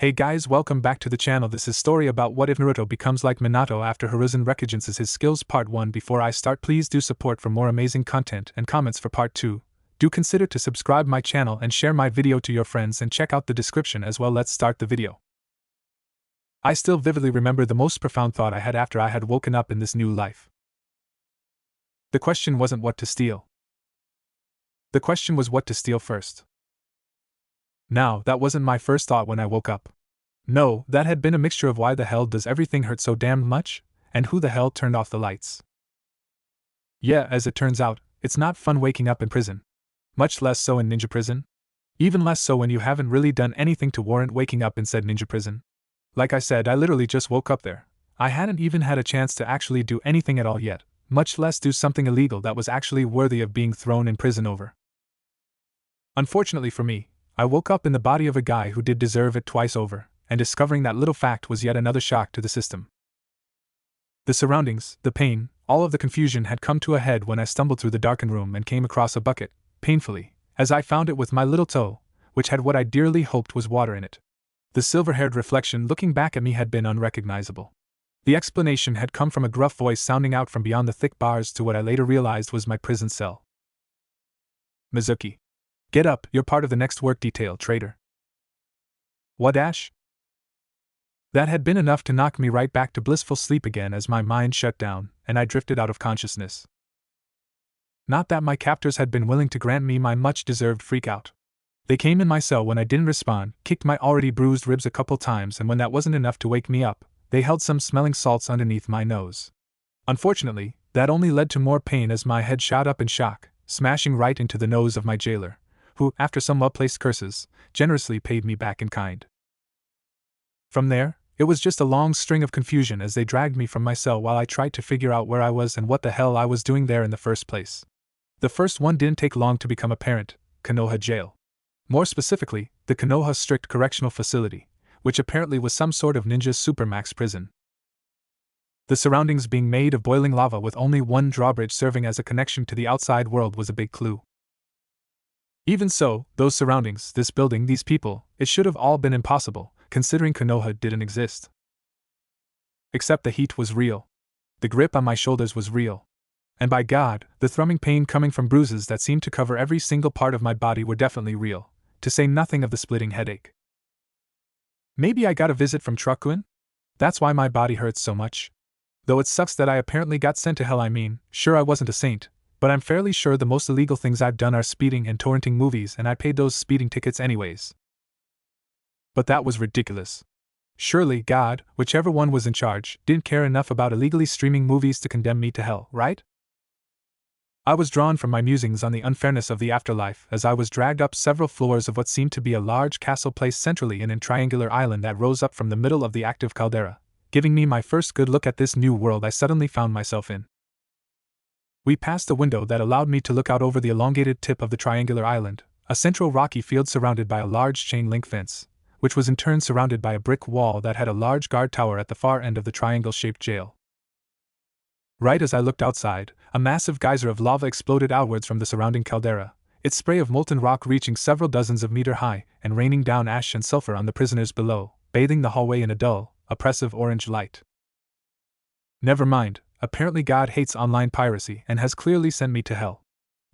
Hey guys, welcome back to the channel. This is story about what if Naruto becomes like Minato after Hiruzen recognizes his skills. Part 1. Before I start, please do support for more amazing content and comments for part 2. Do consider to subscribe my channel and share my video to your friends and check out the description as well. Let's start the video. I still vividly remember the most profound thought I had after I had woken up in this new life. The question wasn't what to steal. The question was what to steal first. Now, that wasn't my first thought when I woke up. No, that had been a mixture of why the hell does everything hurt so damned much, and who the hell turned off the lights. Yeah, as it turns out, it's not fun waking up in prison. Much less so in ninja prison. Even less so when you haven't really done anything to warrant waking up in said ninja prison. Like I said, I literally just woke up there. I hadn't even had a chance to actually do anything at all yet, much less do something illegal that was actually worthy of being thrown in prison over. Unfortunately for me, I woke up in the body of a guy who did deserve it twice over, and discovering that little fact was yet another shock to the system. The surroundings, the pain, all of the confusion had come to a head when I stumbled through the darkened room and came across a bucket, painfully, as I found it with my little toe, which had what I dearly hoped was water in it. The silver-haired reflection looking back at me had been unrecognizable. The explanation had come from a gruff voice sounding out from beyond the thick bars to what I later realized was my prison cell. Mizuki. Get up, you're part of the next work detail, traitor. What dash? That had been enough to knock me right back to blissful sleep again as my mind shut down, and I drifted out of consciousness. Not that my captors had been willing to grant me my much-deserved freak-out. They came in my cell when I didn't respond, kicked my already bruised ribs a couple times, and when that wasn't enough to wake me up, they held some smelling salts underneath my nose. Unfortunately, that only led to more pain as my head shot up in shock, smashing right into the nose of my jailer, who, after some well-placed curses, generously paid me back in kind. From there, it was just a long string of confusion as they dragged me from my cell while I tried to figure out where I was and what the hell I was doing there in the first place. The first one didn't take long to become apparent: Konoha Jail. More specifically, the Konoha Strict Correctional Facility, which apparently was some sort of ninja supermax prison. The surroundings being made of boiling lava with only one drawbridge serving as a connection to the outside world was a big clue. Even so, those surroundings, this building, these people, it should have all been impossible, considering Konoha didn't exist. Except the heat was real. The grip on my shoulders was real. And by God, the thrumming pain coming from bruises that seemed to cover every single part of my body were definitely real, to say nothing of the splitting headache. Maybe I got a visit from Truckun? That's why my body hurts so much. Though it sucks that I apparently got sent to hell. Sure, I wasn't a saint, but I'm fairly sure the most illegal things I've done are speeding and torrenting movies, and I paid those speeding tickets anyways. But that was ridiculous. Surely God, whichever one was in charge, didn't care enough about illegally streaming movies to condemn me to hell, right? I was drawn from my musings on the unfairness of the afterlife as I was dragged up several floors of what seemed to be a large castle placed centrally in a triangular island that rose up from the middle of the active caldera, giving me my first good look at this new world I suddenly found myself in. We passed a window that allowed me to look out over the elongated tip of the triangular island, a central rocky field surrounded by a large chain-link fence, which was in turn surrounded by a brick wall that had a large guard tower at the far end of the triangle-shaped jail. Right as I looked outside, a massive geyser of lava exploded outwards from the surrounding caldera, its spray of molten rock reaching several dozens of meters high and raining down ash and sulfur on the prisoners below, bathing the hallway in a dull, oppressive orange light. Never mind. Apparently God hates online piracy and has clearly sent me to hell.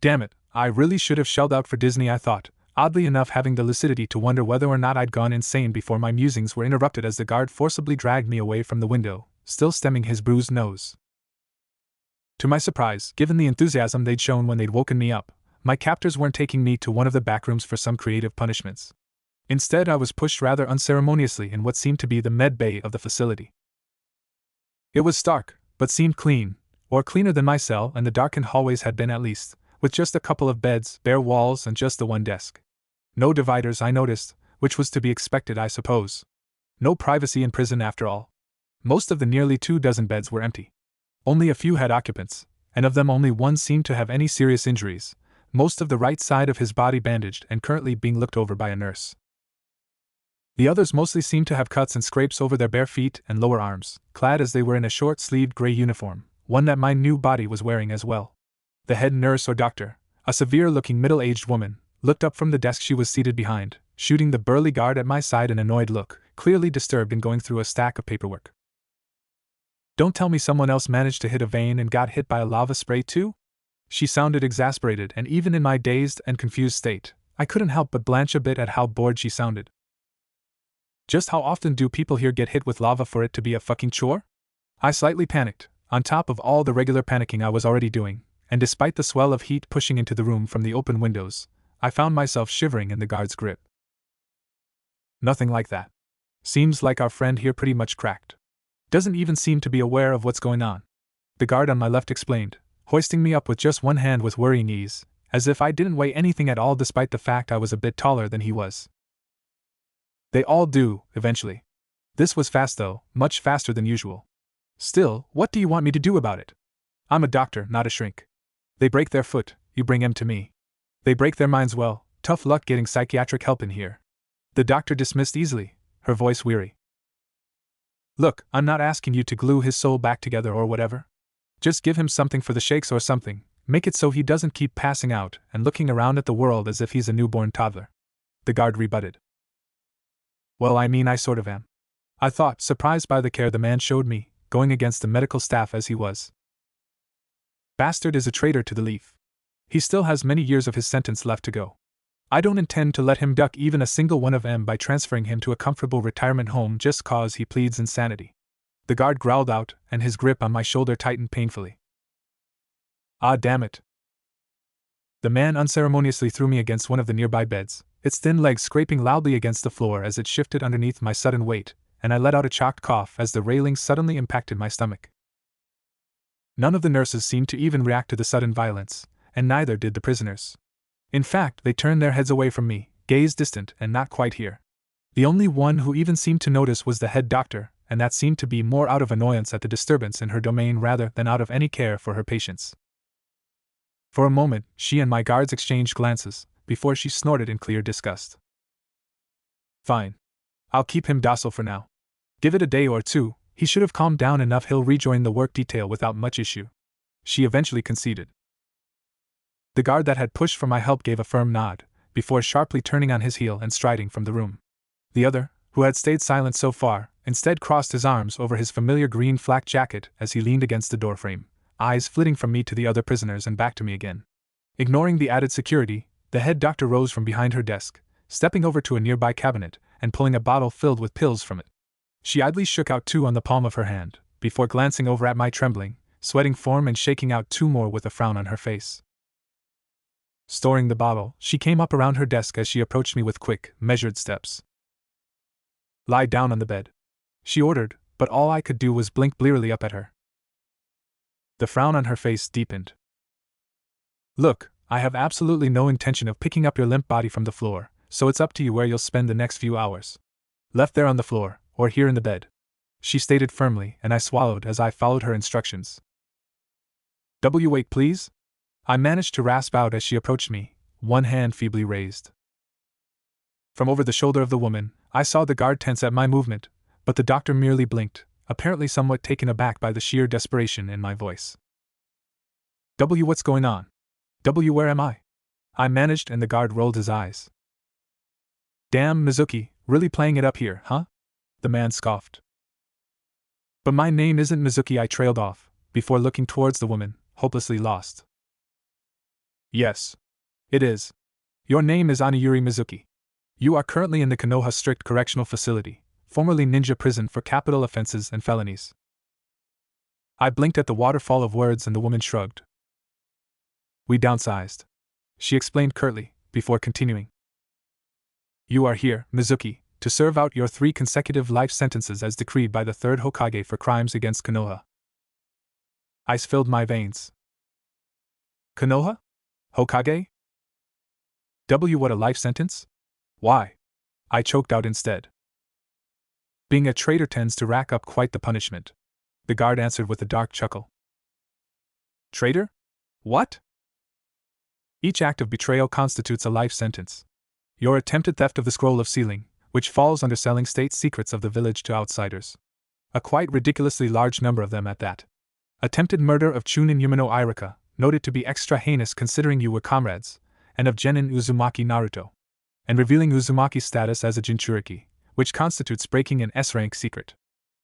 Damn it, I really should have shelled out for Disney, I thought, oddly enough having the lucidity to wonder whether or not I'd gone insane before my musings were interrupted as the guard forcibly dragged me away from the window, still stemming his bruised nose. To my surprise, given the enthusiasm they'd shown when they'd woken me up, my captors weren't taking me to one of the backrooms for some creative punishments. Instead, I was pushed rather unceremoniously in what seemed to be the med bay of the facility. It was stark, but seemed clean, or cleaner than my cell and the darkened hallways had been at least, with just a couple of beds, bare walls, and just the one desk. No dividers, I noticed, which was to be expected, I suppose. No privacy in prison after all. Most of the nearly 24 beds were empty. Only a few had occupants, and of them only one seemed to have any serious injuries, most of the right side of his body bandaged and currently being looked over by a nurse. The others mostly seemed to have cuts and scrapes over their bare feet and lower arms, clad as they were in a short-sleeved gray uniform, one that my new body was wearing as well. The head nurse or doctor, a severe-looking middle-aged woman, looked up from the desk she was seated behind, shooting the burly guard at my side an annoyed look, clearly disturbed in going through a stack of paperwork. Don't tell me someone else managed to hit a vein and got hit by a lava spray too? She sounded exasperated, and even in my dazed and confused state, I couldn't help but blanch a bit at how bored she sounded. Just how often do people here get hit with lava for it to be a fucking chore? I slightly panicked, on top of all the regular panicking I was already doing, and despite the swell of heat pushing into the room from the open windows, I found myself shivering in the guard's grip. Nothing like that. Seems like our friend here pretty much cracked. Doesn't even seem to be aware of what's going on. The guard on my left explained, hoisting me up with just one hand with worrying ease, as if I didn't weigh anything at all despite the fact I was a bit taller than he was. They all do, eventually. This was fast though, much faster than usual. Still, what do you want me to do about it? I'm a doctor, not a shrink. They break their foot, you bring him to me. They break their minds, well, tough luck getting psychiatric help in here. The doctor dismissed easily, her voice weary. Look, I'm not asking you to glue his soul back together or whatever. Just give him something for the shakes or something, make it so he doesn't keep passing out and looking around at the world as if he's a newborn toddler. The guard rebutted. Well, I mean, I sort of am. I thought, surprised by the care the man showed me, going against the medical staff as he was. Bastard is a traitor to the leaf. He still has many years of his sentence left to go. I don't intend to let him duck even a single one of them by transferring him to a comfortable retirement home just cause he pleads insanity. The guard growled out, and his grip on my shoulder tightened painfully. Ah, damn it. The man unceremoniously threw me against one of the nearby beds, its thin legs scraping loudly against the floor as it shifted underneath my sudden weight, and I let out a choked cough as the railing suddenly impacted my stomach. None of the nurses seemed to even react to the sudden violence, and neither did the prisoners. In fact, they turned their heads away from me, gaze distant and not quite here. The only one who even seemed to notice was the head doctor, and that seemed to be more out of annoyance at the disturbance in her domain rather than out of any care for her patients. For a moment, she and my guards exchanged glances, before she snorted in clear disgust. Fine. I'll keep him docile for now. Give it a day or two, he should have calmed down enough, he'll rejoin the work detail without much issue. She eventually conceded. The guard that had pushed for my help gave a firm nod, before sharply turning on his heel and striding from the room. The other, who had stayed silent so far, instead crossed his arms over his familiar green flak jacket as he leaned against the doorframe, eyes flitting from me to the other prisoners and back to me again. Ignoring the added security, the head doctor rose from behind her desk, stepping over to a nearby cabinet and pulling a bottle filled with pills from it. She idly shook out 2 on the palm of her hand, before glancing over at my trembling, sweating form and shaking out 2 more with a frown on her face. Storing the bottle, she came up around her desk as she approached me with quick, measured steps. Lie down on the bed, she ordered, but all I could do was blink blearily up at her. The frown on her face deepened. Look, I have absolutely no intention of picking up your limp body from the floor, so it's up to you where you'll spend the next few hours. Left there on the floor, or here in the bed, she stated firmly, and I swallowed as I followed her instructions. Wait, please? I managed to rasp out as she approached me, one hand feebly raised. From over the shoulder of the woman, I saw the guard tense at my movement, but the doctor merely blinked, apparently somewhat taken aback by the sheer desperation in my voice. What's going on? Where am I? I managed, and the guard rolled his eyes. Damn, Mizuki, really playing it up here, huh? The man scoffed. But my name isn't Mizuki, I trailed off, before looking towards the woman, hopelessly lost. Yes. It is. Your name is Anayuri Mizuki. You are currently in the Konoha Strict Correctional Facility, formerly Ninja Prison for capital offenses and felonies. I blinked at the waterfall of words and the woman shrugged. We downsized, she explained curtly, before continuing. You are here, Mizuki, to serve out your 3 consecutive life sentences as decreed by the 3rd Hokage for crimes against Konoha. Ice filled my veins. Konoha? Hokage? What a life sentence? Why? I choked out instead. Being a traitor tends to rack up quite the punishment, the guard answered with a dark chuckle. Traitor? What? Each act of betrayal constitutes a life sentence. Your attempted theft of the scroll of sealing, which falls under selling state secrets of the village to outsiders. A quite ridiculously large number of them at that. Attempted murder of Chunin Yumino Irika, noted to be extra heinous considering you were comrades, and of Genin Uzumaki Naruto. and revealing Uzumaki's status as a Jinchuriki, which constitutes breaking an S-rank secret.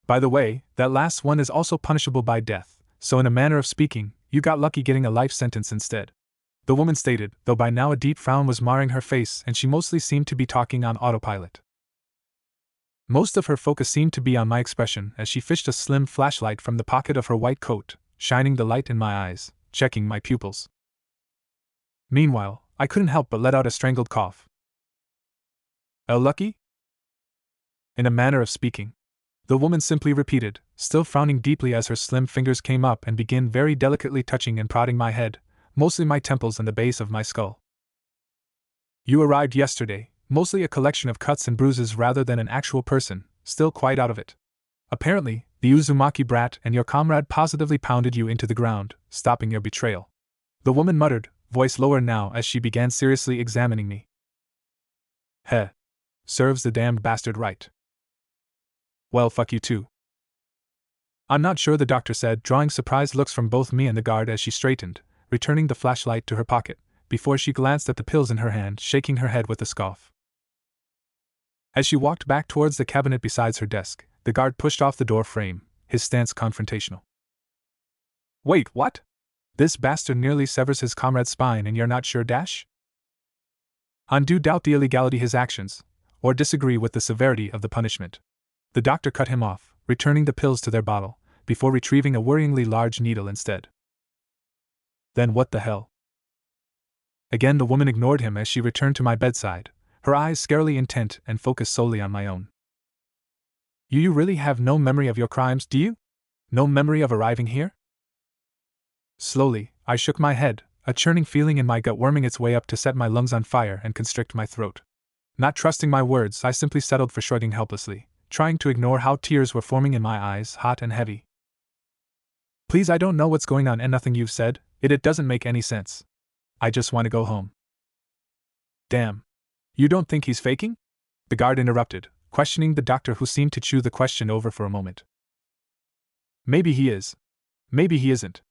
By the way, that last one is also punishable by death, so in a manner of speaking, you got lucky getting a life sentence instead. The woman stated, though by now a deep frown was marring her face and she mostly seemed to be talking on autopilot. Most of her focus seemed to be on my expression as she fished a slim flashlight from the pocket of her white coat, shining the light in my eyes, checking my pupils. Meanwhile, I couldn't help but let out a strangled cough. Lucky? In a manner of speaking. The woman simply repeated, still frowning deeply as her slim fingers came up and began very delicately touching and prodding my head, mostly my temples and the base of my skull. You arrived yesterday, mostly a collection of cuts and bruises rather than an actual person, still quite out of it. Apparently, the Uzumaki brat and your comrade positively pounded you into the ground, stopping your betrayal. The woman muttered, voice lower now as she began seriously examining me. Heh. Serves the damned bastard right. Well, fuck you too. I'm not sure, the doctor said, drawing surprised looks from both me and the guard as she straightened, returning the flashlight to her pocket, before she glanced at the pills in her hand, shaking her head with a scoff. As she walked back towards the cabinet beside her desk, the guard pushed off the door frame, his stance confrontational. Wait, what? This bastard nearly severs his comrade's spine and you're not sure, dash? I do doubt the illegality of his actions, or disagree with the severity of the punishment. The doctor cut him off, returning the pills to their bottle, before retrieving a worryingly large needle instead. Then what the hell? Again the woman ignored him as she returned to my bedside, her eyes scarily intent and focused solely on my own. You really have no memory of your crimes, do you? No memory of arriving here? Slowly, I shook my head, a churning feeling in my gut worming its way up to set my lungs on fire and constrict my throat. Not trusting my words, I simply settled for shrugging helplessly, trying to ignore how tears were forming in my eyes, hot and heavy. Please, I don't know what's going on and nothing you've said, it doesn't make any sense. I just want to go home. Damn. You don't think he's faking? The guard interrupted, questioning the doctor who seemed to chew the question over for a moment. Maybe he is. Maybe he isn't.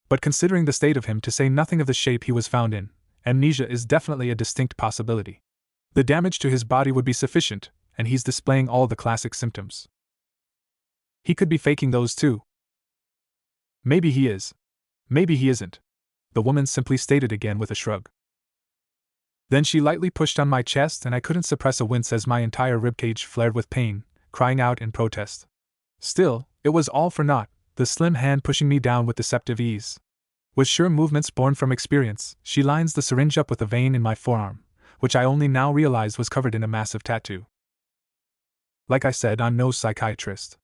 But considering the state of him, to say nothing of the shape he was found in, amnesia is definitely a distinct possibility. The damage to his body would be sufficient, and he's displaying all the classic symptoms. He could be faking those too. Maybe he is. Maybe he isn't. The woman simply stated again with a shrug. Then she lightly pushed on my chest and I couldn't suppress a wince as my entire ribcage flared with pain, crying out in protest. Still, it was all for naught, the slim hand pushing me down with deceptive ease. With sure movements born from experience, she lines the syringe up with a vein in my forearm, which I only now realized was covered in a massive tattoo. Like I said, I'm no psychiatrist.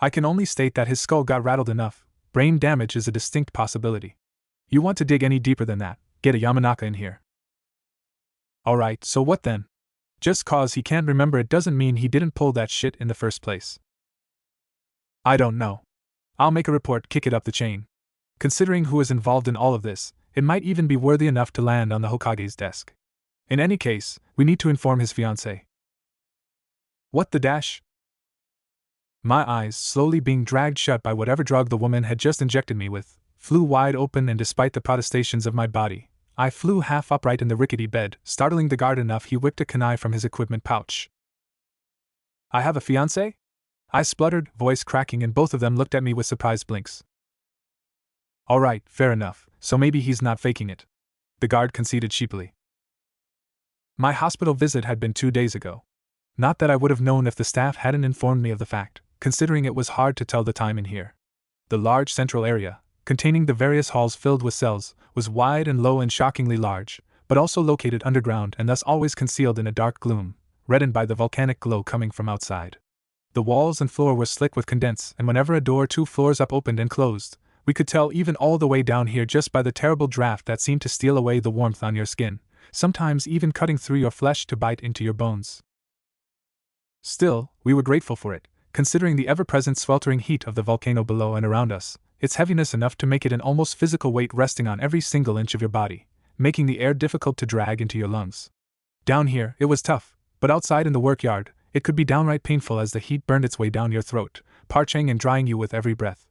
I can only state that his skull got rattled enough. Brain damage is a distinct possibility. You want to dig any deeper than that, get a Yamanaka in here. Alright, so what then? Just cause he can't remember it doesn't mean he didn't pull that shit in the first place. I don't know. I'll make a report, kick it up the chain. Considering who is involved in all of this, it might even be worthy enough to land on the Hokage's desk. In any case, we need to inform his fiancée. What the dash? My eyes, slowly being dragged shut by whatever drug the woman had just injected me with, flew wide open, and despite the protestations of my body, I flew half upright in the rickety bed, startling the guard enough he whipped a kunai from his equipment pouch. I have a fiancé? I spluttered, voice cracking, and both of them looked at me with surprised blinks. Alright, fair enough, so maybe he's not faking it. The guard conceded sheepily. My hospital visit had been 2 days ago. Not that I would have known if the staff hadn't informed me of the fact, considering it was hard to tell the time in here. The large central area, containing the various halls filled with cells, was wide and low and shockingly large, but also located underground and thus always concealed in a dark gloom, reddened by the volcanic glow coming from outside. The walls and floor were slick with condense, and whenever a door 2 floors up opened and closed, we could tell even all the way down here just by the terrible draft that seemed to steal away the warmth on your skin, sometimes even cutting through your flesh to bite into your bones. Still, we were grateful for it, considering the ever-present sweltering heat of the volcano below and around us, its heaviness enough to make it an almost physical weight resting on every single inch of your body, making the air difficult to drag into your lungs. Down here, it was tough, but outside in the workyard, it could be downright painful as the heat burned its way down your throat, parching and drying you with every breath.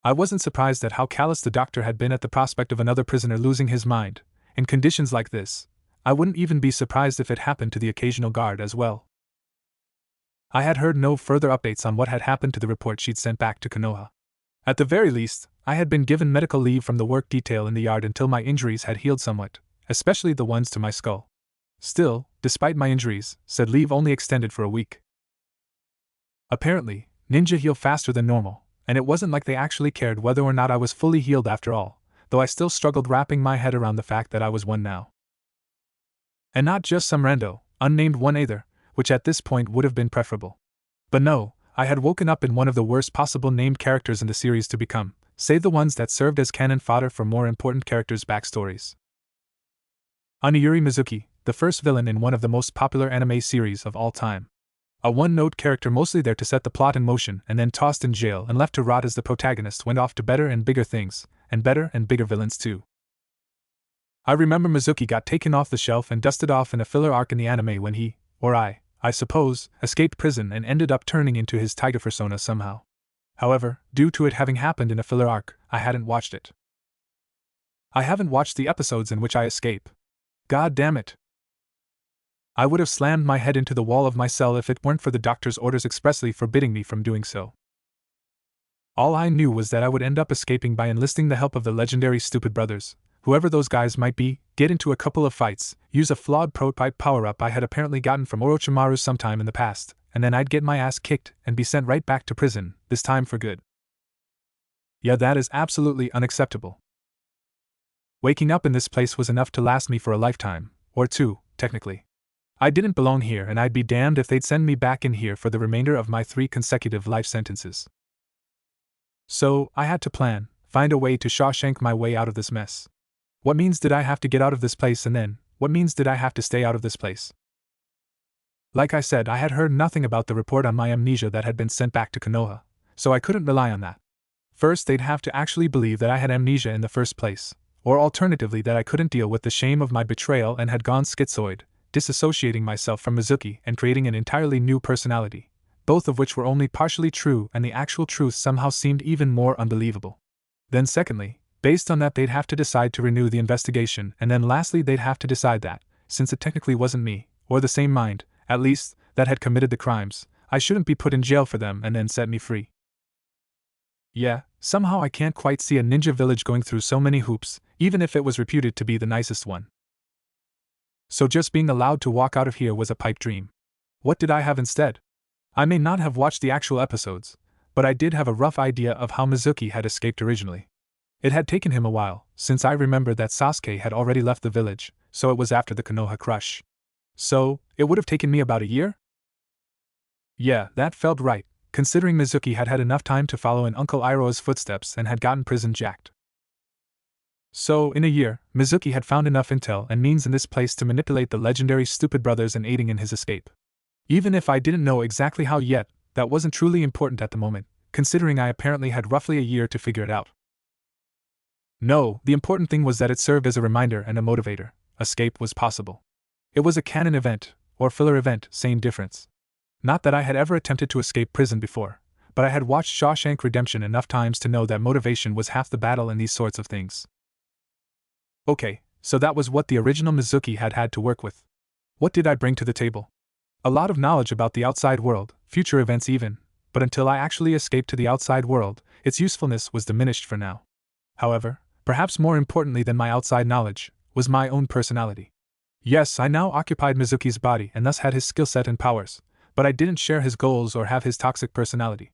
I wasn't surprised at how callous the doctor had been at the prospect of another prisoner losing his mind. In conditions like this, I wouldn't even be surprised if it happened to the occasional guard as well. I had heard no further updates on what had happened to the report she'd sent back to Konoha. At the very least, I had been given medical leave from the work detail in the yard until my injuries had healed somewhat, especially the ones to my skull. Still, despite my injuries, said leave only extended for a week. Apparently, ninja heal faster than normal, and it wasn't like they actually cared whether or not I was fully healed after all, though I still struggled wrapping my head around the fact that I was one now. And not just some rando, unnamed one either, which at this point would have been preferable. But no, I had woken up in one of the worst possible named characters in the series to become, save the ones that served as cannon fodder for more important characters' backstories. Oniyuri Mizuki, the first villain in one of the most popular anime series of all time. A one-note character mostly there to set the plot in motion and then tossed in jail and left to rot as the protagonist went off to better and bigger things, and better and bigger villains too. I remember Mizuki got taken off the shelf and dusted off in a filler arc in the anime when he, or I suppose, escaped prison and ended up turning into his tiger persona somehow. However, due to it having happened in a filler arc, I hadn't watched it. I haven't watched the episodes in which I escape. God damn it. I would have slammed my head into the wall of my cell if it weren't for the doctor's orders expressly forbidding me from doing so. All I knew was that I would end up escaping by enlisting the help of the legendary Stupid Brothers, whoever those guys might be, get into a couple of fights, use a flawed prototype power-up I had apparently gotten from Orochimaru sometime in the past, and then I'd get my ass kicked and be sent right back to prison, this time for good. Yeah, that is absolutely unacceptable. Waking up in this place was enough to last me for a lifetime, or two, technically. I didn't belong here and I'd be damned if they'd send me back in here for the remainder of my 3 consecutive life sentences. So, I had to plan, find a way to Shawshank my way out of this mess. What means did I have to get out of this place and then, what means did I have to stay out of this place? Like I said, I had heard nothing about the report on my amnesia that had been sent back to Konoha, so I couldn't rely on that. First, they'd have to actually believe that I had amnesia in the first place, or alternatively that I couldn't deal with the shame of my betrayal and had gone schizoid, disassociating myself from Mizuki and creating an entirely new personality, both of which were only partially true and the actual truth somehow seemed even more unbelievable. Then secondly, based on that they'd have to decide to renew the investigation, and then lastly they'd have to decide that, since it technically wasn't me, or the same mind, at least, that had committed the crimes, I shouldn't be put in jail for them and then set me free. Yeah, somehow I can't quite see a ninja village going through so many hoops, even if it was reputed to be the nicest one. So just being allowed to walk out of here was a pipe dream. What did I have instead? I may not have watched the actual episodes, but I did have a rough idea of how Mizuki had escaped originally. It had taken him a while, since I remembered that Sasuke had already left the village, so it was after the Konoha crush. So, it would have taken me about a year? Yeah, that felt right, considering Mizuki had had enough time to follow in Uncle Iroha's footsteps and had gotten prison jacked. So, in a year, Mizuki had found enough intel and means in this place to manipulate the legendary Stupid Brothers in aiding in his escape. Even if I didn't know exactly how yet, that wasn't truly important at the moment, considering I apparently had roughly a year to figure it out. No, the important thing was that it served as a reminder and a motivator. Escape was possible. It was a canon event, or filler event, same difference. Not that I had ever attempted to escape prison before, but I had watched Shawshank Redemption enough times to know that motivation was half the battle in these sorts of things. Okay, so that was what the original Mizuki had had to work with. What did I bring to the table? A lot of knowledge about the outside world, future events even, but until I actually escaped to the outside world, its usefulness was diminished for now. However, perhaps more importantly than my outside knowledge, was my own personality. Yes, I now occupied Mizuki's body and thus had his skill set and powers, but I didn't share his goals or have his toxic personality.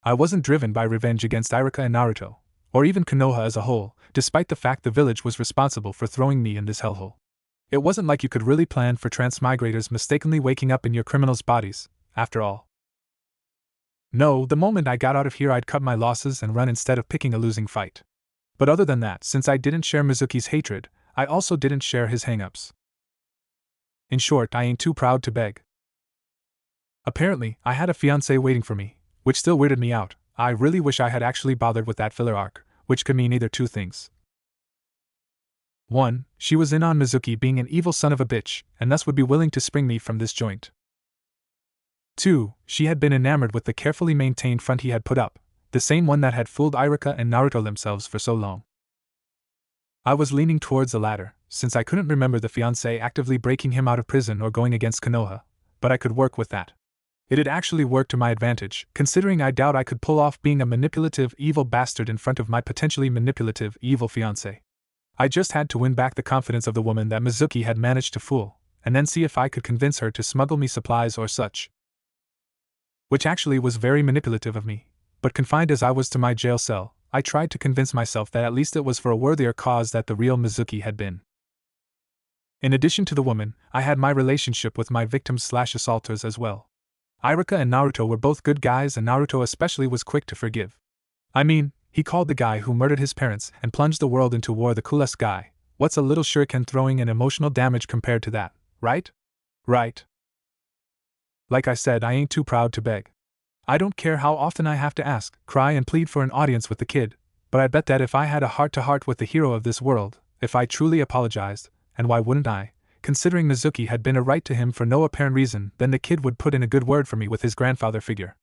I wasn't driven by revenge against Iruka and Naruto, or even Konoha as a whole, despite the fact the village was responsible for throwing me in this hellhole. It wasn't like you could really plan for transmigrators mistakenly waking up in your criminals' bodies, after all. No, the moment I got out of here I'd cut my losses and run instead of picking a losing fight. But other than that, since I didn't share Mizuki's hatred, I also didn't share his hang-ups. In short, I ain't too proud to beg. Apparently, I had a fiancée waiting for me, which still weirded me out. I really wish I had actually bothered with that filler arc, which could mean either two things. 1. She was in on Mizuki being an evil son of a bitch, and thus would be willing to spring me from this joint. 2. She had been enamored with the carefully maintained front he had put up, the same one that had fooled Iruka and Naruto themselves for so long. I was leaning towards the latter, since I couldn't remember the fiancé actively breaking him out of prison or going against Konoha, but I could work with that. It had actually worked to my advantage, considering I doubt I could pull off being a manipulative, evil bastard in front of my potentially manipulative, evil fiancé. I just had to win back the confidence of the woman that Mizuki had managed to fool, and then see if I could convince her to smuggle me supplies or such. Which actually was very manipulative of me, but confined as I was to my jail cell, I tried to convince myself that at least it was for a worthier cause that the real Mizuki had been. In addition to the woman, I had my relationship with my victims/assaulters as well. Iruka and Naruto were both good guys, and Naruto especially was quick to forgive. I mean, he called the guy who murdered his parents and plunged the world into war the coolest guy. What's a little shuriken throwing and emotional damage compared to that, right? Right. Like I said, I ain't too proud to beg. I don't care how often I have to ask, cry, and plead for an audience with the kid, but I bet that if I had a heart-to-heart with the hero of this world, if I truly apologized, and why wouldn't I, considering Mizuki had been a right to him for no apparent reason, then the kid would put in a good word for me with his grandfather figure.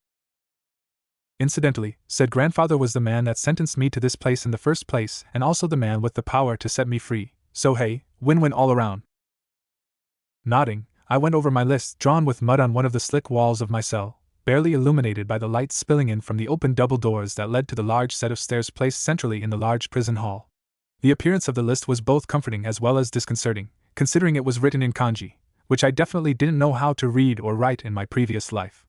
Incidentally, said grandfather was the man that sentenced me to this place in the first place, and also the man with the power to set me free, so hey, win-win all around. Nodding, I went over my list drawn with mud on one of the slick walls of my cell, barely illuminated by the light spilling in from the open double doors that led to the large set of stairs placed centrally in the large prison hall. The appearance of the list was both comforting as well as disconcerting, considering it was written in kanji, which I definitely didn't know how to read or write in my previous life.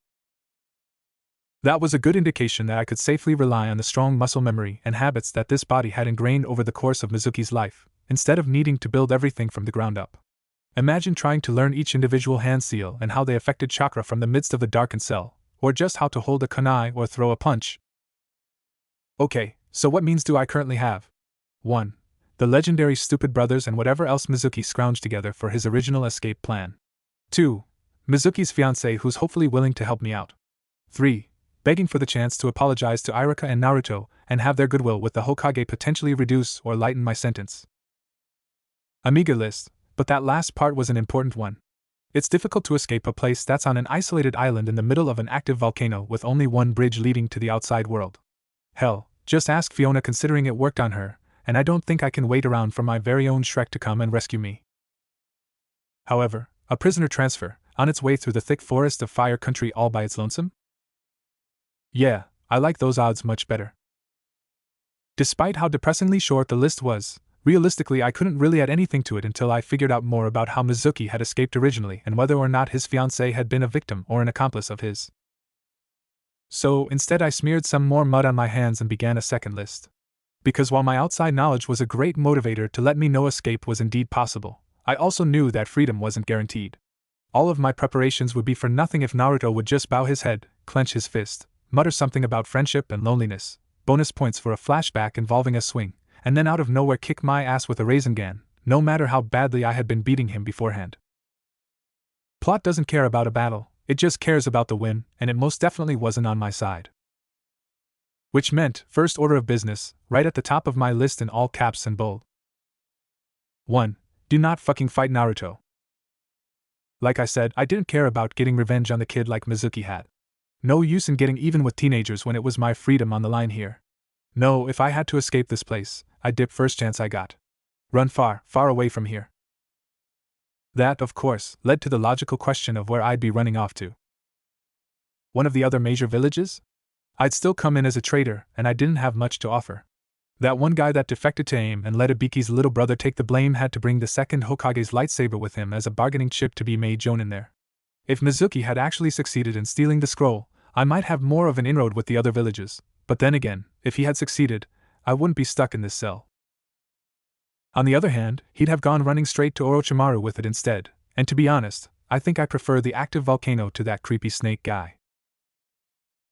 That was a good indication that I could safely rely on the strong muscle memory and habits that this body had ingrained over the course of Mizuki's life, instead of needing to build everything from the ground up. Imagine trying to learn each individual hand seal and how they affected chakra from the midst of the darkened cell, or just how to hold a kunai or throw a punch. Okay, so what means do I currently have? 1. The legendary stupid brothers and whatever else Mizuki scrounged together for his original escape plan. 2. Mizuki's fiancé who's hopefully willing to help me out. 3. Begging for the chance to apologize to Iruka and Naruto and have their goodwill with the Hokage potentially reduce or lighten my sentence. A meager list, but that last part was an important one. It's difficult to escape a place that's on an isolated island in the middle of an active volcano with only one bridge leading to the outside world. Hell, just ask Fiona, considering it worked on her, and I don't think I can wait around for my very own Shrek to come and rescue me. However, a prisoner transfer, on its way through the thick forest of Fire Country all by its lonesome? Yeah, I like those odds much better. Despite how depressingly short the list was, realistically I couldn't really add anything to it until I figured out more about how Mizuki had escaped originally and whether or not his fiancée had been a victim or an accomplice of his. So, instead I smeared some more mud on my hands and began a second list. Because while my outside knowledge was a great motivator to let me know escape was indeed possible, I also knew that freedom wasn't guaranteed. All of my preparations would be for nothing if Naruto would just bow his head, clench his fist, mutter something about friendship and loneliness, bonus points for a flashback involving a swing, and then out of nowhere kick my ass with a Rasengan, no matter how badly I had been beating him beforehand. Plot doesn't care about a battle, it just cares about the win, and it most definitely wasn't on my side. Which meant, first order of business, right at the top of my list in all caps and bold. 1. Do not fucking fight Naruto. Like I said, I didn't care about getting revenge on the kid like Mizuki had. No use in getting even with teenagers when it was my freedom on the line here. No, if I had to escape this place, I'd dip first chance I got. Run far, far away from here. That, of course, led to the logical question of where I'd be running off to. One of the other major villages? I'd still come in as a traitor, and I didn't have much to offer. That one guy that defected to AIM and let Ibiki's little brother take the blame had to bring the second Hokage's lightsaber with him as a bargaining chip to be made Jonin there. If Mizuki had actually succeeded in stealing the scroll, I might have more of an inroad with the other villages, but then again, if he had succeeded, I wouldn't be stuck in this cell. On the other hand, he'd have gone running straight to Orochimaru with it instead, and to be honest, I think I prefer the active volcano to that creepy snake guy.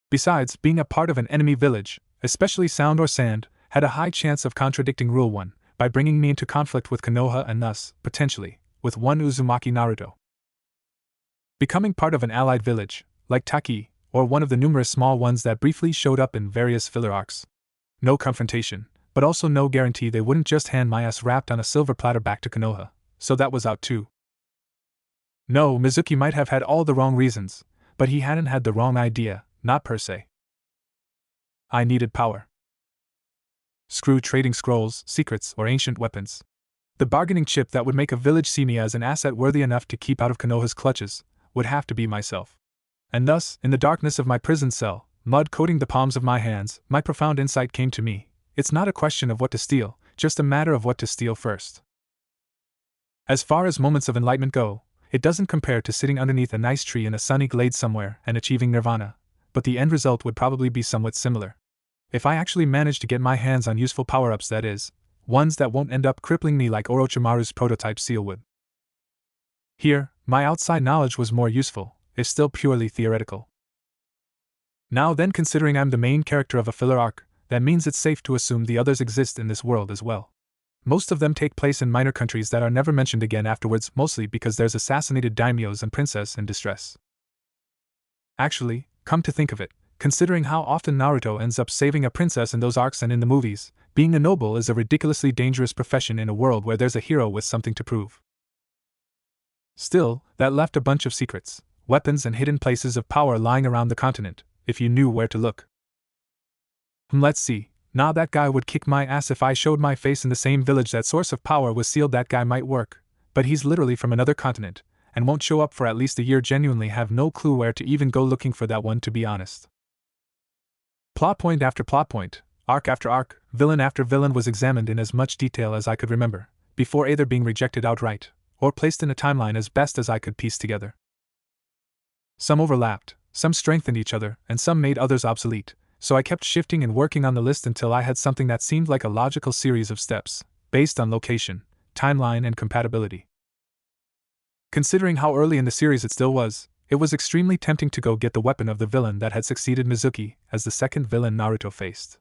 Besides, being a part of an enemy village, especially Sound or Sand, had a high chance of contradicting Rule 1, by bringing me into conflict with Konoha and thus, potentially, with one Uzumaki Naruto. Becoming part of an allied village, like Taki, or one of the numerous small ones that briefly showed up in various filler arcs. No confrontation, but also no guarantee they wouldn't just hand my ass wrapped on a silver platter back to Konoha, so that was out too. No, Mizuki might have had all the wrong reasons, but he hadn't had the wrong idea, not per se. I needed power. Screw trading scrolls, secrets, or ancient weapons. The bargaining chip that would make a village see me as an asset worthy enough to keep out of Konoha's clutches would have to be myself. And thus, in the darkness of my prison cell, mud coating the palms of my hands, my profound insight came to me. It's not a question of what to steal, just a matter of what to steal first. As far as moments of enlightenment go, it doesn't compare to sitting underneath a nice tree in a sunny glade somewhere and achieving nirvana, but the end result would probably be somewhat similar. If I actually manage to get my hands on useful power-ups, that is, ones that won't end up crippling me like Orochimaru's prototype seal would. Here, my outside knowledge was more useful, if still purely theoretical. Now then, considering I'm the main character of a filler arc, that means it's safe to assume the others exist in this world as well. Most of them take place in minor countries that are never mentioned again afterwards, mostly because there's assassinated daimyos and princess in distress. Actually, come to think of it, considering how often Naruto ends up saving a princess in those arcs and in the movies, being a noble is a ridiculously dangerous profession in a world where there's a hero with something to prove. Still, that left a bunch of secrets, weapons and hidden places of power lying around the continent, if you knew where to look. Let's see, now that guy would kick my ass if I showed my face in the same village that source of power was sealed. That guy might work, but he's literally from another continent, and won't show up for at least a year. Genuinely have no clue where to even go looking for that one, to be honest. Plot point after plot point, arc after arc, villain after villain was examined in as much detail as I could remember, before either being rejected outright, or placed in a timeline as best as I could piece together. Some overlapped, some strengthened each other, and some made others obsolete, so I kept shifting and working on the list until I had something that seemed like a logical series of steps, based on location, timeline, and compatibility. Considering how early in the series it still was, it was extremely tempting to go get the weapon of the villain that had succeeded Mizuki as the second villain Naruto faced.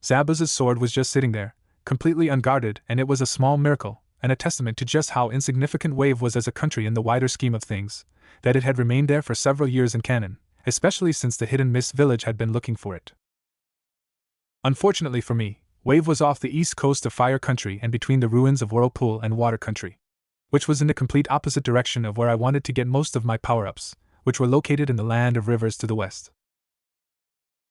Zabuza's sword was just sitting there, completely unguarded, and it was a small miracle, and a testament to just how insignificant Wave was as a country in the wider scheme of things, that it had remained there for several years in canon, especially since the hidden Mist Village had been looking for it. Unfortunately for me, Wave was off the east coast of Fire Country and between the ruins of Whirlpool and Water Country, which was in the complete opposite direction of where I wanted to get most of my power-ups, which were located in the land of rivers to the west.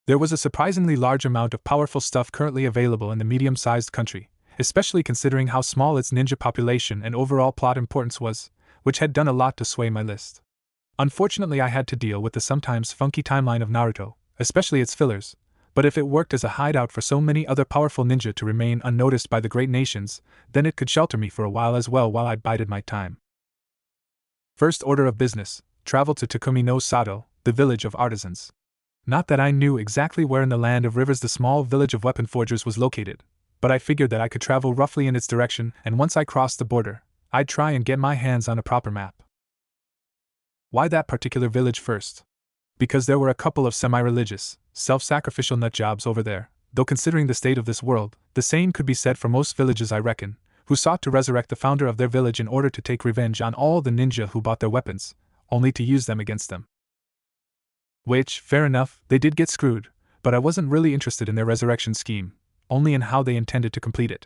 There was a surprisingly large amount of powerful stuff currently available in the medium-sized country, especially considering how small its ninja population and overall plot importance was, which had done a lot to sway my list. Unfortunately, I had to deal with the sometimes funky timeline of Naruto, especially its fillers, but if it worked as a hideout for so many other powerful ninja to remain unnoticed by the great nations, then it could shelter me for a while as well while I bided my time. First order of business, travel to Takumi no Sato, the village of artisans. Not that I knew exactly where in the land of rivers the small village of weapon forgers was located, but I figured that I could travel roughly in its direction, and once I crossed the border, I'd try and get my hands on a proper map. Why that particular village first? Because there were a couple of semi-religious, self-sacrificial nut jobs over there, though considering the state of this world, the same could be said for most villages, I reckon, who sought to resurrect the founder of their village in order to take revenge on all the ninja who bought their weapons, only to use them against them. Which, fair enough, they did get screwed, but I wasn't really interested in their resurrection scheme, only in how they intended to complete it.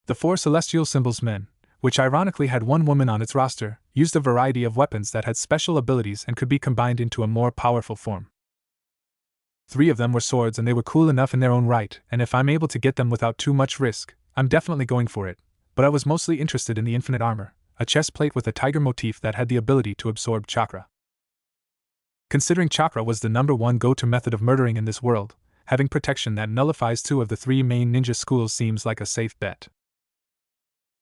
The four celestial symbols men, which ironically had one woman on its roster, used a variety of weapons that had special abilities and could be combined into a more powerful form. 3 of them were swords, and they were cool enough in their own right, and if I'm able to get them without too much risk, I'm definitely going for it, but I was mostly interested in the infinite armor, a chest plate with a tiger motif that had the ability to absorb chakra. Considering chakra was the #1 go-to method of murdering in this world, having protection that nullifies 2 of the 3 main ninja schools seems like a safe bet.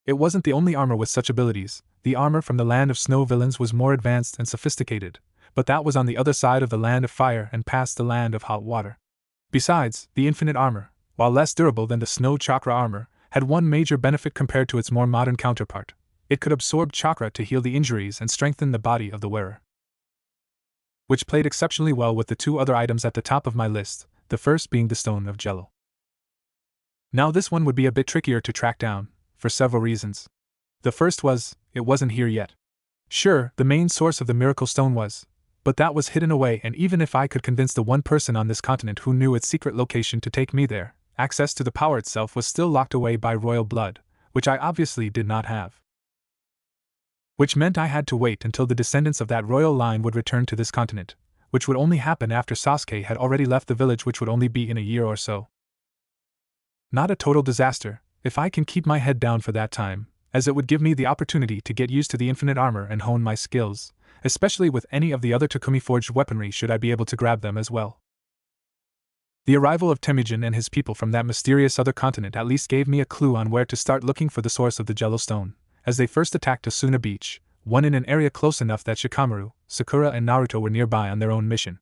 It wasn't the only armor with such abilities. The armor from the land of snow villains was more advanced and sophisticated, but that was on the other side of the land of fire and past the land of hot water. Besides, the infinite armor, while less durable than the snow chakra armor, had one major benefit compared to its more modern counterpart. It could absorb chakra to heal the injuries and strengthen the body of the wearer, which played exceptionally well with the 2 other items at the top of my list, the first being the Stone of Jello. Now this one would be a bit trickier to track down, for several reasons. The first was, it wasn't here yet. Sure, the main source of the miracle stone was, but that was hidden away, and even if I could convince the one person on this continent who knew its secret location to take me there, access to the power itself was still locked away by royal blood, which I obviously did not have. Which meant I had to wait until the descendants of that royal line would return to this continent, which would only happen after Sasuke had already left the village, which would only be in a year or so. Not a total disaster, if I can keep my head down for that time, as it would give me the opportunity to get used to the infinite armor and hone my skills, especially with any of the other Takumi-forged weaponry should I be able to grab them as well. The arrival of Temujin and his people from that mysterious other continent at least gave me a clue on where to start looking for the source of the Jello Stone, as they first attacked Asuna Beach, one in an area close enough that Shikamaru, Sakura and Naruto were nearby on their own mission.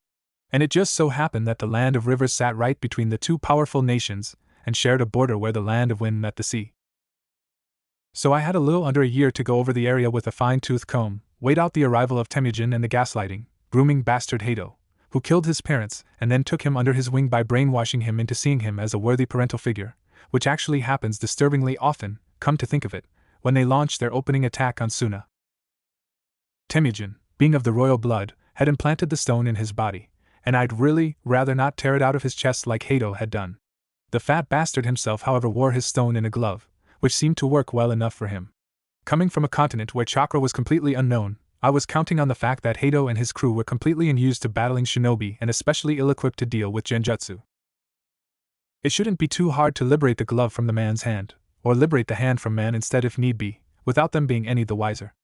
And it just so happened that the Land of Rivers sat right between the two powerful nations, and shared a border where the Land of Wind met the sea. So I had a little under a year to go over the area with a fine-tooth comb, wait out the arrival of Temujin and the gaslighting, grooming bastard Hato, who killed his parents and then took him under his wing by brainwashing him into seeing him as a worthy parental figure, which actually happens disturbingly often, come to think of it, when they launched their opening attack on Suna. Temujin, being of the royal blood, had implanted the stone in his body, and I'd really rather not tear it out of his chest like Hato had done. The fat bastard himself, however, wore his stone in a glove, which seemed to work well enough for him. Coming from a continent where chakra was completely unknown, I was counting on the fact that Hato and his crew were completely unused to battling shinobi and especially ill-equipped to deal with genjutsu. It shouldn't be too hard to liberate the glove from the man's hand, or liberate the hand from man instead if need be, without them being any the wiser.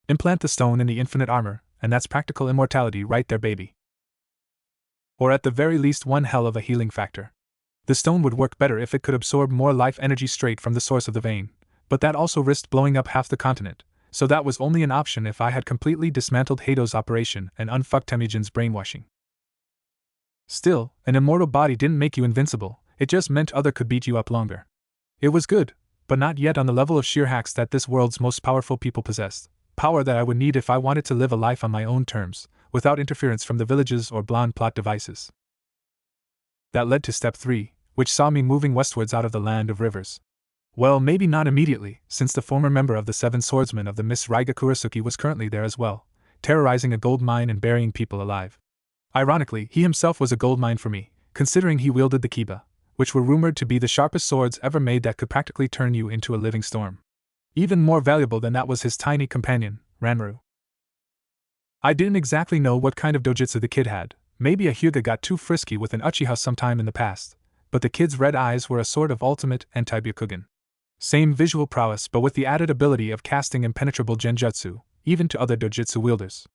Implant the stone in the infinite armor, and that's practical immortality right there, baby. Or at the very least one hell of a healing factor. The stone would work better if it could absorb more life energy straight from the source of the vein, but that also risked blowing up half the continent, so that was only an option if I had completely dismantled Hato's operation and unfucked Temujin's brainwashing. Still, an immortal body didn't make you invincible, it just meant other could beat you up longer. It was good, but not yet on the level of sheer hacks that this world's most powerful people possessed, power that I would need if I wanted to live a life on my own terms, without interference from the villages or blonde plot devices. That led to step 3, which saw me moving westwards out of the Land of Rivers. Well, maybe not immediately, since the former member of the Seven Swordsmen of the Miss Raiga Kurasuki was currently there as well, terrorizing a gold mine and burying people alive. Ironically, he himself was a gold mine for me, considering he wielded the kiba, which were rumored to be the sharpest swords ever made that could practically turn you into a living storm. Even more valuable than that was his tiny companion, Ranmaru. I didn't exactly know what kind of dojutsu the kid had. Maybe a Hyuga got too frisky with an Uchiha sometime in the past, but the kid's red eyes were a sort of ultimate anti-Byakugan. Same visual prowess but with the added ability of casting impenetrable genjutsu, even to other dojutsu wielders.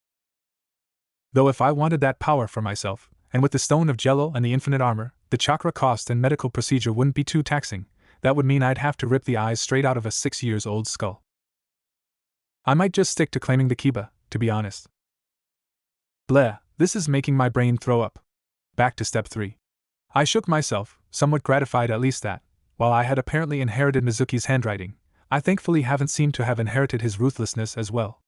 Though if I wanted that power for myself, and with the stone of Jello and the infinite armor, the chakra cost and medical procedure wouldn't be too taxing, that would mean I'd have to rip the eyes straight out of a 6-year-old skull. I might just stick to claiming the kiba, to be honest. Bleh, this is making my brain throw up. Back to step 3. I shook myself, somewhat gratified at least that, while I had apparently inherited Mizuki's handwriting, I thankfully haven't seemed to have inherited his ruthlessness as well.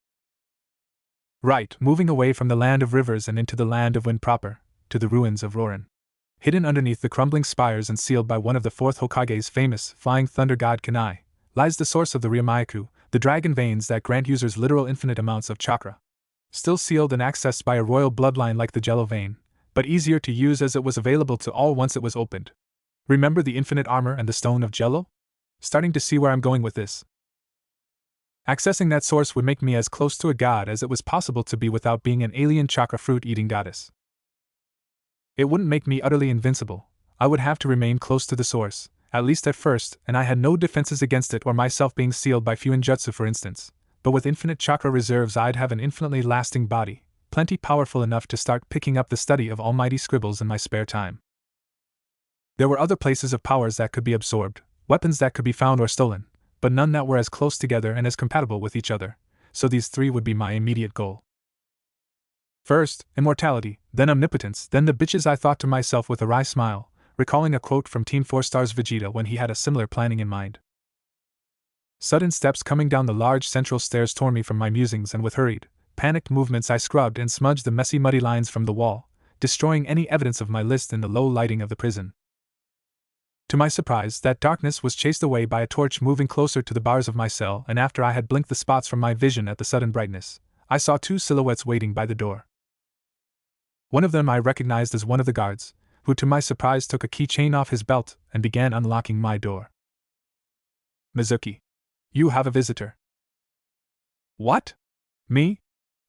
Right, moving away from the Land of Rivers and into the Land of Wind proper, to the ruins of Rorin. Hidden underneath the crumbling spires and sealed by one of the 4th Hokage's famous flying thunder god Kanai, lies the source of the Ryamayaku, the dragon veins that grant users literal infinite amounts of chakra. Still sealed and accessed by a royal bloodline like the Jello vein, but easier to use as it was available to all once it was opened. Remember the infinite armor and the stone of Jello? Starting to see where I'm going with this. Accessing that source would make me as close to a god as it was possible to be without being an alien chakra fruit-eating goddess. It wouldn't make me utterly invincible. I would have to remain close to the source, at least at first, and I had no defenses against it or myself being sealed by Fuinjutsu for instance, but with infinite chakra reserves I'd have an infinitely lasting body, plenty powerful enough to start picking up the study of almighty scribbles in my spare time. There were other places of powers that could be absorbed, weapons that could be found or stolen, but none that were as close together and as compatible with each other, so these 3 would be my immediate goal. First, immortality, then omnipotence, then the bitches, I thought to myself with a wry smile, recalling a quote from Team 4 Star's Vegeta when he had a similar planning in mind. Sudden steps coming down the large central stairs tore me from my musings, and with hurried, panicked movements I scrubbed and smudged the messy muddy lines from the wall, destroying any evidence of my list in the low lighting of the prison. To my surprise, that darkness was chased away by a torch moving closer to the bars of my cell, and after I had blinked the spots from my vision at the sudden brightness, I saw 2 silhouettes waiting by the door. One of them I recognized as one of the guards, who to my surprise took a keychain off his belt and began unlocking my door. Mizuki. You have a visitor. What? Me?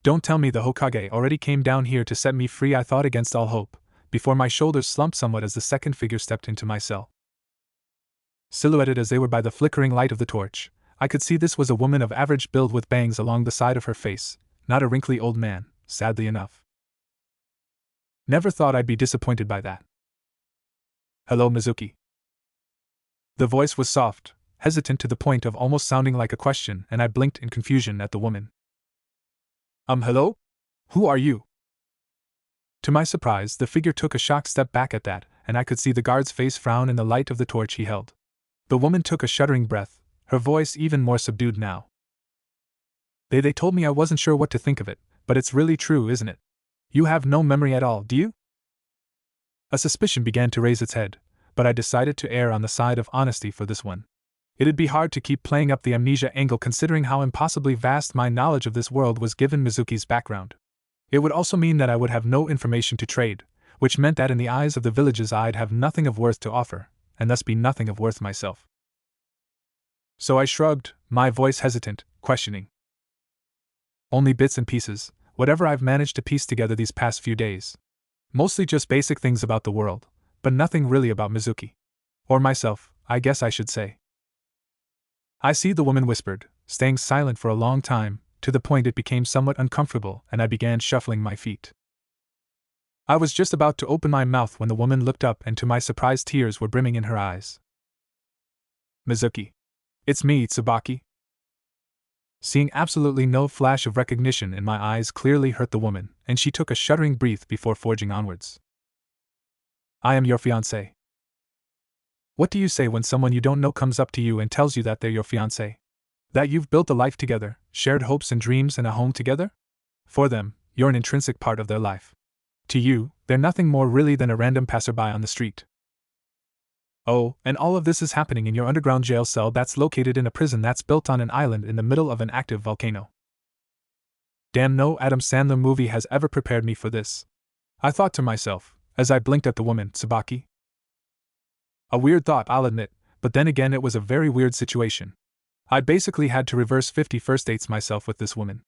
Don't tell me the Hokage already came down here to set me free, I thought against all hope, before my shoulders slumped somewhat as the second figure stepped into my cell. Silhouetted as they were by the flickering light of the torch, I could see this was a woman of average build with bangs along the side of her face, not a wrinkly old man, sadly enough. Never thought I'd be disappointed by that. Hello, Mizuki. The voice was soft, hesitant to the point of almost sounding like a question, and I blinked in confusion at the woman. Hello? Who are you? To my surprise, the figure took a shocked step back at that, and I could see the guard's face frown in the light of the torch he held. The woman took a shuddering breath, her voice even more subdued now. They told me I wasn't sure what to think of it, but it's really true, isn't it? You have no memory at all, do you? A suspicion began to raise its head, but I decided to err on the side of honesty for this one. It'd be hard to keep playing up the amnesia angle considering how impossibly vast my knowledge of this world was given Mizuki's background. It would also mean that I would have no information to trade, which meant that in the eyes of the villages I'd have nothing of worth to offer, and thus be nothing of worth myself. So I shrugged, my voice hesitant, questioning. Only bits and pieces, whatever I've managed to piece together these past few days. Mostly just basic things about the world, but nothing really about Mizuki. Or myself, I guess I should say. I see, the woman whispered, staying silent for a long time, to the point it became somewhat uncomfortable and I began shuffling my feet. I was just about to open my mouth when the woman looked up and to my surprise tears were brimming in her eyes. Mizuki. It's me, Tsubaki. Seeing absolutely no flash of recognition in my eyes clearly hurt the woman, and she took a shuddering breath before forging onwards. I am your fiancé. What do you say when someone you don't know comes up to you and tells you that they're your fiancé? That you've built a life together, shared hopes and dreams and a home together? For them, you're an intrinsic part of their life. To you, they're nothing more really than a random passerby on the street. Oh, and all of this is happening in your underground jail cell that's located in a prison that's built on an island in the middle of an active volcano. Damn, no Adam Sandler movie has ever prepared me for this. I thought to myself, as I blinked at the woman, Tsubaki. A weird thought, I'll admit, but then again it was a very weird situation. I'd basically had to reverse 50 first dates myself with this woman.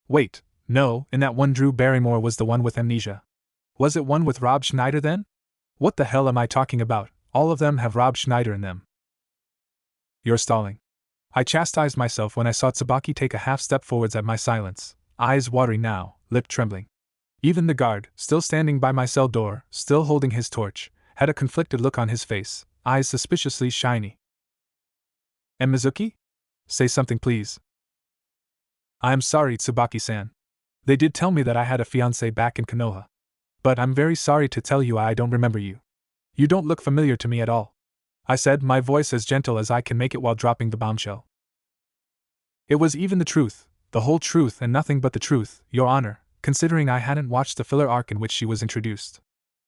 Wait, no, in that one Drew Barrymore was the one with amnesia. Was it one with Rob Schneider then? What the hell am I talking about? All of them have Rob Schneider in them. You're stalling. I chastised myself when I saw Tsubaki take a half step forwards at my silence, eyes watery now, lip trembling. Even the guard, still standing by my cell door, still holding his torch, had a conflicted look on his face, eyes suspiciously shiny. And Mizuki? Say something, please. I am sorry, Tsubaki-san. They did tell me that I had a fiancé back in Konoha. But I'm very sorry to tell you I don't remember you. You don't look familiar to me at all, I said, my voice as gentle as I can make it while dropping the bombshell. It was even the truth, the whole truth and nothing but the truth, Your Honor, considering I hadn't watched the filler arc in which she was introduced.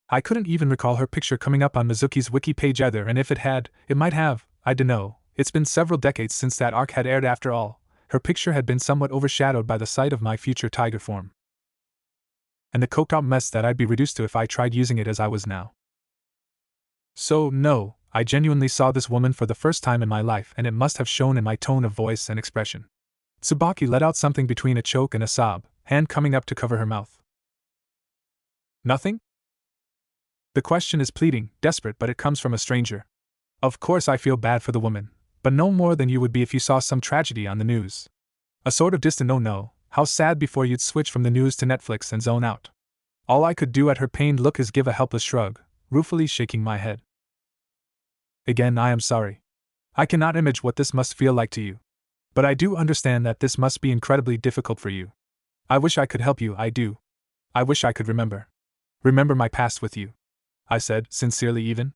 I couldn't even recall her picture coming up on Mizuki's wiki page either, and if it had, it might have, I dunno. It's been several decades since that arc had aired after all. Her picture had been somewhat overshadowed by the sight of my future tiger form. And the coked out mess that I'd be reduced to if I tried using it as I was now. So, no, I genuinely saw this woman for the first time in my life, and it must have shown in my tone of voice and expression. Tsubaki let out something between a choke and a sob, hand coming up to cover her mouth. Nothing? The question is pleading, desperate, but it comes from a stranger. Of course I feel bad for the woman, but no more than you would be if you saw some tragedy on the news. A sort of distant oh no, how sad before you'd switch from the news to Netflix and zone out. All I could do at her pained look is give a helpless shrug, ruefully shaking my head. Again, I am sorry. I cannot imagine what this must feel like to you. But I do understand that this must be incredibly difficult for you. I wish I could help you, I do. I wish I could remember my past with you, I said, sincerely even.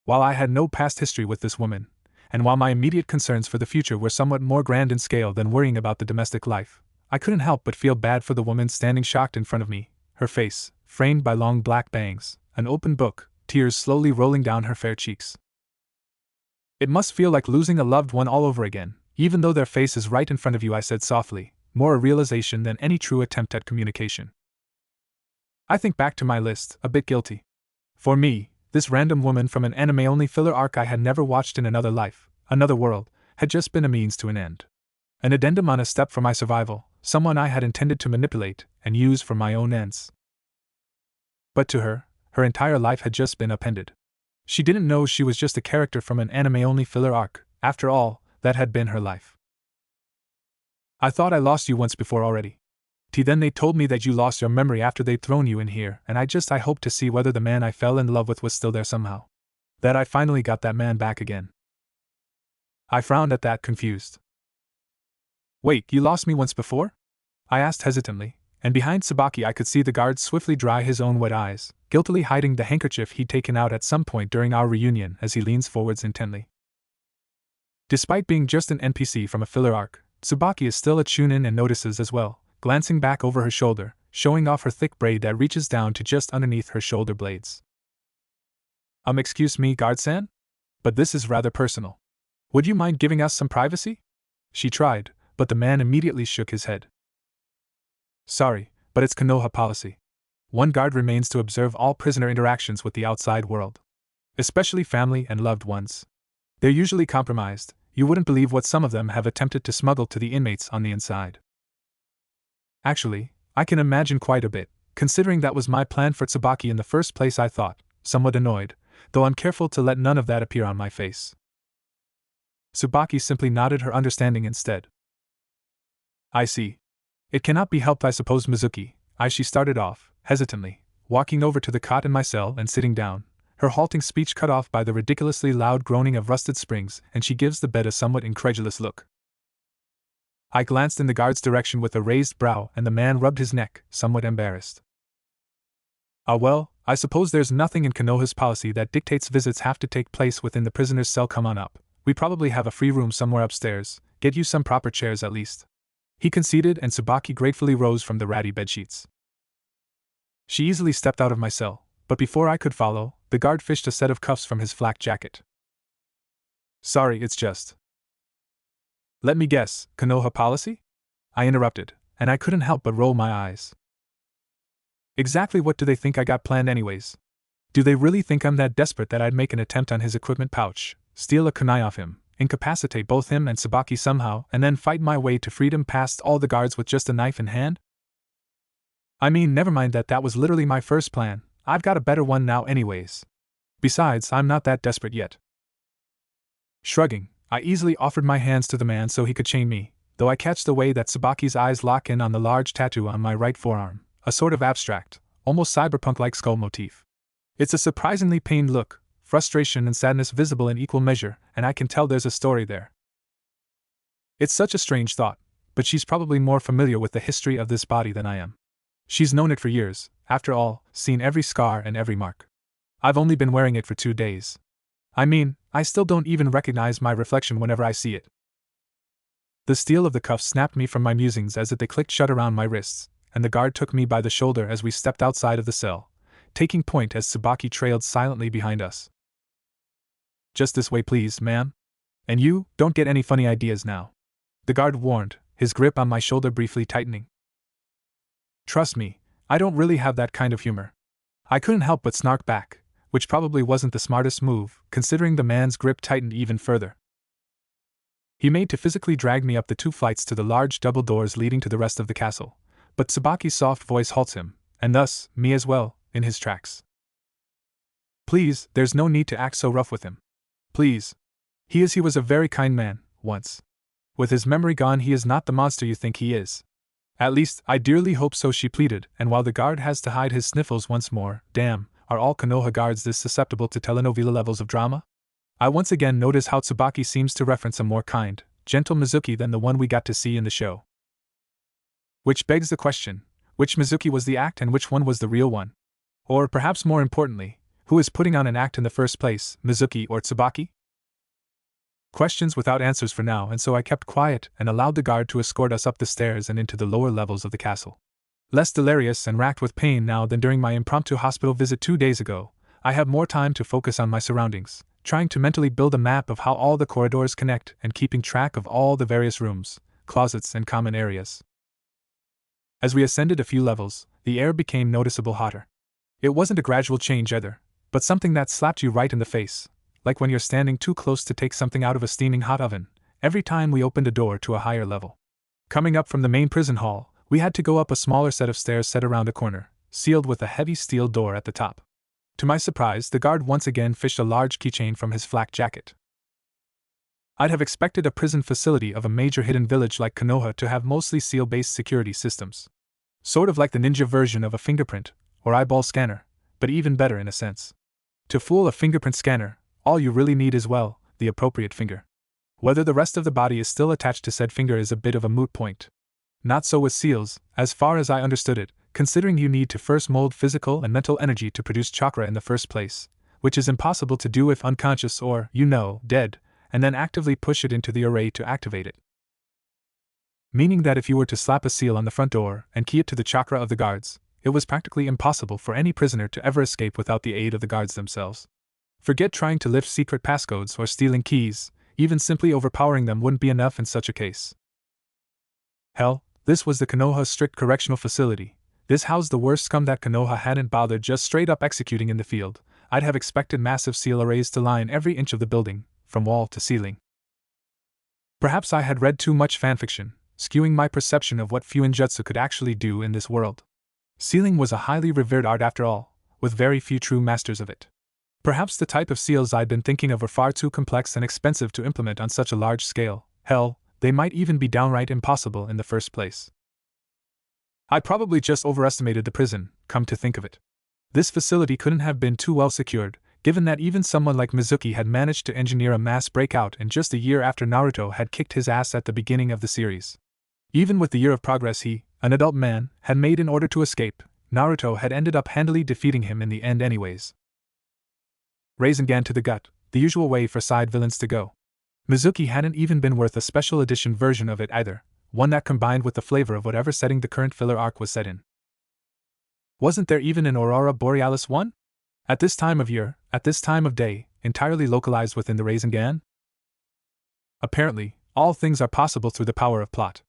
While I had no past history with this woman, and while my immediate concerns for the future were somewhat more grand in scale than worrying about the domestic life, I couldn't help but feel bad for the woman standing shocked in front of me, her face, framed by long black bangs, an open book, tears slowly rolling down her fair cheeks. It must feel like losing a loved one all over again, even though their face is right in front of you, I said softly, more a realization than any true attempt at communication. I think back to my list, a bit guilty. For me, this random woman from an anime-only filler arc I had never watched in another life, another world, had just been a means to an end. An addendum on a step for my survival, someone I had intended to manipulate and use for my own ends. But to her, her entire life had just been upended. She didn't know she was just a character from an anime-only filler arc. After all, that had been her life. I thought I lost you once before already. Then they told me that you lost your memory after they'd thrown you in here, and I hoped to see whether the man I fell in love with was still there somehow. That I finally got that man back again. I frowned at that, confused. Wait, you lost me once before? I asked hesitantly, and behind Tsubaki I could see the guard swiftly dry his own wet eyes, guiltily hiding the handkerchief he'd taken out at some point during our reunion as he leans forwards intently. Despite being just an NPC from a filler arc, Tsubaki is still a tune-in and notices as well, glancing back over her shoulder, showing off her thick braid that reaches down to just underneath her shoulder blades. Excuse me, guard-san? But this is rather personal. Would you mind giving us some privacy? She tried, but the man immediately shook his head. Sorry, but it's Konoha policy. One guard remains to observe all prisoner interactions with the outside world. Especially family and loved ones. They're usually compromised. You wouldn't believe what some of them have attempted to smuggle to the inmates on the inside. Actually, I can imagine quite a bit, considering that was my plan for Tsubaki in the first place, I thought, somewhat annoyed, though I'm careful to let none of that appear on my face. Tsubaki simply nodded her understanding instead. I see. It cannot be helped, I suppose, Mizuki. She started off, hesitantly, walking over to the cot in my cell and sitting down, her halting speech cut off by the ridiculously loud groaning of rusted springs, and she gives the bed a somewhat incredulous look. I glanced in the guard's direction with a raised brow, and the man rubbed his neck, somewhat embarrassed. Well, I suppose there's nothing in Konoha's policy that dictates visits have to take place within the prisoner's cell. Come on up. We probably have a free room somewhere upstairs. Get you some proper chairs at least. He conceded, and Tsubaki gratefully rose from the ratty bedsheets. She easily stepped out of my cell, but before I could follow, the guard fished a set of cuffs from his flak jacket. Sorry, it's just. Let me guess, Konoha policy? I interrupted, and I couldn't help but roll my eyes. Exactly what do they think I got planned anyways? Do they really think I'm that desperate that I'd make an attempt on his equipment pouch, steal a kunai off him, incapacitate both him and Tsubaki somehow, and then fight my way to freedom past all the guards with just a knife in hand? I mean, never mind that was literally my first plan. I've got a better one now anyways. Besides, I'm not that desperate yet. Shrugging, I easily offered my hands to the man so he could chain me, though I catch the way that Tsubaki's eyes lock in on the large tattoo on my right forearm, a sort of abstract, almost cyberpunk-like skull motif. It's a surprisingly pained look, frustration and sadness visible in equal measure, and I can tell there's a story there. It's such a strange thought, but she's probably more familiar with the history of this body than I am. She's known it for years, after all, seen every scar and every mark. I've only been wearing it for 2 days. I mean, I still don't even recognize my reflection whenever I see it. The steel of the cuffs snapped me from my musings as they clicked shut around my wrists, and the guard took me by the shoulder as we stepped outside of the cell, taking point as Tsubaki trailed silently behind us. Just this way please, ma'am. And you, don't get any funny ideas now. The guard warned, his grip on my shoulder briefly tightening. Trust me, I don't really have that kind of humor. I couldn't help but snark back, which probably wasn't the smartest move, considering the man's grip tightened even further. He made to physically drag me up the 2 flights to the large double doors leading to the rest of the castle, but Tsubaki's soft voice halts him, and thus, me as well, in his tracks. Please, there's no need to act so rough with him. Please. He was a very kind man, once. With his memory gone, he is not the monster you think he is. At least, I dearly hope so, she pleaded, and while the guard has to hide his sniffles once more, damn, are all Konoha guards this susceptible to telenovela levels of drama? I once again notice how Tsubaki seems to reference a more kind, gentle Mizuki than the one we got to see in the show. Which begs the question, which Mizuki was the act and which one was the real one? Or, perhaps more importantly, who is putting on an act in the first place, Mizuki or Tsubaki? Questions without answers for now, and so I kept quiet and allowed the guard to escort us up the stairs and into the lower levels of the castle. Less delirious and racked with pain now than during my impromptu hospital visit 2 days ago, I have more time to focus on my surroundings, trying to mentally build a map of how all the corridors connect and keeping track of all the various rooms, closets, and common areas. As we ascended a few levels, the air became noticeably hotter. It wasn't a gradual change either, but something that slapped you right in the face, like when you're standing too close to take something out of a steaming hot oven, every time we opened a door to a higher level. Coming up from the main prison hall, we had to go up a smaller set of stairs set around a corner, sealed with a heavy steel door at the top. To my surprise, the guard once again fished a large keychain from his flak jacket. I'd have expected a prison facility of a major hidden village like Konoha to have mostly seal-based security systems. Sort of like the ninja version of a fingerprint or eyeball scanner, but even better in a sense. To fool a fingerprint scanner, all you really need is, well, the appropriate finger. Whether the rest of the body is still attached to said finger is a bit of a moot point. Not so with seals, as far as I understood it, considering you need to first mold physical and mental energy to produce chakra in the first place, which is impossible to do if unconscious or, dead, and then actively push it into the array to activate it. Meaning that if you were to slap a seal on the front door and key it to the chakra of the guards, it was practically impossible for any prisoner to ever escape without the aid of the guards themselves. Forget trying to lift secret passcodes or stealing keys, even simply overpowering them wouldn't be enough in such a case. Hell, this was the Konoha Strict Correctional Facility. This housed the worst scum that Konoha hadn't bothered just straight up executing in the field. I'd have expected massive seal arrays to line every inch of the building, from wall to ceiling. Perhaps I had read too much fanfiction, skewing my perception of what Fuinjutsu could actually do in this world. Sealing was a highly revered art after all, with very few true masters of it. Perhaps the type of seals I'd been thinking of were far too complex and expensive to implement on such a large scale. Hell, they might even be downright impossible in the first place. I probably just overestimated the prison, come to think of it. This facility couldn't have been too well secured, given that even someone like Mizuki had managed to engineer a mass breakout in just a year after Naruto had kicked his ass at the beginning of the series. Even with the year of progress he, an adult man, had made in order to escape, Naruto had ended up handily defeating him in the end anyways. Rasengan to the gut, the usual way for side villains to go. Mizuki hadn't even been worth a special edition version of it either, one that combined with the flavor of whatever setting the current filler arc was set in. Wasn't there even an Aurora Borealis one? At this time of year, at this time of day, entirely localized within the Rasengan? Apparently, all things are possible through the power of plot.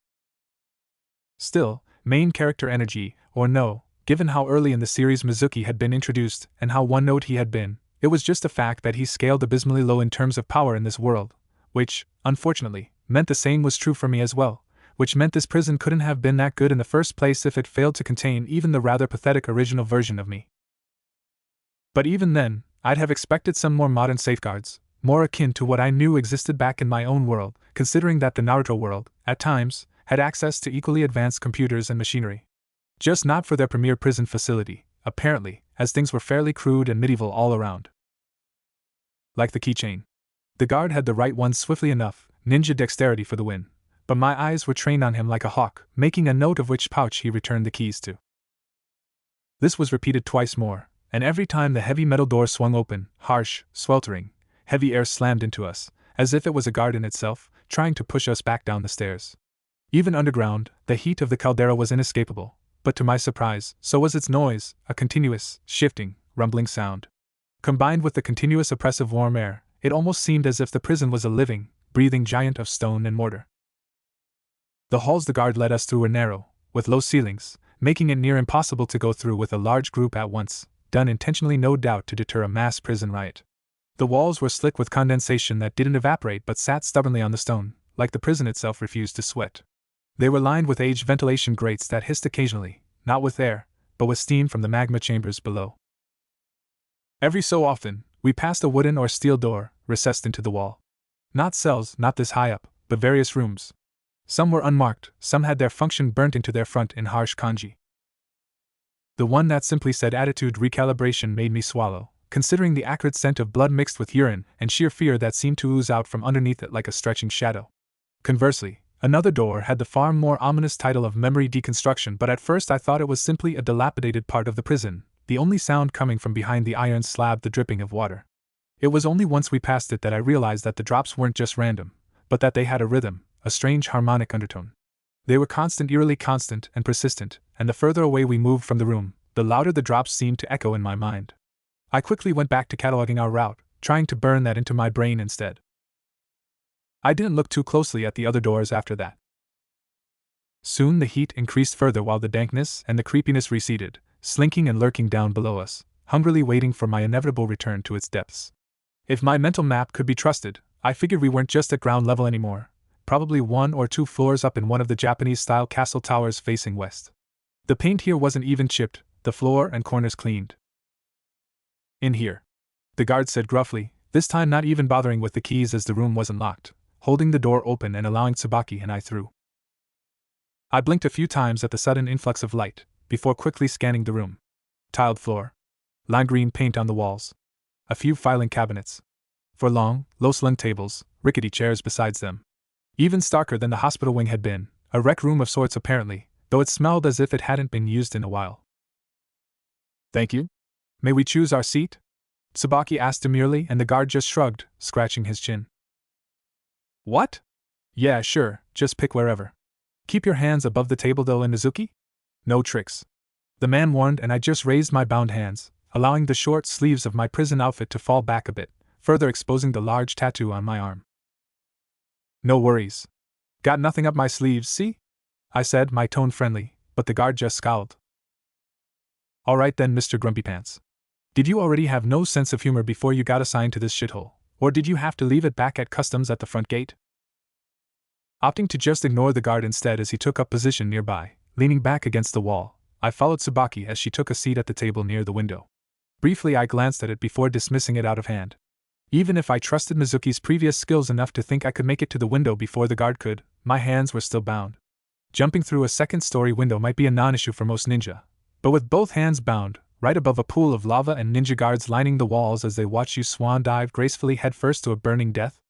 Still, main character energy, or no, given how early in the series Mizuki had been introduced and how one-note he had been, it was just a fact that he scaled abysmally low in terms of power in this world, which, unfortunately, meant the same was true for me as well, which meant this prison couldn't have been that good in the first place if it failed to contain even the rather pathetic original version of me. But even then, I'd have expected some more modern safeguards, more akin to what I knew existed back in my own world, considering that the Naruto world, at times, had access to equally advanced computers and machinery. Just not for their premier prison facility, apparently, as things were fairly crude and medieval all around. Like the keychain. The guard had the right one swiftly enough, ninja dexterity for the win, but my eyes were trained on him like a hawk, making a note of which pouch he returned the keys to. This was repeated twice more, and every time the heavy metal door swung open, harsh, sweltering, heavy air slammed into us, as if it was a guard in itself, trying to push us back down the stairs. Even underground, the heat of the caldera was inescapable, but to my surprise, so was its noise, a continuous, shifting, rumbling sound. Combined with the continuous oppressive warm air, it almost seemed as if the prison was a living, breathing giant of stone and mortar. The halls the guard led us through were narrow, with low ceilings, making it near impossible to go through with a large group at once, done intentionally no doubt to deter a mass prison riot. The walls were slick with condensation that didn't evaporate but sat stubbornly on the stone, like the prison itself refused to sweat. They were lined with aged ventilation grates that hissed occasionally, not with air, but with steam from the magma chambers below. Every so often, we passed a wooden or steel door, recessed into the wall. Not cells, not this high up, but various rooms. Some were unmarked, some had their function burnt into their front in harsh kanji. The one that simply said attitude recalibration made me swallow, considering the acrid scent of blood mixed with urine and sheer fear that seemed to ooze out from underneath it like a stretching shadow. Conversely, another door had the far more ominous title of memory deconstruction, but at first I thought it was simply a dilapidated part of the prison, the only sound coming from behind the iron slab the dripping of water. It was only once we passed it that I realized that the drops weren't just random, but that they had a rhythm, a strange harmonic undertone. They were constant, eerily constant and persistent, and the further away we moved from the room, the louder the drops seemed to echo in my mind. I quickly went back to cataloging our route, trying to burn that into my brain instead. I didn't look too closely at the other doors after that. Soon the heat increased further while the dankness and the creepiness receded, slinking and lurking down below us, hungrily waiting for my inevitable return to its depths. If my mental map could be trusted, I figured we weren't just at ground level anymore, probably 1 or 2 floors up in one of the Japanese-style castle towers facing west. The paint here wasn't even chipped, the floor and corners cleaned. In here. The guard said gruffly, this time not even bothering with the keys as the room wasn't locked, holding the door open and allowing Tsubaki and I through. I blinked a few times at the sudden influx of light, before quickly scanning the room. Tiled floor. Lime green paint on the walls. A few filing cabinets. 4 long, low-slung tables, rickety chairs besides them. Even starker than the hospital wing had been, a rec room of sorts apparently, though it smelled as if it hadn't been used in a while. Thank you? May we choose our seat? Tsubaki asked demurely, and the guard just shrugged, scratching his chin. What? Yeah, sure, just pick wherever. Keep your hands above the table though, Inazuki? No tricks. The man warned, and I just raised my bound hands, allowing the short sleeves of my prison outfit to fall back a bit, further exposing the large tattoo on my arm. No worries. Got nothing up my sleeves, see? I said, my tone friendly, but the guard just scowled. All right then, Mr. Grumpy Pants. Did you already have no sense of humor before you got assigned to this shithole, or did you have to leave it back at customs at the front gate? Opting to just ignore the guard instead as he took up position nearby, leaning back against the wall, I followed Tsubaki as she took a seat at the table near the window. Briefly I glanced at it before dismissing it out of hand. Even if I trusted Mizuki's previous skills enough to think I could make it to the window before the guard could, my hands were still bound. Jumping through a second-story window might be a non-issue for most ninja, but with both hands bound, right above a pool of lava and ninja guards lining the walls as they watch you swan dive gracefully headfirst to a burning death?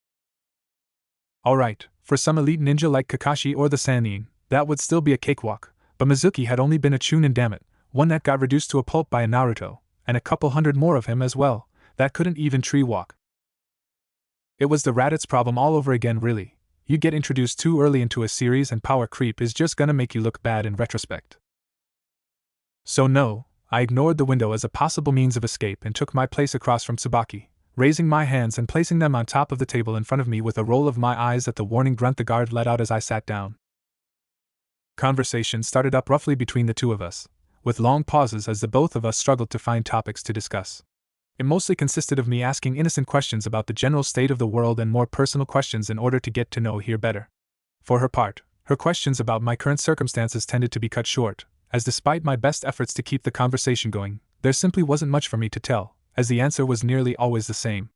Alright, for some elite ninja like Kakashi or the Sannin, that would still be a cakewalk, but Mizuki had only been a chunin, dammit, one that got reduced to a pulp by a Naruto, and a couple hundred more of him as well, that couldn't even tree walk. It was the Raditz problem all over again, really. You get introduced too early into a series and power creep is just gonna make you look bad in retrospect. So no, I ignored the window as a possible means of escape and took my place across from Tsubaki, raising my hands and placing them on top of the table in front of me with a roll of my eyes at the warning grunt the guard let out as I sat down. Conversation started up roughly between the two of us, with long pauses as the both of us struggled to find topics to discuss. It mostly consisted of me asking innocent questions about the general state of the world and more personal questions in order to get to know her better. For her part, her questions about my current circumstances tended to be cut short, as despite my best efforts to keep the conversation going, there simply wasn't much for me to tell, as the answer was nearly always the same.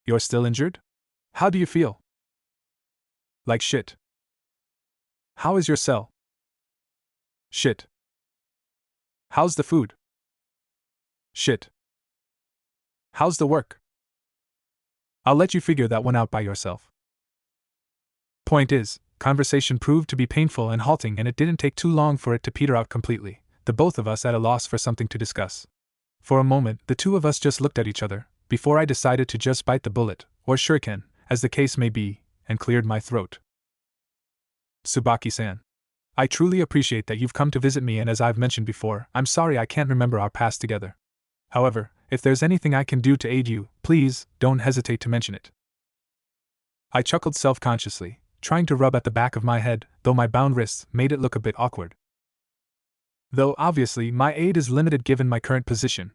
You're still injured? How do you feel? Like shit. How is your cell? Shit. How's the food? Shit. How's the work? I'll let you figure that one out by yourself. Point is, conversation proved to be painful and halting, and it didn't take too long for it to peter out completely, the both of us at a loss for something to discuss. For a moment, the two of us just looked at each other, before I decided to just bite the bullet, or shuriken, as the case may be, and cleared my throat. Tsubaki-san. I truly appreciate that you've come to visit me, and as I've mentioned before, I'm sorry I can't remember our past together. However, if there's anything I can do to aid you, please, don't hesitate to mention it. I chuckled self-consciously, trying to rub at the back of my head, though my bound wrists made it look a bit awkward. Though obviously my aid is limited given my current position.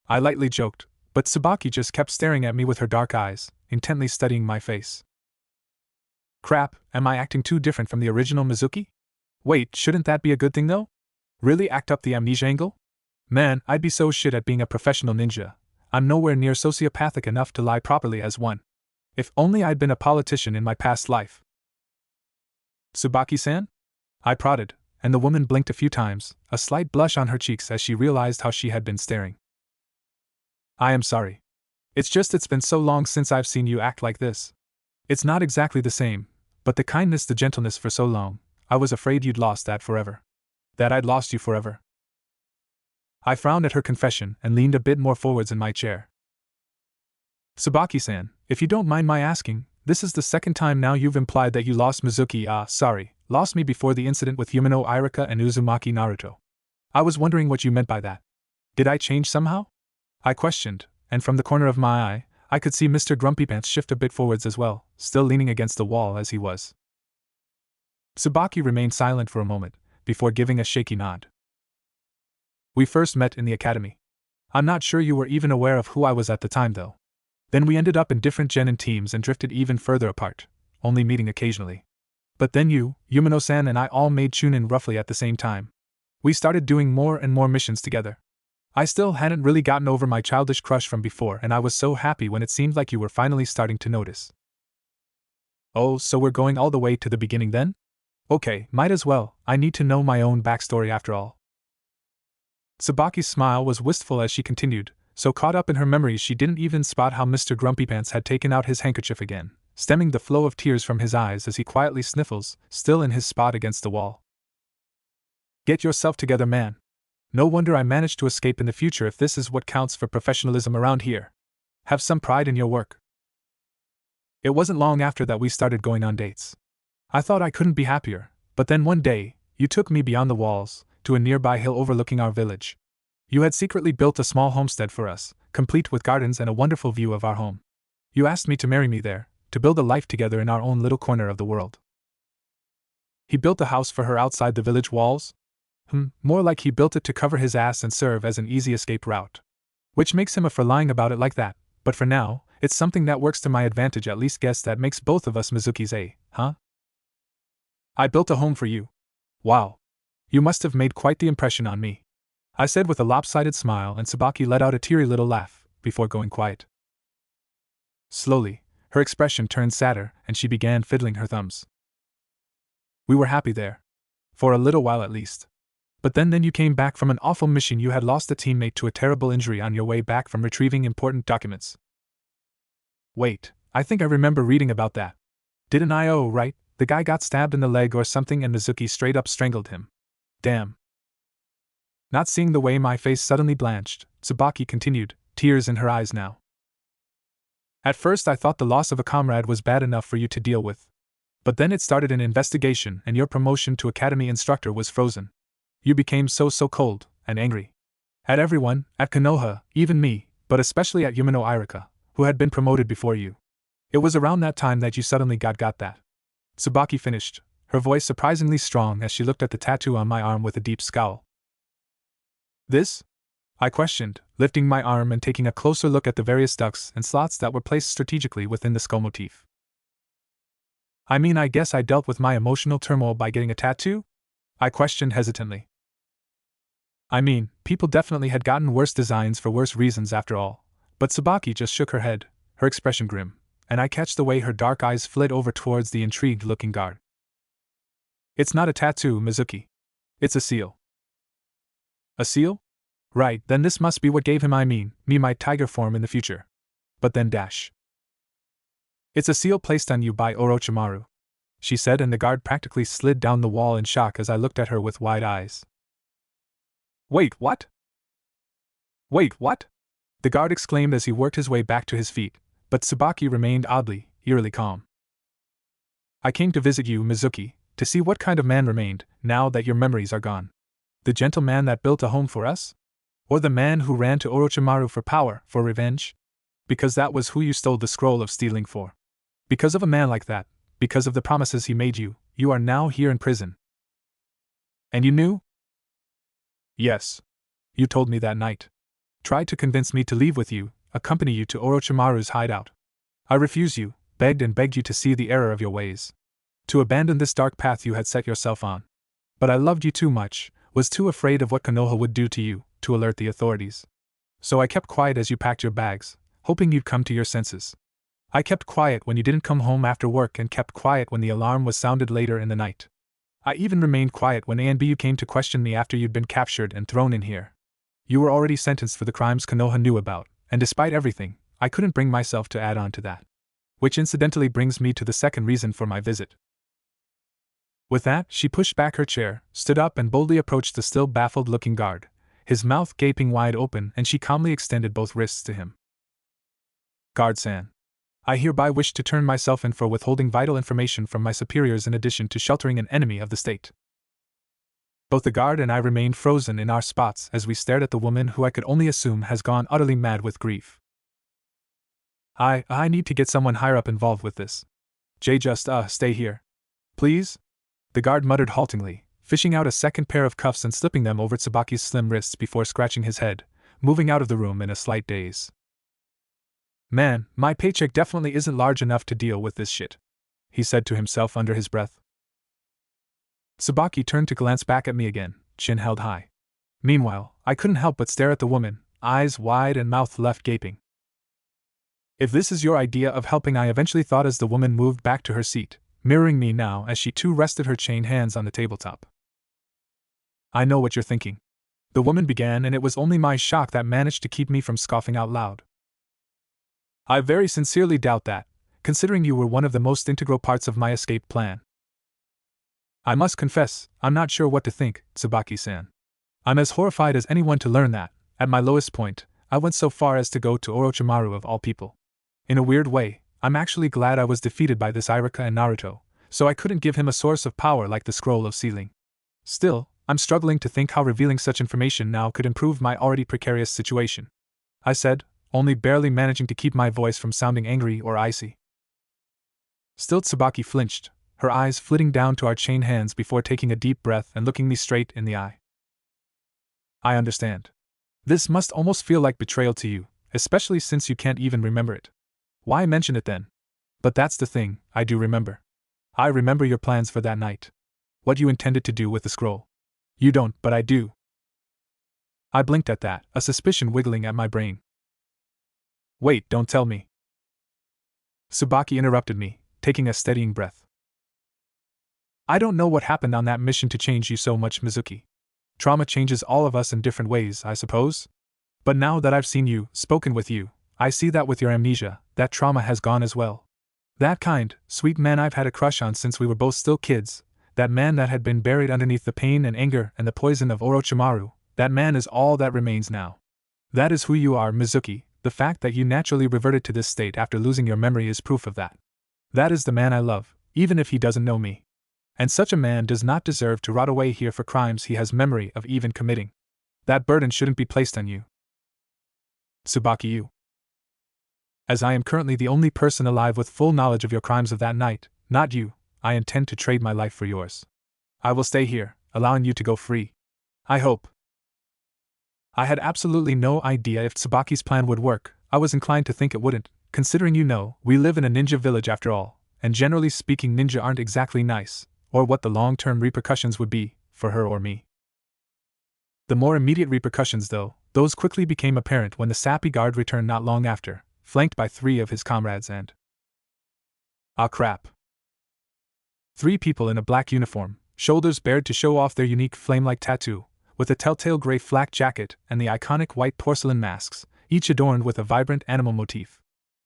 I lightly joked, but Tsubaki just kept staring at me with her dark eyes, intently studying my face. Crap, am I acting too different from the original Mizuki? Wait, shouldn't that be a good thing though? Really act up the amnesia angle? Man, I'd be so shit at being a professional ninja. I'm nowhere near sociopathic enough to lie properly as one. If only I'd been a politician in my past life. Tsubaki-san? I prodded, and the woman blinked a few times, a slight blush on her cheeks as she realized how she had been staring. I am sorry. It's been so long since I've seen you act like this. It's not exactly the same, but the kindness, the gentleness for so long, I was afraid you'd lost that forever. That I'd lost you forever. I frowned at her confession and leaned a bit more forwards in my chair. Tsubaki-san, if you don't mind my asking, this is the second time now you've implied that you lost Mizuki. Lost me before the incident with Yumino Irika and Uzumaki Naruto. I was wondering what you meant by that. Did I change somehow? I questioned, and from the corner of my eye, I could see Mr. Grumpypants shift a bit forwards as well, still leaning against the wall as he was. Tsubaki remained silent for a moment, before giving a shaky nod. We first met in the academy. I'm not sure you were even aware of who I was at the time though. Then we ended up in different genin teams and drifted even further apart, only meeting occasionally. But then you, Yumino-san and I all made chunin roughly at the same time. We started doing more and more missions together. I still hadn't really gotten over my childish crush from before, and I was so happy when it seemed like you were finally starting to notice. Oh, so we're going all the way to the beginning then? Okay, might as well, I need to know my own backstory after all. Tsubaki's smile was wistful as she continued, so caught up in her memories she didn't even spot how Mr. Grumpypants had taken out his handkerchief again, stemming the flow of tears from his eyes as he quietly sniffles, still in his spot against the wall. Get yourself together, man. No wonder I managed to escape in the future if this is what counts for professionalism around here. Have some pride in your work. It wasn't long after that we started going on dates. I thought I couldn't be happier, but then one day, you took me beyond the walls, to a nearby hill overlooking our village. You had secretly built a small homestead for us, complete with gardens and a wonderful view of our home. You asked me to marry me there, to build a life together in our own little corner of the world. He built a house for her outside the village walls? More like he built it to cover his ass and serve as an easy escape route. Which makes him a for lying about it like that, but for now, it's something that works to my advantage. At least guess that makes both of us Mizukis, huh? I built a home for you. Wow. You must have made quite the impression on me, I said with a lopsided smile, and Tsubaki let out a teary little laugh, before going quiet. Slowly, her expression turned sadder, and she began fiddling her thumbs. We were happy there. For a little while at least. But then you came back from an awful mission. You had lost a teammate to a terrible injury on your way back from retrieving important documents. Wait, I think I remember reading about that. Didn't I? Oh, right, the guy got stabbed in the leg or something and Mizuki straight up strangled him. Damn. Not seeing the way my face suddenly blanched, Tsubaki continued, tears in her eyes now. At first I thought the loss of a comrade was bad enough for you to deal with. But then it started an investigation and your promotion to academy instructor was frozen. You became so cold and angry. At everyone, at Konoha, even me, but especially at Yumino Irika, who had been promoted before you. It was around that time that you suddenly got that. Tsubaki finished, her voice surprisingly strong as she looked at the tattoo on my arm with a deep scowl. This? I questioned, lifting my arm and taking a closer look at the various ducts and slots that were placed strategically within the skull motif. I mean, I guess I dealt with my emotional turmoil by getting a tattoo? I questioned hesitantly. I mean, people definitely had gotten worse designs for worse reasons after all, but Tsubaki just shook her head, her expression grim, and I catch the way her dark eyes flit over towards the intrigued-looking guard. It's not a tattoo, Mizuki. It's a seal. A seal? Right, then this must be what gave him me my tiger form in the future. But then dash. It's a seal placed on you by Orochimaru, she said, and the guard practically slid down the wall in shock as I looked at her with wide eyes. Wait, what? Wait, what? The guard exclaimed as he worked his way back to his feet, but Tsubaki remained oddly, eerily calm. I came to visit you, Mizuki, to see what kind of man remained, now that your memories are gone. The gentleman that built a home for us? Or the man who ran to Orochimaru for power, for revenge? Because that was who you stole the scroll of stealing for. Because of a man like that, because of the promises he made you, you are now here in prison. And you knew? Yes. You told me that night. Tried to convince me to leave with you, accompany you to Orochimaru's hideout. I refused you, begged and begged you to see the error of your ways. To abandon this dark path you had set yourself on. But I loved you too much, was too afraid of what Konoha would do to you, to alert the authorities. So I kept quiet as you packed your bags, hoping you'd come to your senses. I kept quiet when you didn't come home after work and kept quiet when the alarm was sounded later in the night. I even remained quiet when A&BU came to question me after you'd been captured and thrown in here. You were already sentenced for the crimes Konoha knew about, and despite everything, I couldn't bring myself to add on to that. Which incidentally brings me to the second reason for my visit. With that, she pushed back her chair, stood up and boldly approached the still baffled-looking guard, his mouth gaping wide open, and she calmly extended both wrists to him. Guard-san. I hereby wish to turn myself in for withholding vital information from my superiors in addition to sheltering an enemy of the state. Both the guard and I remained frozen in our spots as we stared at the woman who I could only assume has gone utterly mad with grief. I need to get someone higher up involved with this. Just stay here. Please? The guard muttered haltingly, fishing out a second pair of cuffs and slipping them over Tsubaki's slim wrists before scratching his head, moving out of the room in a slight daze. Man, my paycheck definitely isn't large enough to deal with this shit, he said to himself under his breath. Tsubaki turned to glance back at me again, chin held high. Meanwhile, I couldn't help but stare at the woman, eyes wide and mouth left gaping. If this is your idea of helping, I eventually thought as the woman moved back to her seat, mirroring me now as she too rested her chained hands on the tabletop. I know what you're thinking. The woman began, and it was only my shock that managed to keep me from scoffing out loud. I very sincerely doubt that, considering you were one of the most integral parts of my escape plan. I must confess, I'm not sure what to think, Tsubaki-san. I'm as horrified as anyone to learn that, at my lowest point, I went so far as to go to Orochimaru of all people. In a weird way, I'm actually glad I was defeated by this Iruka and Naruto, so I couldn't give him a source of power like the Scroll of Sealing. Still, I'm struggling to think how revealing such information now could improve my already precarious situation. I said, only barely managing to keep my voice from sounding angry or icy. Still, Tsubaki flinched, her eyes flitting down to our chained hands before taking a deep breath and looking me straight in the eye. I understand. This must almost feel like betrayal to you, especially since you can't even remember it. Why mention it then? But that's the thing, I do remember. I remember your plans for that night. What you intended to do with the scroll. You don't, but I do. I blinked at that, a suspicion wiggling at my brain. Wait, don't tell me. Tsubaki interrupted me, taking a steadying breath. I don't know what happened on that mission to change you so much, Mizuki. Trauma changes all of us in different ways, I suppose. But now that I've seen you, spoken with you, I see that with your amnesia, that trauma has gone as well. That kind, sweet man I've had a crush on since we were both still kids, that man that had been buried underneath the pain and anger and the poison of Orochimaru, that man is all that remains now. That is who you are, Mizuki. The fact that you naturally reverted to this state after losing your memory is proof of that. That is the man I love, even if he doesn't know me. And such a man does not deserve to rot away here for crimes he has memory of even committing. That burden shouldn't be placed on you. Tsubaki, you. As I am currently the only person alive with full knowledge of your crimes of that night, not you, I intend to trade my life for yours. I will stay here, allowing you to go free. I hope. I had absolutely no idea if Tsubaki's plan would work. I was inclined to think it wouldn't, considering we live in a ninja village after all, and generally speaking ninja aren't exactly nice, or what the long-term repercussions would be, for her or me. The more immediate repercussions, though, those quickly became apparent when the sappy guard returned not long after, flanked by 3 of his comrades and… ah crap. 3 people in a black uniform, shoulders bared to show off their unique flame-like tattoo, with a telltale gray flak jacket and the iconic white porcelain masks, each adorned with a vibrant animal motif.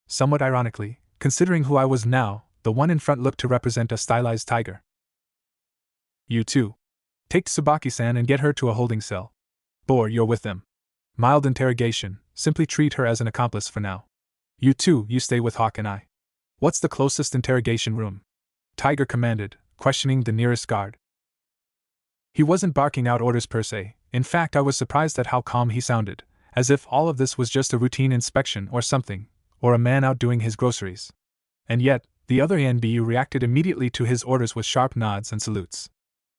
Somewhat ironically, considering who I was now, the one in front looked to represent a stylized tiger. You too. Take Tsubaki-san and get her to a holding cell. Bor, you're with them. Mild interrogation, simply treat her as an accomplice for now. You too, you stay with Hawk and I. What's the closest interrogation room? Tiger commanded, questioning the nearest guard. He wasn't barking out orders per se. In fact, I was surprised at how calm he sounded, as if all of this was just a routine inspection or something, or a man out doing his groceries. And yet, the other ANBU reacted immediately to his orders with sharp nods and salutes.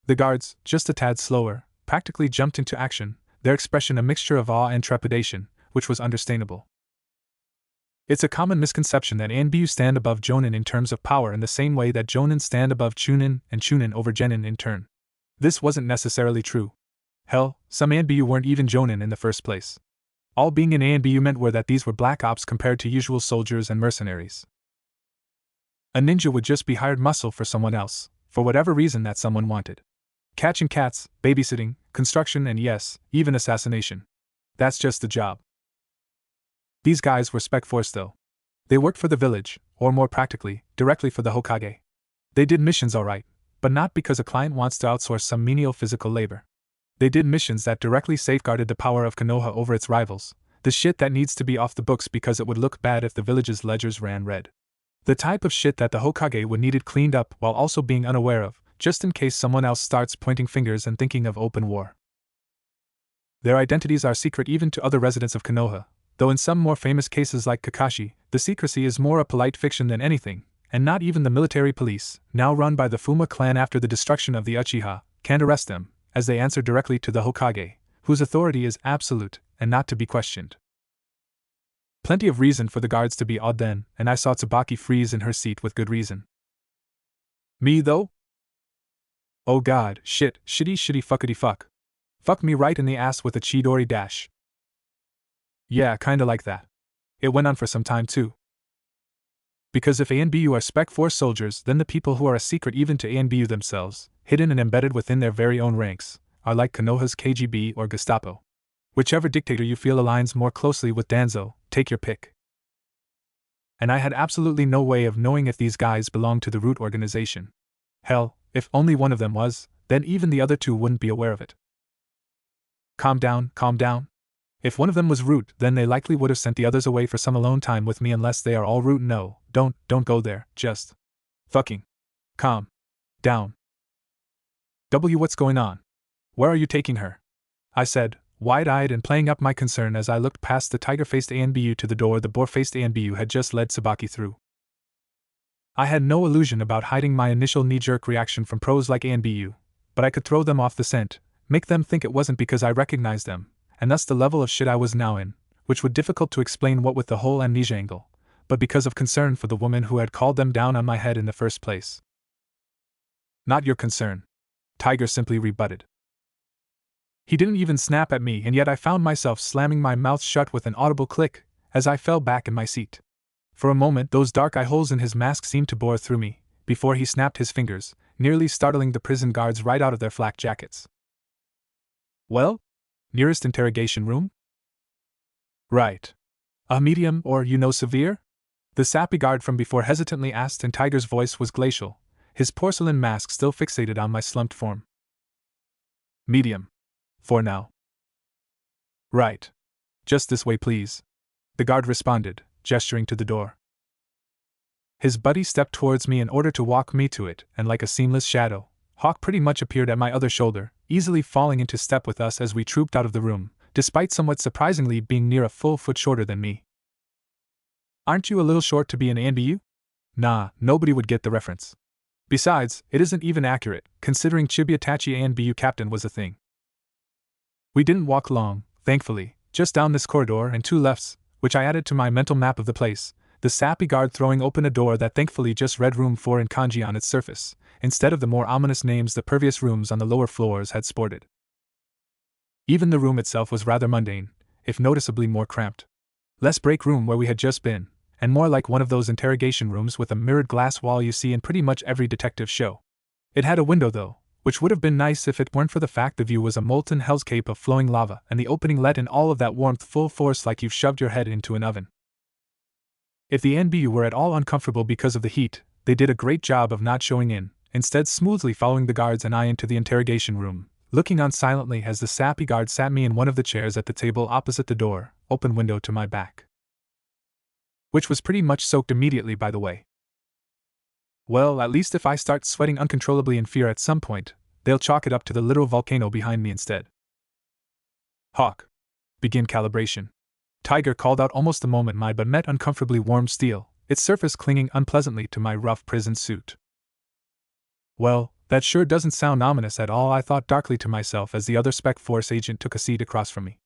The guards, just a tad slower, practically jumped into action, their expression a mixture of awe and trepidation, which was understandable. It's a common misconception that ANBU stand above Jonin in terms of power in the same way that Jonin stand above Chunin and Chunin over Genin in turn. This wasn't necessarily true. Hell, some ANBU weren't even Jonin in the first place. All being in ANBU meant were that these were black ops compared to usual soldiers and mercenaries. A ninja would just be hired muscle for someone else, for whatever reason that someone wanted. Catching cats, babysitting, construction, and yes, even assassination. That's just the job. These guys were Spec Force though. They worked for the village, or more practically, directly for the Hokage. They did missions alright, but not because a client wants to outsource some menial physical labor. They did missions that directly safeguarded the power of Konoha over its rivals, the shit that needs to be off the books because it would look bad if the village's ledgers ran red. The type of shit that the Hokage would need it cleaned up while also being unaware of, just in case someone else starts pointing fingers and thinking of open war. Their identities are secret even to other residents of Konoha, though in some more famous cases like Kakashi, the secrecy is more a polite fiction than anything, and not even the military police, now run by the Fuma clan after the destruction of the Uchiha, can arrest them, as they answer directly to the Hokage, whose authority is absolute and not to be questioned. Plenty of reason for the guards to be awed then, and I saw Tsubaki freeze in her seat with good reason. Me though? Oh god, shitty fuckity fuck. Fuck me right in the ass with a Chidori dash. Yeah, kinda like that. It went on for some time too. Because if ANBU are Spec Force soldiers, then the people who are a secret even to ANBU themselves, hidden and embedded within their very own ranks, are like Konoha's KGB or Gestapo. Whichever dictator you feel aligns more closely with Danzo, take your pick. And I had absolutely no way of knowing if these guys belonged to the root organization. Hell, if only one of them was, then even the other two wouldn't be aware of it. Calm down, calm down. If one of them was root, then they likely would have sent the others away for some alone time with me unless they are all root. No, don't go there, just fucking calm down. What's going on? Where are you taking her? I said, wide-eyed and playing up my concern as I looked past the tiger-faced ANBU to the door the boar-faced ANBU had just led Tsubaki through. I had no illusion about hiding my initial knee-jerk reaction from pros like ANBU, but I could throw them off the scent, make them think it wasn't because I recognized them, and thus the level of shit I was now in, which would difficult to explain what with the whole amnesia angle, but because of concern for the woman who had called them down on my head in the first place. Not your concern, Tiger simply rebutted. He didn't even snap at me, and yet I found myself slamming my mouth shut with an audible click as I fell back in my seat. For a moment, those dark eye holes in his mask seemed to bore through me, before he snapped his fingers, nearly startling the prison guards right out of their flak jackets. Well? Nearest interrogation room? Right. A medium or, severe? The sappy guard from before hesitantly asked, and Tiger's voice was glacial, his porcelain mask still fixated on my slumped form. Medium. For now. Right. Just this way, please. The guard responded, gesturing to the door. His buddy stepped towards me in order to walk me to it, and like a seamless shadow, Hawk pretty much appeared at my other shoulder, easily falling into step with us as we trooped out of the room, despite somewhat surprisingly being near a full foot shorter than me. Aren't you a little short to be an ANBU? Nah, nobody would get the reference. Besides, it isn't even accurate, considering Chibiatachi ANBU captain was a thing. We didn't walk long, thankfully, just down this corridor and two lefts, which I added to my mental map of the place, the sappy guard throwing open a door that thankfully just read room 4 in kanji on its surface, instead of the more ominous names the previous rooms on the lower floors had sported. Even the room itself was rather mundane, if noticeably more cramped. Less break room where we had just been, and more like one of those interrogation rooms with a mirrored glass wall you see in pretty much every detective show. It had a window though, which would have been nice if it weren't for the fact the view was a molten hellscape of flowing lava and the opening let in all of that warmth full force like you've shoved your head into an oven. If the NBU were at all uncomfortable because of the heat, they did a great job of not showing in, instead smoothly following the guards and I into the interrogation room, looking on silently as the sappy guard sat me in one of the chairs at the table opposite the door, open window to my back. Which was pretty much soaked immediately, by the way. Well, at least if I start sweating uncontrollably in fear at some point, they'll chalk it up to the literal volcano behind me instead. Hawk. Begin calibration. Tiger called out almost the moment my but met uncomfortably warm steel, its surface clinging unpleasantly to my rough prison suit. Well, that sure doesn't sound ominous at all, I thought darkly to myself as the other Spec Force agent took a seat across from me.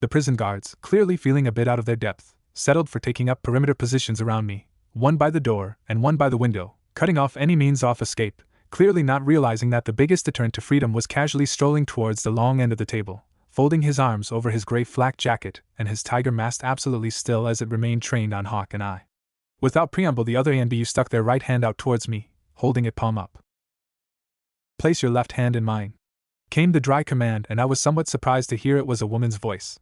The prison guards, clearly feeling a bit out of their depth, settled for taking up perimeter positions around me, one by the door and one by the window, cutting off any means of escape, clearly not realizing that the biggest deterrent to freedom was casually strolling towards the long end of the table, folding his arms over his gray flak jacket and his tiger mask absolutely still as it remained trained on Hawk and I. Without preamble, the other NBU stuck their right hand out towards me, holding it palm up. Place your left hand in mine, came the dry command, and I was somewhat surprised to hear it was a woman's voice.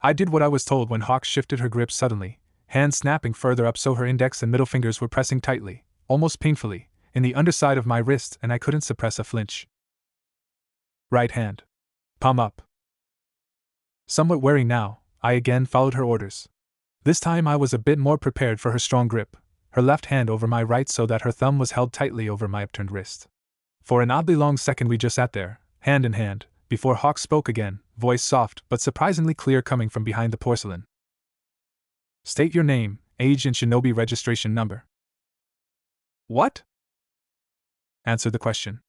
I did what I was told when Hawk shifted her grip suddenly, hand snapping further up so her index and middle fingers were pressing tightly, almost painfully, in the underside of my wrist, and I couldn't suppress a flinch. Right hand. Palm up. Somewhat wary now, I again followed her orders. This time I was a bit more prepared for her strong grip, her left hand over my right so that her thumb was held tightly over my upturned wrist. For an oddly long second we just sat there, hand in hand, before Hawk spoke again, voice soft but surprisingly clear coming from behind the porcelain. State your name, age, and shinobi registration number. What? Answered the question.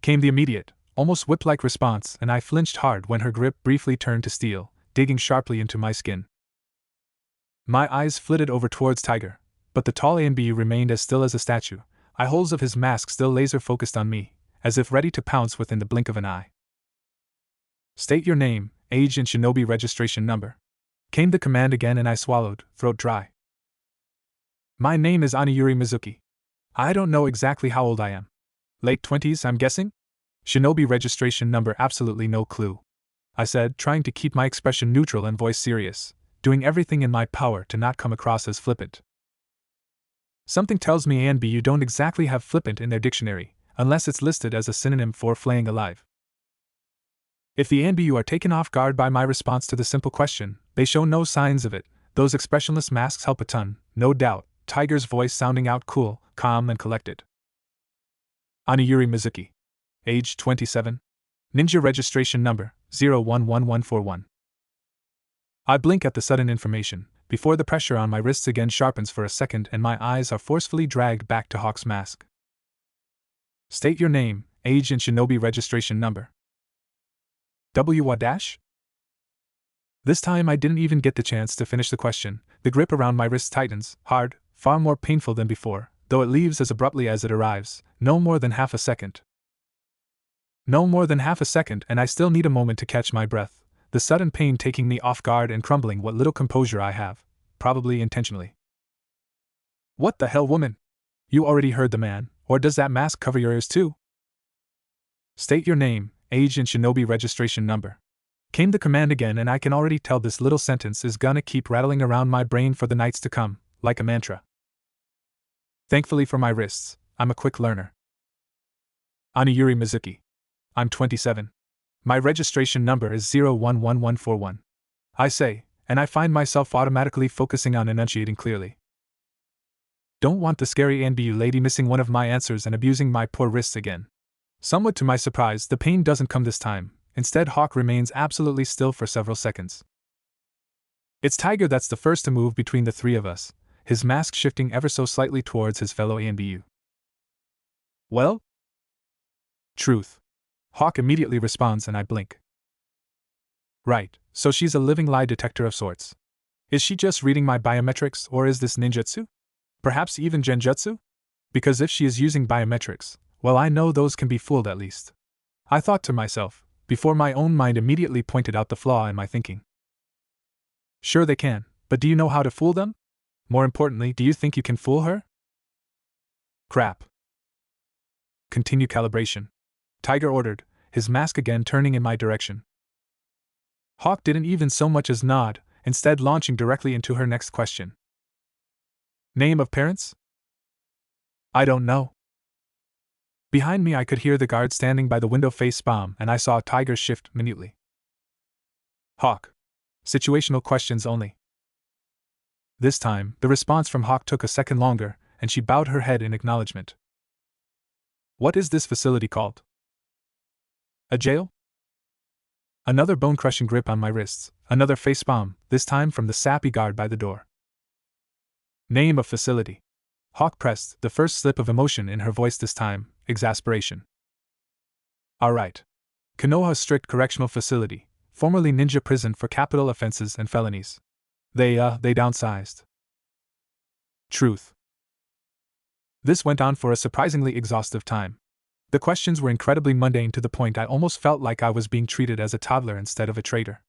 Came the immediate, almost whip-like response, and I flinched hard when her grip briefly turned to steel, digging sharply into my skin. My eyes flitted over towards Tiger, but the tall ANBU remained as still as a statue, eye holes of his mask still laser-focused on me, as if ready to pounce within the blink of an eye. State your name, age, and shinobi registration number. Came the command again, and I swallowed, throat dry. My name is Aniyuri Mizuki. I don't know exactly how old I am. Late 20s, I'm guessing? Shinobi registration number, absolutely no clue. I said, trying to keep my expression neutral and voice serious, doing everything in my power to not come across as flippant. Something tells me A and B don't exactly have flippant in their dictionary, unless it's listed as a synonym for flaying alive. If the ANBU are taken off guard by my response to the simple question, they show no signs of it. Those expressionless masks help a ton, no doubt, Tiger's voice sounding out cool, calm, and collected. Aniyuri Mizuki. Age 27. Ninja registration number 011141. I blink at the sudden information, before the pressure on my wrists again sharpens for a second and my eyes are forcefully dragged back to Hawk's mask. State your name, age, and shinobi registration number. W-. This time I didn't even get the chance to finish the question. The grip around my wrist tightens, hard, far more painful than before, though it leaves as abruptly as it arrives, no more than half a second. No more than half a second, and I still need a moment to catch my breath, the sudden pain taking me off guard and crumbling what little composure I have, probably intentionally. What the hell, woman? You already heard the man, or does that mask cover your ears too? State your name, age, and shinobi registration number. Came the command again, and I can already tell this little sentence is gonna keep rattling around my brain for the nights to come, like a mantra. Thankfully for my wrists, I'm a quick learner. Aniyuri Mizuki. I'm 27. My registration number is 011141. I say, and I find myself automatically focusing on enunciating clearly. Don't want the scary ANBU lady missing one of my answers and abusing my poor wrists again. Somewhat to my surprise, the pain doesn't come this time. Instead, Hawk remains absolutely still for several seconds. It's Tiger that's the first to move between the three of us, his mask shifting ever so slightly towards his fellow ANBU. Well? Truth. Hawk immediately responds and I blink. Right, so she's a living lie detector of sorts. Is she just reading my biometrics, or is this ninjutsu? Perhaps even genjutsu? Because if she is using biometrics, well, I know those can be fooled at least. I thought to myself, before my own mind immediately pointed out the flaw in my thinking. Sure they can, but do you know how to fool them? More importantly, do you think you can fool her? Crap. Continue calibration. Tiger ordered, his mask again turning in my direction. Hawk didn't even so much as nod, instead launching directly into her next question. Name of parents? I don't know. Behind me I could hear the guard standing by the window face palm, and I saw Tiger shift minutely. Hawk. Situational questions only. This time, the response from Hawk took a second longer, and she bowed her head in acknowledgement. What is this facility called? A jail? Another bone-crushing grip on my wrists, another facepalm, this time from the sappy guard by the door. Name of facility. Hawk pressed, the first slip of emotion in her voice this time, exasperation. All right. Konoha Strict Correctional Facility, formerly ninja prison for capital offenses and felonies. They downsized. Truth. This went on for a surprisingly exhaustive time. The questions were incredibly mundane to the point I almost felt like I was being treated as a toddler instead of a traitor.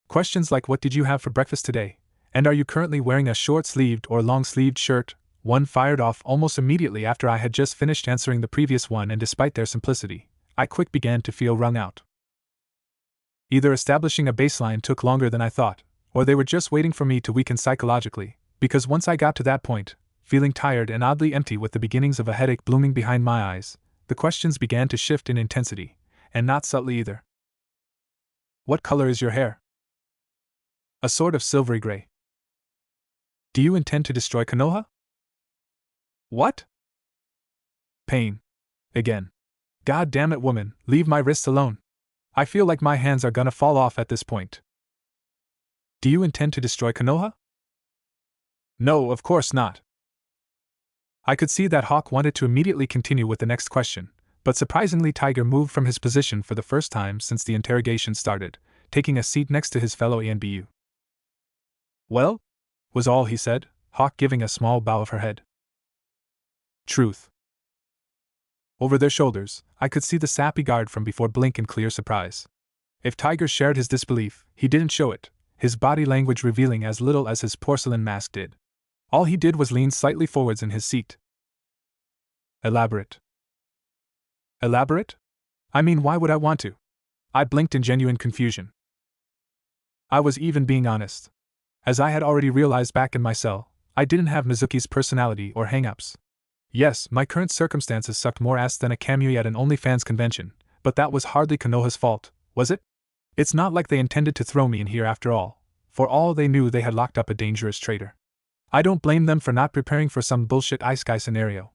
Questions like what did you have for breakfast today, and are you currently wearing a short-sleeved or long-sleeved shirt, one fired off almost immediately after I had just finished answering the previous one, and despite their simplicity, I quick began to feel wrung out. Either establishing a baseline took longer than I thought, or they were just waiting for me to weaken psychologically, because once I got to that point, feeling tired and oddly empty with the beginnings of a headache blooming behind my eyes, the questions began to shift in intensity, and not subtly either. What color is your hair? A sort of silvery gray. Do you intend to destroy Konoha? What? Pain. Again. God damn it, woman, leave my wrists alone. I feel like my hands are gonna fall off at this point. Do you intend to destroy Konoha? No, of course not. I could see that Hawk wanted to immediately continue with the next question, but surprisingly Tiger moved from his position for the first time since the interrogation started, taking a seat next to his fellow ANBU. Well? Was all he said, Hawk giving a small bow of her head. Truth. Over their shoulders, I could see the sappy guard from before blink in clear surprise. If Tiger shared his disbelief, he didn't show it, his body language revealing as little as his porcelain mask did. All he did was lean slightly forwards in his seat. Elaborate. Elaborate? I mean, why would I want to? I blinked in genuine confusion. I was even being honest. As I had already realized back in my cell, I didn't have Mizuki's personality or hang-ups. Yes, my current circumstances sucked more ass than a cameo at an OnlyFans convention, but that was hardly Konoha's fault, was it? It's not like they intended to throw me in here after all. For all they knew, they had locked up a dangerous traitor. I don't blame them for not preparing for some bullshit ice guy scenario.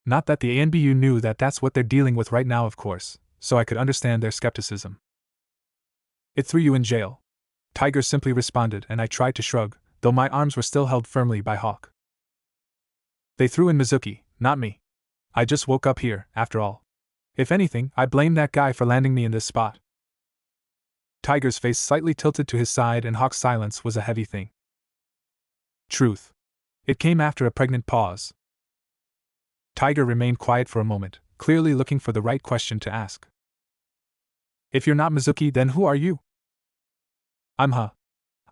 Not that the ANBU knew that that's what they're dealing with right now, of course, so I could understand their skepticism. It threw you in jail. Tiger simply responded, and I tried to shrug, though my arms were still held firmly by Hawk. They threw in Mizuki, not me. I just woke up here, after all. If anything, I blame that guy for landing me in this spot. Tiger's face slightly tilted to his side, and Hawk's silence was a heavy thing. Truth. It came after a pregnant pause. Tiger remained quiet for a moment, clearly looking for the right question to ask. If you're not Mizuki, then who are you? I'm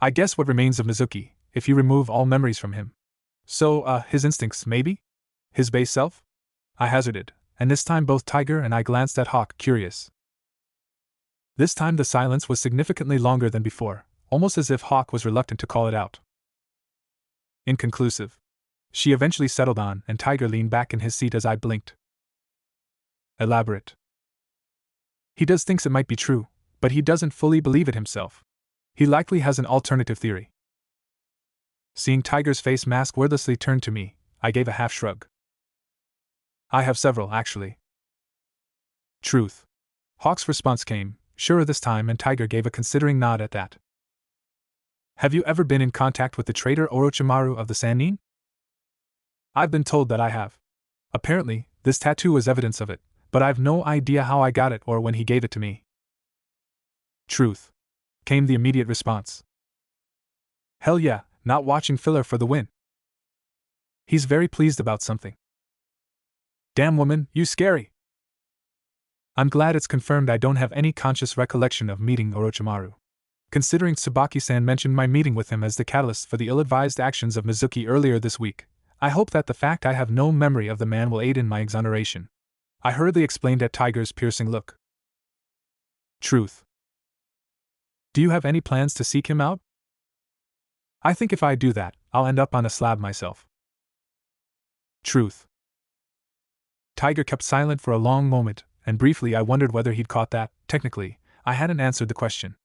I guess what remains of Mizuki, if you remove all memories from him. So, his instincts, maybe? His base self? I hazarded, and this time both Tiger and I glanced at Hawk, curious. This time the silence was significantly longer than before, almost as if Hawk was reluctant to call it out. Inconclusive. She eventually settled on, and Tiger leaned back in his seat as I blinked. Elaborate. He does thinks it might be true, but he doesn't fully believe it himself. He likely has an alternative theory. Seeing Tiger's face mask wordlessly turned to me, I gave a half shrug. I have several, actually. Truth. Hawk's response came, surer this time, and Tiger gave a considering nod at that. Have you ever been in contact with the traitor Orochimaru of the Sannin? I've been told that I have. Apparently, this tattoo was evidence of it, but I've no idea how I got it or when he gave it to me. Truth. Came the immediate response. Hell yeah, not watching filler for the win. He's very pleased about something. Damn woman, you scary. I'm glad it's confirmed I don't have any conscious recollection of meeting Orochimaru. Considering Tsubaki-san mentioned my meeting with him as the catalyst for the ill-advised actions of Mizuki earlier this week, I hope that the fact I have no memory of the man will aid in my exoneration. I hurriedly explained at Tiger's piercing look. Truth. Do you have any plans to seek him out? I think if I do that, I'll end up on a slab myself. Truth. Tiger kept silent for a long moment, and briefly I wondered whether he'd caught that. Technically, I hadn't answered the question.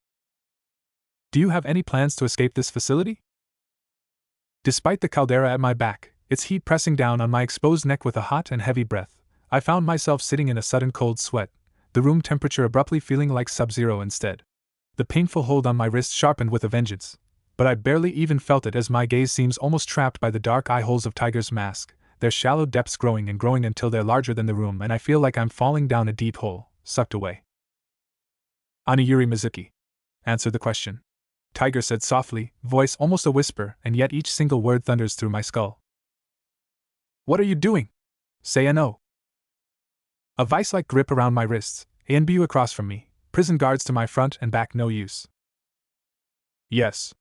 Do you have any plans to escape this facility? Despite the caldera at my back, its heat pressing down on my exposed neck with a hot and heavy breath, I found myself sitting in a sudden cold sweat, the room temperature abruptly feeling like sub-zero instead. The painful hold on my wrist sharpened with a vengeance, but I barely even felt it as my gaze seems almost trapped by the dark eye holes of Tiger's mask, their shallow depths growing and growing until they're larger than the room, and I feel like I'm falling down a deep hole, sucked away. Oniyuri Mizuki. Answer the question. Tiger said softly, voice almost a whisper, and yet each single word thunders through my skull. What are you doing? Say no. A vice-like grip around my wrists, ANBU across from me, prison guards to my front and back, no use. Yes.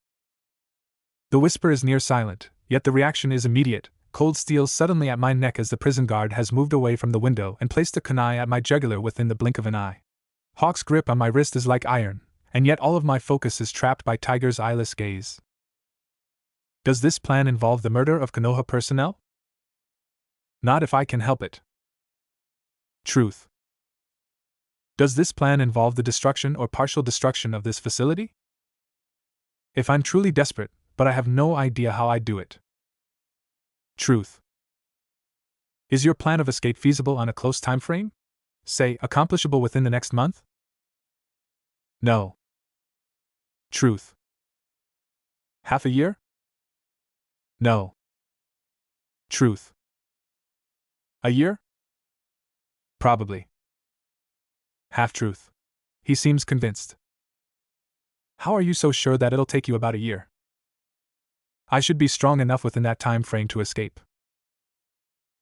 The whisper is near silent, yet the reaction is immediate. Cold steel suddenly at my neck as the prison guard has moved away from the window and placed a kunai at my jugular within the blink of an eye. Hawk's grip on my wrist is like iron, and yet all of my focus is trapped by Tiger's eyeless gaze. Does this plan involve the murder of Konoha personnel? Not if I can help it. Truth. Does this plan involve the destruction or partial destruction of this facility? If I'm truly desperate, but I have no idea how I'd do it. Truth. Is your plan of escape feasible on a close time frame? Say, accomplishable within the next month? No. Truth. Half a year? No. Truth. A year? Probably. Half-truth. He seems convinced. How are you so sure that it'll take you about a year? I should be strong enough within that time frame to escape.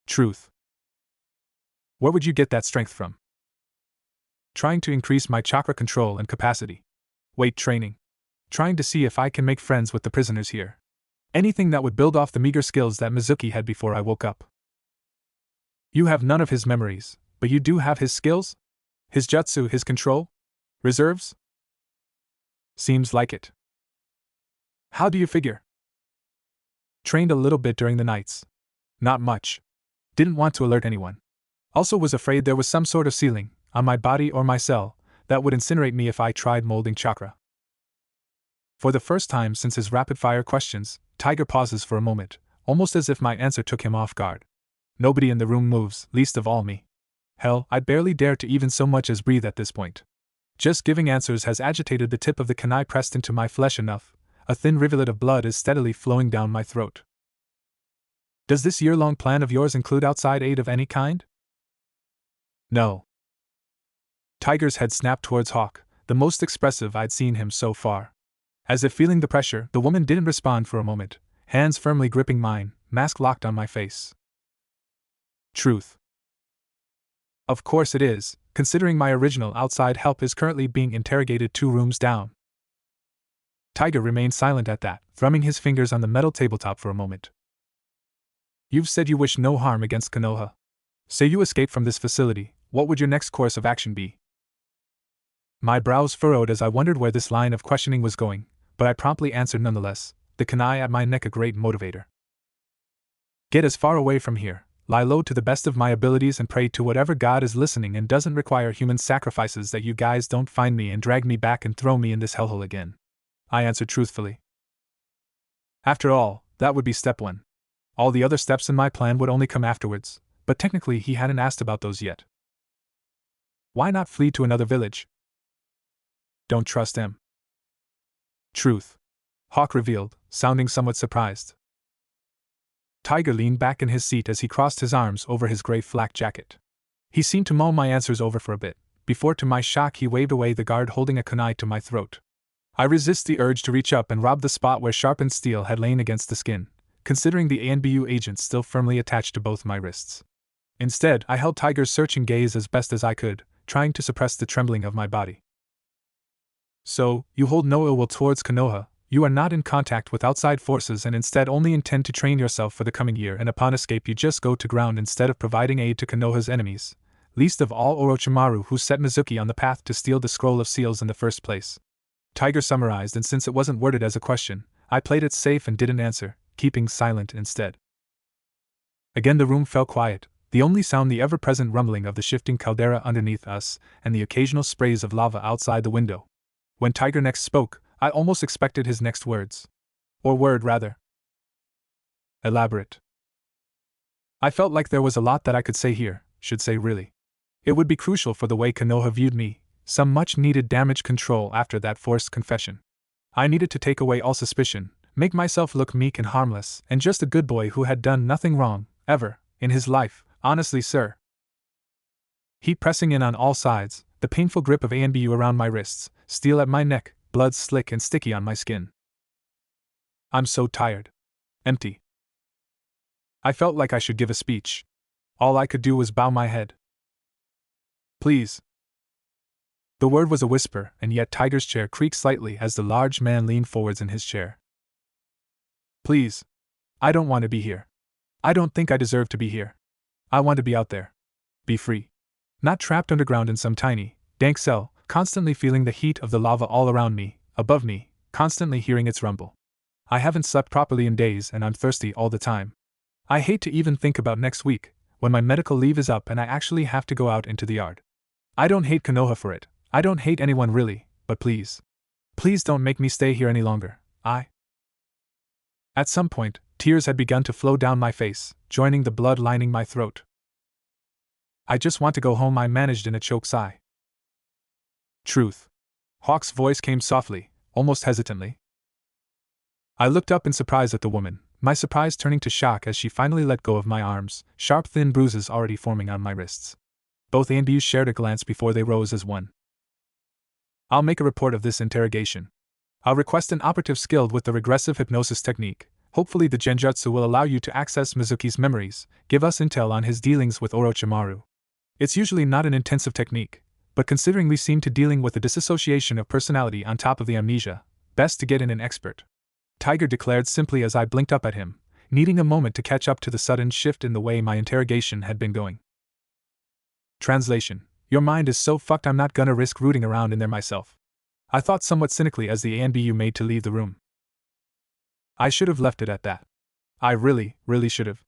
Truth. Where would you get that strength from? Trying to increase my chakra control and capacity. Weight training. Trying to see if I can make friends with the prisoners here. Anything that would build off the meager skills that Mizuki had before I woke up. You have none of his memories, but you do have his skills? His jutsu, his control? Reserves? Seems like it. How do you figure? Trained a little bit during the nights. Not much. Didn't want to alert anyone. Also was afraid there was some sort of ceiling, on my body or my cell, that would incinerate me if I tried molding chakra. For the first time since his rapid-fire questions, Tiger pauses for a moment, almost as if my answer took him off guard. Nobody in the room moves, least of all me. Hell, I'd barely dare to even so much as breathe at this point. Just giving answers has agitated the tip of the kunai pressed into my flesh enough. A thin rivulet of blood is steadily flowing down my throat. Does this year-long plan of yours include outside aid of any kind? No. Tiger's head snapped towards Hawk, the most expressive I'd seen him so far. As if feeling the pressure, the woman didn't respond for a moment, hands firmly gripping mine, mask locked on my face. Truth. Of course it is, considering my original outside help is currently being interrogated 2 rooms down. Tiger remained silent at that, thrumming his fingers on the metal tabletop for a moment. You've said you wish no harm against Konoha. Say you escape from this facility, what would your next course of action be? My brows furrowed as I wondered where this line of questioning was going, but I promptly answered nonetheless, the kunai at my neck a great motivator. Get as far away from here, lie low to the best of my abilities and pray to whatever god is listening and doesn't require human sacrifices that you guys don't find me and drag me back and throw me in this hellhole again. I answered truthfully. After all, that would be step 1. All the other steps in my plan would only come afterwards, but technically he hadn't asked about those yet. Why not flee to another village? Don't trust him. Truth. Hawk revealed, sounding somewhat surprised. Tiger leaned back in his seat as he crossed his arms over his gray flak jacket. He seemed to mull my answers over for a bit, before to my shock he waved away the guard holding a kunai to my throat. I resist the urge to reach up and rob the spot where sharpened steel had lain against the skin, considering the ANBU agent still firmly attached to both my wrists. Instead, I held Tiger's searching gaze as best as I could, trying to suppress the trembling of my body. So, you hold no ill will towards Konoha, you are not in contact with outside forces and instead only intend to train yourself for the coming year, and upon escape you just go to ground instead of providing aid to Konoha's enemies, least of all Orochimaru, who set Mizuki on the path to steal the Scroll of Seals in the first place. Tiger summarized, and since it wasn't worded as a question, I played it safe and didn't answer, keeping silent instead. Again the room fell quiet, the only sound the ever-present rumbling of the shifting caldera underneath us and the occasional sprays of lava outside the window. When Tiger next spoke, I almost expected his next words. Or word, rather. Elaborate. I felt like there was a lot that I could say here, should say really. It would be crucial for the way Konoha viewed me, some much-needed damage control after that forced confession. I needed to take away all suspicion, make myself look meek and harmless, and just a good boy who had done nothing wrong, ever, in his life, honestly, sir. Heat pressing in on all sides, the painful grip of ANBU around my wrists, steel at my neck, blood slick and sticky on my skin. I'm so tired. Empty. I felt like I should give a speech. All I could do was bow my head. Please. The word was a whisper, and yet Tiger's chair creaked slightly as the large man leaned forwards in his chair. Please. I don't want to be here. I don't think I deserve to be here. I want to be out there. Be free. Not trapped underground in some tiny, dank cell, constantly feeling the heat of the lava all around me, above me, constantly hearing its rumble. I haven't slept properly in days and I'm thirsty all the time. I hate to even think about next week, when my medical leave is up and I actually have to go out into the yard. I don't hate Konoha for it. I don't hate anyone really, but please. Please don't make me stay here any longer. At some point, tears had begun to flow down my face, joining the blood lining my throat. I just want to go home, I managed in a choked sigh. Truth. Hawk's voice came softly, almost hesitantly. I looked up in surprise at the woman, my surprise turning to shock as she finally let go of my arms, sharp thin bruises already forming on my wrists. Both ANBUs shared a glance before they rose as one. I'll make a report of this interrogation. I'll request an operative skilled with the regressive hypnosis technique. Hopefully the genjutsu will allow you to access Mizuki's memories, give us intel on his dealings with Orochimaru. It's usually not an intensive technique, but considering we seemed to dealing with a dissociation of personality on top of the amnesia, best to get in an expert. Tiger declared simply as I blinked up at him, needing a moment to catch up to the sudden shift in the way my interrogation had been going. Translation: Your mind is so fucked I'm not gonna risk rooting around in there myself. I thought somewhat cynically as the ANBU made to leave the room. I should have left it at that. I really should have.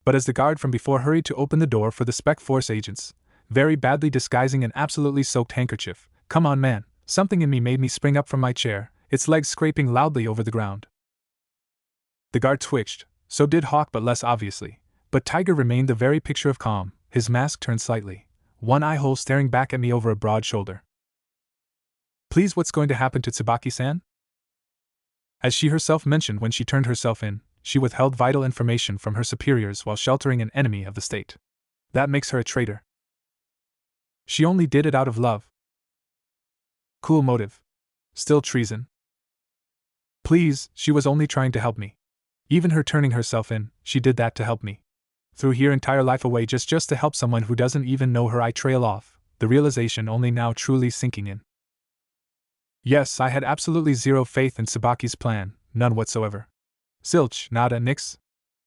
But as the guard from before hurried to open the door for the Spec Force agents, very badly disguising an absolutely soaked handkerchief, come on man, something in me made me spring up from my chair, its legs scraping loudly over the ground. The guard twitched, so did Hawk but less obviously, but Tiger remained the very picture of calm, his mask turned slightly, one eye hole staring back at me over a broad shoulder. Please, what's going to happen to Tsubaki-san? As she herself mentioned when she turned herself in, she withheld vital information from her superiors while sheltering an enemy of the state. That makes her a traitor. She only did it out of love. Cool motive. Still treason. Please, she was only trying to help me. Even her turning herself in, she did that to help me. Threw her entire life away just to help someone who doesn't even know her. I trail off, the realization only now truly sinking in. Yes, I had absolutely zero faith in Tsubaki's plan, none whatsoever. Zilch, nada, nix.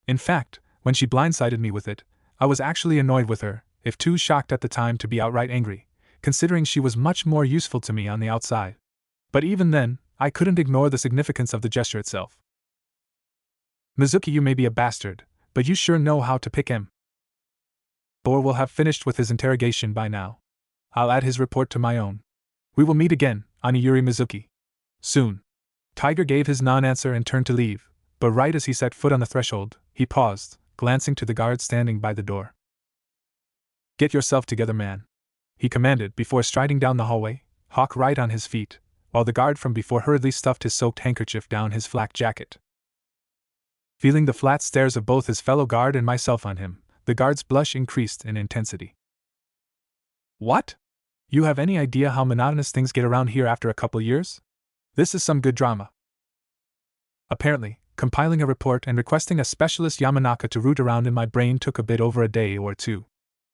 In fact, when she blindsided me with it, I was actually annoyed with her, if too shocked at the time to be outright angry, considering she was much more useful to me on the outside. But even then, I couldn't ignore the significance of the gesture itself. Mizuki, you may be a bastard, but you sure know how to pick him. Bor will have finished with his interrogation by now. I'll add his report to my own. We will meet again, Aniyuri Mizuki. Soon. Tiger gave his non-answer and turned to leave, but right as he set foot on the threshold, he paused, glancing to the guard standing by the door. Get yourself together, man, he commanded before striding down the hallway, Hawk right on his feet, while the guard from before hurriedly stuffed his soaked handkerchief down his flak jacket. Feeling the flat stares of both his fellow guard and myself on him, the guard's blush increased in intensity. What? You have any idea how monotonous things get around here after a couple years? This is some good drama. Apparently, compiling a report and requesting a specialist Yamanaka to root around in my brain took a bit over a day or two.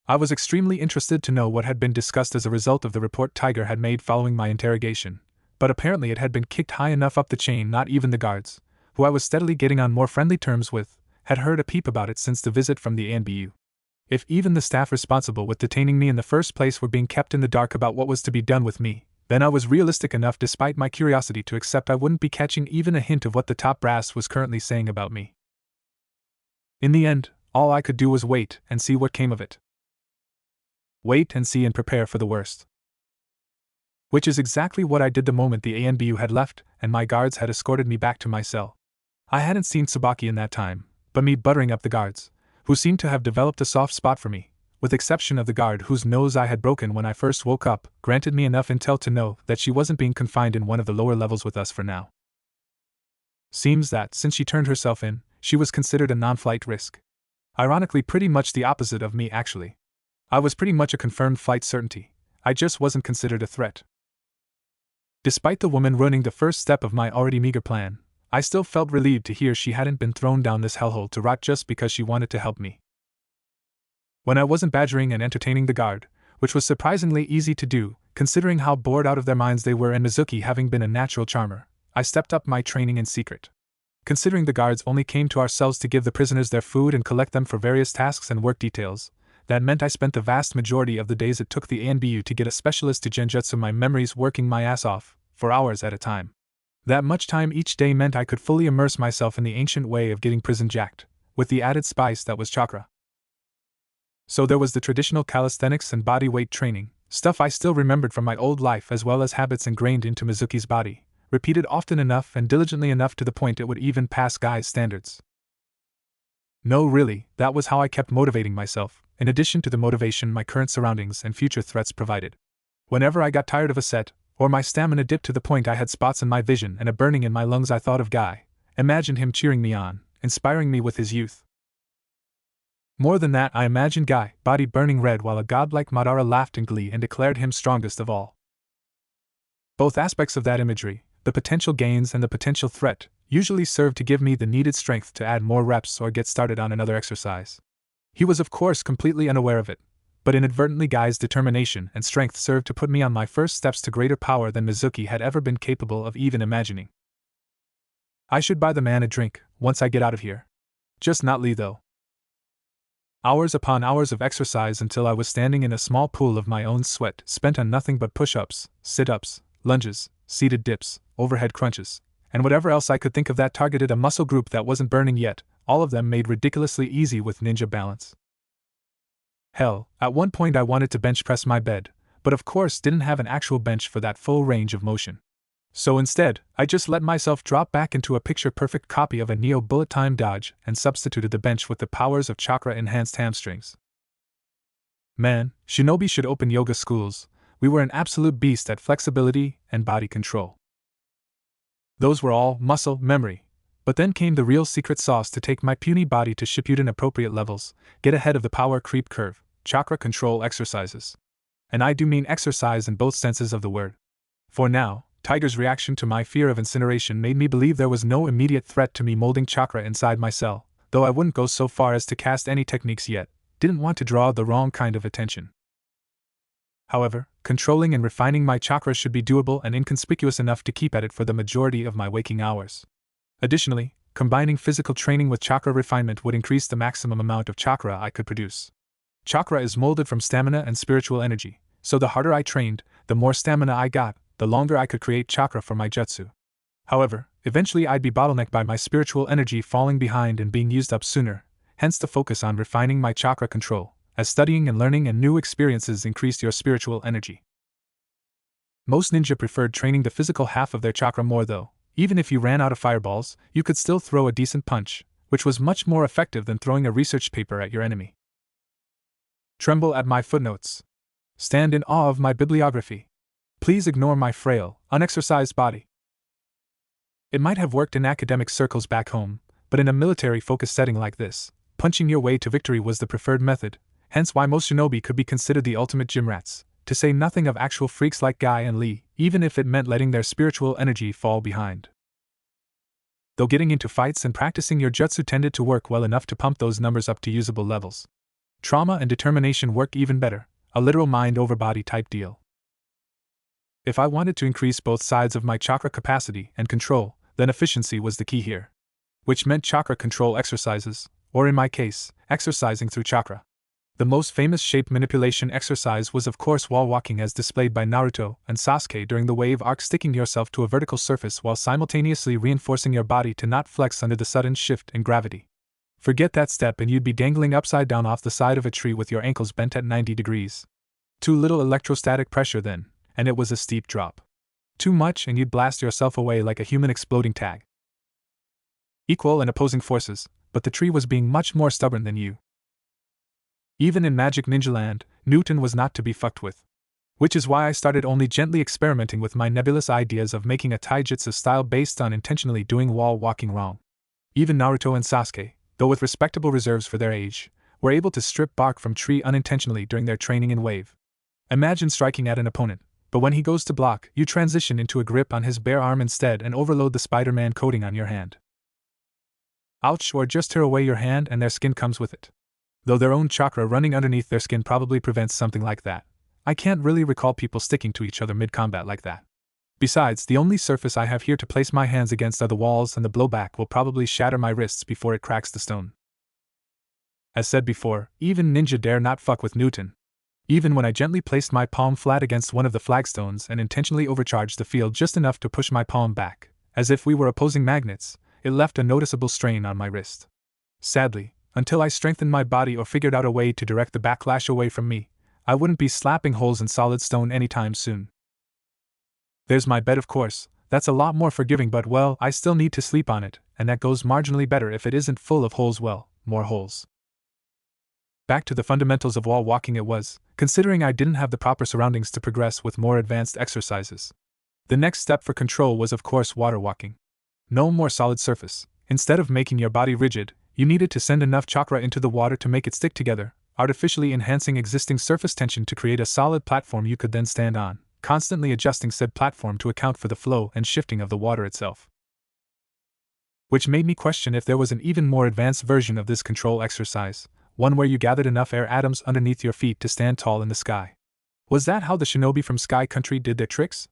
I was extremely interested to know what had been discussed as a result of the report Tiger had made following my interrogation, but apparently it had been kicked high enough up the chain not even the guards, who I was steadily getting on more friendly terms with, had heard a peep about it since the visit from the ANBU. If even the staff responsible with detaining me in the first place were being kept in the dark about what was to be done with me, then I was realistic enough despite my curiosity to accept I wouldn't be catching even a hint of what the top brass was currently saying about me. In the end, all I could do was wait and see what came of it. Wait and see and prepare for the worst. Which is exactly what I did the moment the ANBU had left and my guards had escorted me back to my cell. I hadn't seen Tsubaki in that time, but me buttering up the guards, who seemed to have developed a soft spot for me, with exception of the guard whose nose I had broken when I first woke up, granted me enough intel to know that she wasn't being confined in one of the lower levels with us for now. Seems that, since she turned herself in, she was considered a non-flight risk. Ironically, pretty much the opposite of me actually. I was pretty much a confirmed flight certainty, I just wasn't considered a threat. Despite the woman ruining the first step of my already meager plan, I still felt relieved to hear she hadn't been thrown down this hellhole to rot just because she wanted to help me. When I wasn't badgering and entertaining the guard, which was surprisingly easy to do, considering how bored out of their minds they were and Mizuki having been a natural charmer, I stepped up my training in secret. Considering the guards only came to our cells to give the prisoners their food and collect them for various tasks and work details, that meant I spent the vast majority of the days it took the ANBU to get a specialist to genjutsu my memories working my ass off, for hours at a time. That much time each day meant I could fully immerse myself in the ancient way of getting prison jacked, with the added spice that was chakra. So there was the traditional calisthenics and body weight training, stuff I still remembered from my old life as well as habits ingrained into Mizuki's body, repeated often enough and diligently enough to the point it would even pass Guy's standards. No, really, that was how I kept motivating myself, in addition to the motivation my current surroundings and future threats provided. Whenever I got tired of a set, or my stamina dipped to the point I had spots in my vision and a burning in my lungs, I thought of Guy, imagined him cheering me on, inspiring me with his youth. More than that, I imagined Guy, body burning red while a godlike Madara laughed in glee and declared him strongest of all. Both aspects of that imagery, the potential gains and the potential threat, usually served to give me the needed strength to add more reps or get started on another exercise. He was of course completely unaware of it, but inadvertently guised determination and strength served to put me on my first steps to greater power than Mizuki had ever been capable of even imagining. I should buy the man a drink, once I get out of here. Just not Lee, though. Hours upon hours of exercise until I was standing in a small pool of my own sweat, spent on nothing but push-ups, sit-ups, lunges, seated dips, overhead crunches, and whatever else I could think of that targeted a muscle group that wasn't burning yet, all of them made ridiculously easy with ninja balance. Hell, at one point I wanted to bench press my bed, but of course didn't have an actual bench for that full range of motion. So instead, I just let myself drop back into a picture-perfect copy of a Neo bullet time dodge and substituted the bench with the powers of chakra-enhanced hamstrings. Man, Shinobi should open yoga schools. We were an absolute beast at flexibility and body control. Those were all muscle memory. But then came the real secret sauce to take my puny body to Shippuden appropriate levels, get ahead of the power creep curve, chakra control exercises. And I do mean exercise in both senses of the word. For now, Tiger's reaction to my fear of incineration made me believe there was no immediate threat to me molding chakra inside my cell, though I wouldn't go so far as to cast any techniques yet, didn't want to draw the wrong kind of attention. However, controlling and refining my chakra should be doable and inconspicuous enough to keep at it for the majority of my waking hours. Additionally, combining physical training with chakra refinement would increase the maximum amount of chakra I could produce. Chakra is molded from stamina and spiritual energy, so the harder I trained, the more stamina I got, the longer I could create chakra for my jutsu. However, eventually I'd be bottlenecked by my spiritual energy falling behind and being used up sooner, hence the focus on refining my chakra control, as studying and learning and new experiences increased your spiritual energy. Most ninja preferred training the physical half of their chakra more though. Even if you ran out of fireballs, you could still throw a decent punch, which was much more effective than throwing a research paper at your enemy. Tremble at my footnotes. Stand in awe of my bibliography. Please ignore my frail, unexercised body. It might have worked in academic circles back home, but in a military-focused setting like this, punching your way to victory was the preferred method, hence why most shinobi could be considered the ultimate gym rats, to say nothing of actual freaks like Guy and Lee, even if it meant letting their spiritual energy fall behind. Though getting into fights and practicing your jutsu tended to work well enough to pump those numbers up to usable levels. Trauma and determination work even better, a literal mind-over-body type deal. If I wanted to increase both sides of my chakra capacity and control, then efficiency was the key here. Which meant chakra control exercises, or in my case, exercising through chakra. The most famous shape manipulation exercise was of course wall walking as displayed by Naruto and Sasuke during the wave arc, sticking yourself to a vertical surface while simultaneously reinforcing your body to not flex under the sudden shift in gravity. Forget that step and you'd be dangling upside down off the side of a tree with your ankles bent at 90 degrees. Too little electrostatic pressure then, and it was a steep drop. Too much and you'd blast yourself away like a human exploding tag. Equal and opposing forces, but the tree was being much more stubborn than you. Even in Magic Ninja Land, Newton was not to be fucked with. Which is why I started only gently experimenting with my nebulous ideas of making a taijutsu style based on intentionally doing wall walking wrong. Even Naruto and Sasuke, though with respectable reserves for their age, were able to strip bark from tree unintentionally during their training in wave. Imagine striking at an opponent, but when he goes to block, you transition into a grip on his bare arm instead and overload the Spider-Man coating on your hand. Ouch, or just tear away your hand and their skin comes with it. Though their own chakra running underneath their skin probably prevents something like that. I can't really recall people sticking to each other mid-combat like that. Besides, the only surface I have here to place my hands against are the walls, and the blowback will probably shatter my wrists before it cracks the stone. As said before, even ninja dare not fuck with Newton. Even when I gently placed my palm flat against one of the flagstones and intentionally overcharged the field just enough to push my palm back, as if we were opposing magnets, it left a noticeable strain on my wrist. Sadly, until I strengthened my body or figured out a way to direct the backlash away from me, I wouldn't be slapping holes in solid stone anytime soon. There's my bed, of course. That's a lot more forgiving, but well, I still need to sleep on it, and that goes marginally better if it isn't full of holes. Well, more holes. Back to the fundamentals of wall walking it was, considering I didn't have the proper surroundings to progress with more advanced exercises. The next step for control was of course water walking. No more solid surface. Instead of making your body rigid, you needed to send enough chakra into the water to make it stick together, artificially enhancing existing surface tension to create a solid platform you could then stand on, constantly adjusting said platform to account for the flow and shifting of the water itself. Which made me question if there was an even more advanced version of this control exercise, one where you gathered enough air atoms underneath your feet to stand tall in the sky. Was that how the shinobi from Sky Country did their tricks?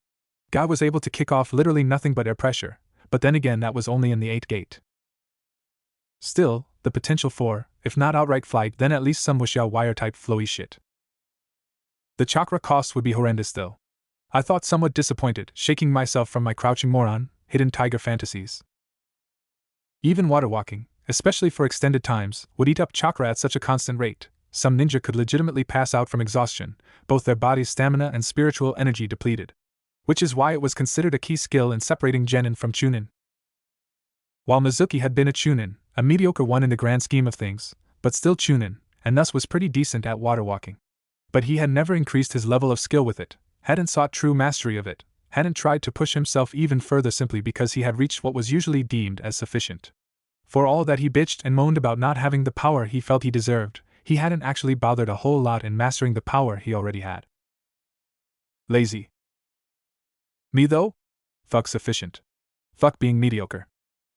Guy was able to kick off literally nothing but air pressure, but then again that was only in the 8th gate. Still, the potential for, if not outright flight, then at least some wuxiao wire-type flowy shit. The chakra cost would be horrendous though. I thought, somewhat disappointed, shaking myself from my crouching moron, hidden tiger fantasies. Even water walking, especially for extended times, would eat up chakra at such a constant rate. Some ninja could legitimately pass out from exhaustion, both their body's stamina and spiritual energy depleted. Which is why it was considered a key skill in separating genin from chunin. While Mizuki had been a chunin, a mediocre one in the grand scheme of things, but still chunin, and thus was pretty decent at water walking. But he had never increased his level of skill with it, hadn't sought true mastery of it, hadn't tried to push himself even further simply because he had reached what was usually deemed as sufficient. For all that he bitched and moaned about not having the power he felt he deserved, he hadn't actually bothered a whole lot in mastering the power he already had. Lazy. Me though? Fuck sufficient. Fuck being mediocre.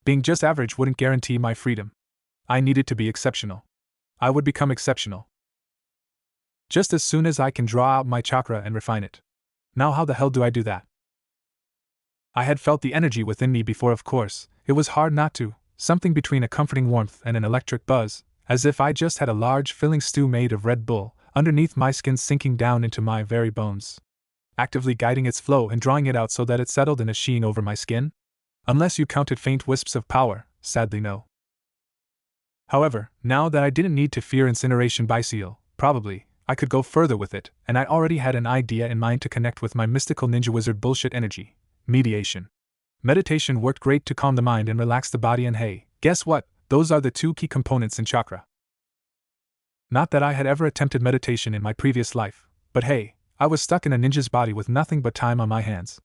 Being just average wouldn't guarantee my freedom. I needed to be exceptional. I would become exceptional. Just as soon as I can draw out my chakra and refine it. Now how the hell do I do that? I had felt the energy within me before, of course. It was hard not to, something between a comforting warmth and an electric buzz, as if I just had a large filling stew made of Red Bull, underneath my skin sinking down into my very bones. Actively guiding its flow and drawing it out so that it settled in a sheen over my skin? Unless you counted faint wisps of power, sadly no. However, now that I didn't need to fear incineration by seal, probably, I could go further with it, and I already had an idea in mind to connect with my mystical ninja wizard bullshit energy. Mediation. Meditation worked great to calm the mind and relax the body, and hey, guess what? Those are the two key components in chakra. Not that I had ever attempted meditation in my previous life, but hey, I was stuck in a ninja's body with nothing but time on my hands.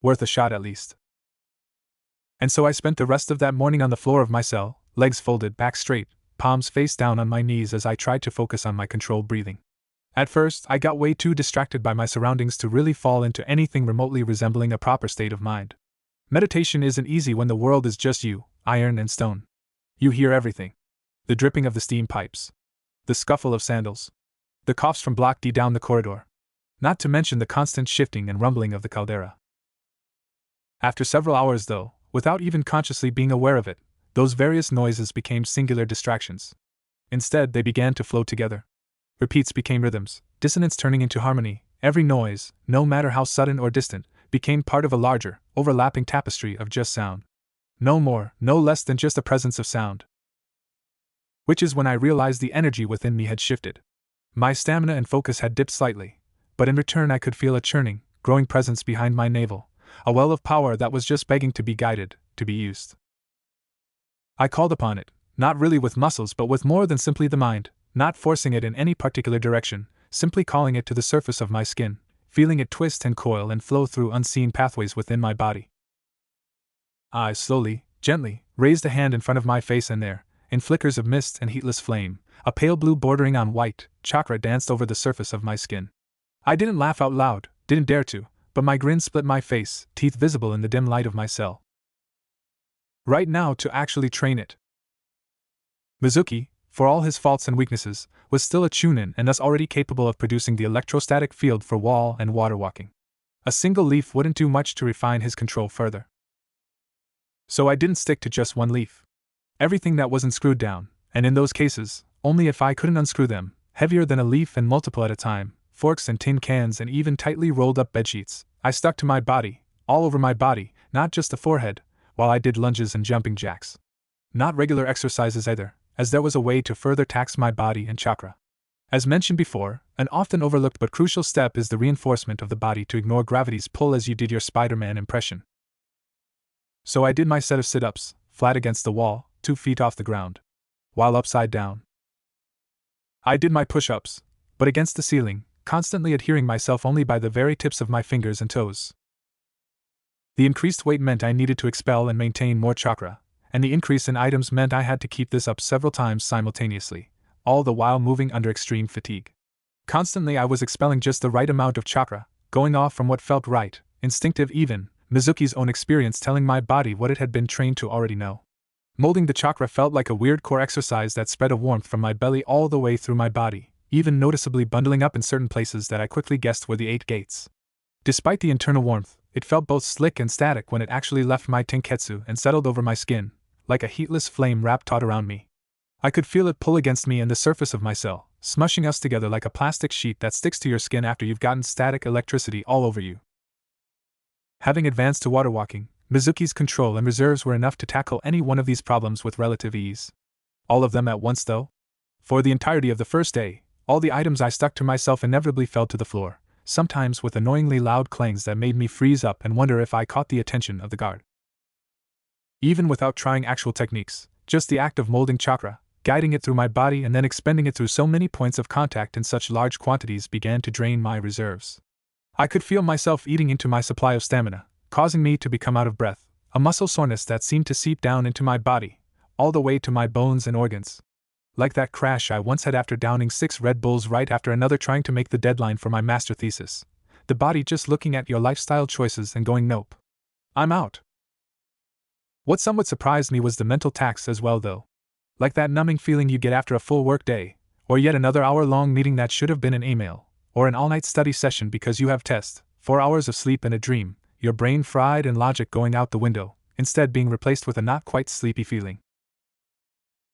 Worth a shot at least. And so I spent the rest of that morning on the floor of my cell, legs folded, back straight, palms face down on my knees as I tried to focus on my controlled breathing. At first, I got way too distracted by my surroundings to really fall into anything remotely resembling a proper state of mind. Meditation isn't easy when the world is just you, iron and stone. You hear everything. The dripping of the steam pipes. The scuffle of sandals. The coughs from Block D down the corridor. Not to mention the constant shifting and rumbling of the caldera. After several hours though, without even consciously being aware of it, those various noises became singular distractions. Instead, they began to flow together. Repeats became rhythms, dissonance turning into harmony. Every noise, no matter how sudden or distant, became part of a larger, overlapping tapestry of just sound. No more, no less than just a presence of sound. Which is when I realized the energy within me had shifted. My stamina and focus had dipped slightly, but in return I could feel a churning, growing presence behind my navel, a well of power that was just begging to be guided, to be used. I called upon it, not really with muscles but with more than simply the mind, not forcing it in any particular direction, simply calling it to the surface of my skin, feeling it twist and coil and flow through unseen pathways within my body. I slowly, gently, raised a hand in front of my face, and there, in flickers of mist and heatless flame, a pale blue bordering on white chakra danced over the surface of my skin. I didn't laugh out loud, didn't dare to, but my grin split my face, teeth visible in the dim light of my cell. Right now to actually train it. Mizuki, for all his faults and weaknesses, was still a chunin and thus already capable of producing the electrostatic field for wall and water walking. A single leaf wouldn't do much to refine his control further. So I didn't stick to just one leaf. Everything that wasn't screwed down, and in those cases, only if I couldn't unscrew them, heavier than a leaf and multiple at a time, forks and tin cans and even tightly rolled up bedsheets, I stuck to my body, all over my body, not just the forehead, while I did lunges and jumping jacks. Not regular exercises either, as there was a way to further tax my body and chakra. As mentioned before, an often overlooked but crucial step is the reinforcement of the body to ignore gravity's pull as you did your Spider-Man impression. So I did my set of sit-ups, flat against the wall, 2 feet off the ground, while upside down. I did my push-ups, but against the ceiling, constantly adhering myself only by the very tips of my fingers and toes. The increased weight meant I needed to expel and maintain more chakra, and the increase in items meant I had to keep this up several times simultaneously, all the while moving under extreme fatigue. Constantly I was expelling just the right amount of chakra, going off from what felt right, instinctive even, Mizuki's own experience telling my body what it had been trained to already know. Molding the chakra felt like a weird core exercise that spread a warmth from my belly all the way through my body, even noticeably bundling up in certain places that I quickly guessed were the 8 gates. Despite the internal warmth, it felt both slick and static when it actually left my tenketsu and settled over my skin, like a heatless flame wrapped taut around me. I could feel it pull against me and the surface of my cell, smushing us together like a plastic sheet that sticks to your skin after you've gotten static electricity all over you. Having advanced to water walking, Mizuki's control and reserves were enough to tackle any one of these problems with relative ease. All of them at once, though? For the entirety of the first day, all the items I stuck to myself inevitably fell to the floor, sometimes with annoyingly loud clangs that made me freeze up and wonder if I caught the attention of the guard. Even without trying actual techniques, just the act of molding chakra, guiding it through my body and then expending it through so many points of contact in such large quantities began to drain my reserves. I could feel myself eating into my supply of stamina, causing me to become out of breath, a muscle soreness that seemed to seep down into my body, all the way to my bones and organs. Like that crash I once had after downing 6 Red Bulls right after another trying to make the deadline for my master thesis. The body just looking at your lifestyle choices and going nope. I'm out. What somewhat surprised me was the mental tax as well though. Like that numbing feeling you get after a full work day, or yet another hour-long meeting that should have been an email, or an all-night study session because you have tests, 4 hours of sleep and a dream, your brain fried and logic going out the window, instead being replaced with a not quite sleepy feeling.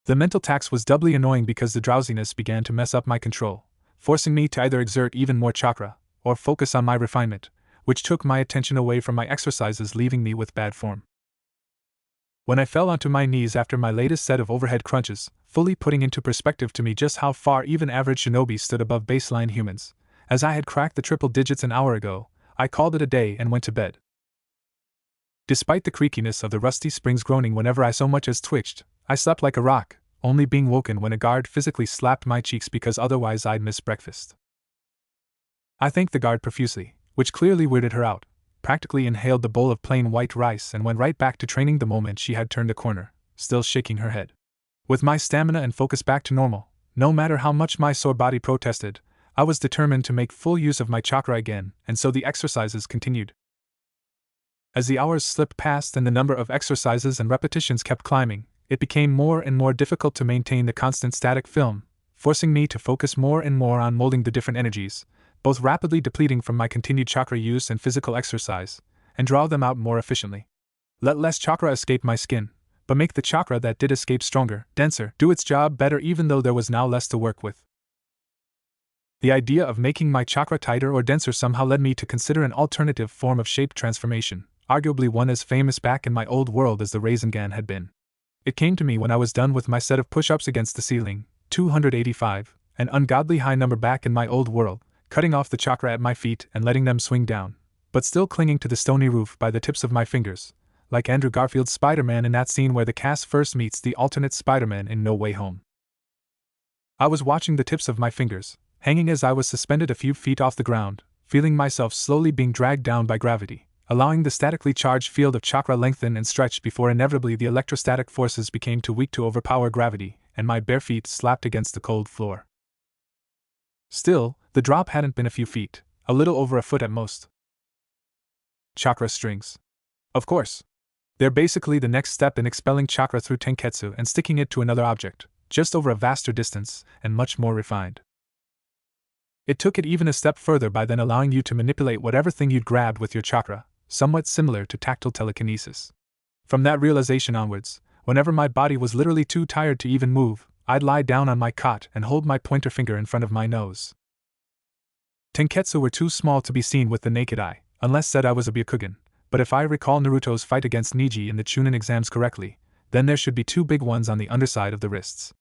The mental tax was doubly annoying because the drowsiness began to mess up my control, forcing me to either exert even more chakra, or focus on my refinement, which took my attention away from my exercises, leaving me with bad form. When I fell onto my knees after my latest set of overhead crunches, fully putting into perspective to me just how far even average shinobi stood above baseline humans, as I had cracked the triple digits an hour ago, I called it a day and went to bed. Despite the creakiness of the rusty springs groaning whenever I so much as twitched, I slept like a rock, only being woken when a guard physically slapped my cheeks because otherwise I'd miss breakfast. I thanked the guard profusely, which clearly weirded her out, practically inhaled the bowl of plain white rice and went right back to training the moment she had turned the corner, still shaking her head. With my stamina and focus back to normal, no matter how much my sore body protested, I was determined to make full use of my chakra again, and so the exercises continued. As the hours slipped past and the number of exercises and repetitions kept climbing, it became more and more difficult to maintain the constant static film, forcing me to focus more and more on molding the different energies, both rapidly depleting from my continued chakra use and physical exercise, and draw them out more efficiently. Let less chakra escape my skin, but make the chakra that did escape stronger, denser, do its job better even though there was now less to work with. The idea of making my chakra tighter or denser somehow led me to consider an alternative form of shape transformation, arguably one as famous back in my old world as the Rasengan had been. It came to me when I was done with my set of push-ups against the ceiling, 285, an ungodly high number back in my old world, cutting off the chakra at my feet and letting them swing down, but still clinging to the stony roof by the tips of my fingers, like Andrew Garfield's Spider-Man in that scene where the cast first meets the alternate Spider-Man in No Way Home. I was watching the tips of my fingers, hanging as I was suspended a few feet off the ground, feeling myself slowly being dragged down by gravity, allowing the statically charged field of chakra lengthen and stretch before inevitably the electrostatic forces became too weak to overpower gravity, and my bare feet slapped against the cold floor. Still, the drop hadn't been a few feet, a little over a foot at most. Chakra strings. Of course. They're basically the next step in expelling chakra through tenketsu and sticking it to another object, just over a vaster distance, and much more refined. It took it even a step further by then allowing you to manipulate whatever thing you'd grabbed with your chakra, somewhat similar to tactile telekinesis. From that realization onwards, whenever my body was literally too tired to even move, I'd lie down on my cot and hold my pointer finger in front of my nose. Tenketsu were too small to be seen with the naked eye, unless said I was a Byakugan, but if I recall Naruto's fight against Neji in the Chunin exams correctly, then there should be 2 big ones on the underside of the wrists.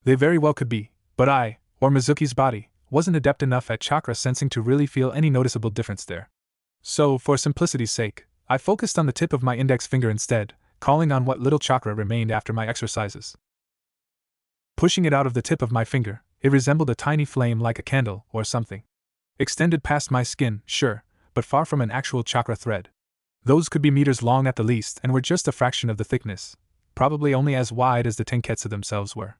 They very well could be, but I, or Mizuki's body, wasn't adept enough at chakra sensing to really feel any noticeable difference there. So, for simplicity's sake, I focused on the tip of my index finger instead, calling on what little chakra remained after my exercises. Pushing it out of the tip of my finger, it resembled a tiny flame like a candle or something. Extended past my skin, sure, but far from an actual chakra thread. Those could be meters long at the least and were just a fraction of the thickness, probably only as wide as the tenketsu themselves were.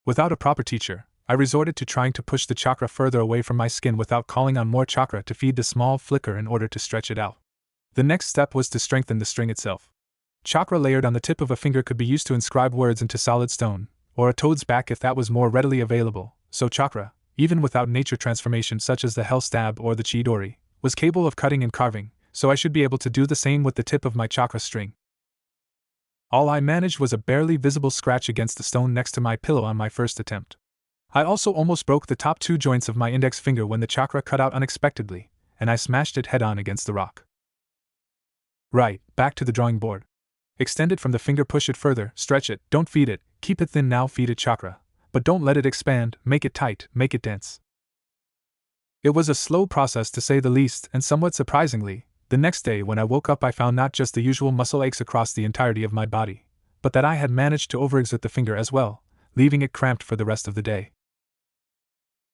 Without a proper teacher, I resorted to trying to push the chakra further away from my skin without calling on more chakra to feed the small flicker in order to stretch it out. The next step was to strengthen the string itself. Chakra layered on the tip of a finger could be used to inscribe words into solid stone, or a toad's back if that was more readily available, so chakra, even without nature transformation such as the hell stab or the chidori, was capable of cutting and carving, so I should be able to do the same with the tip of my chakra string. All I managed was a barely visible scratch against the stone next to my pillow on my first attempt. I also almost broke the top 2 joints of my index finger when the chakra cut out unexpectedly, and I smashed it head-on against the rock. Right, back to the drawing board. Extend it from the finger, push it further, stretch it, don't feed it, keep it thin now, feed it chakra. But don't let it expand, make it tight, make it dense. It was a slow process to say the least, and somewhat surprisingly, the next day when I woke up I found not just the usual muscle aches across the entirety of my body, but that I had managed to overexert the finger as well, leaving it cramped for the rest of the day.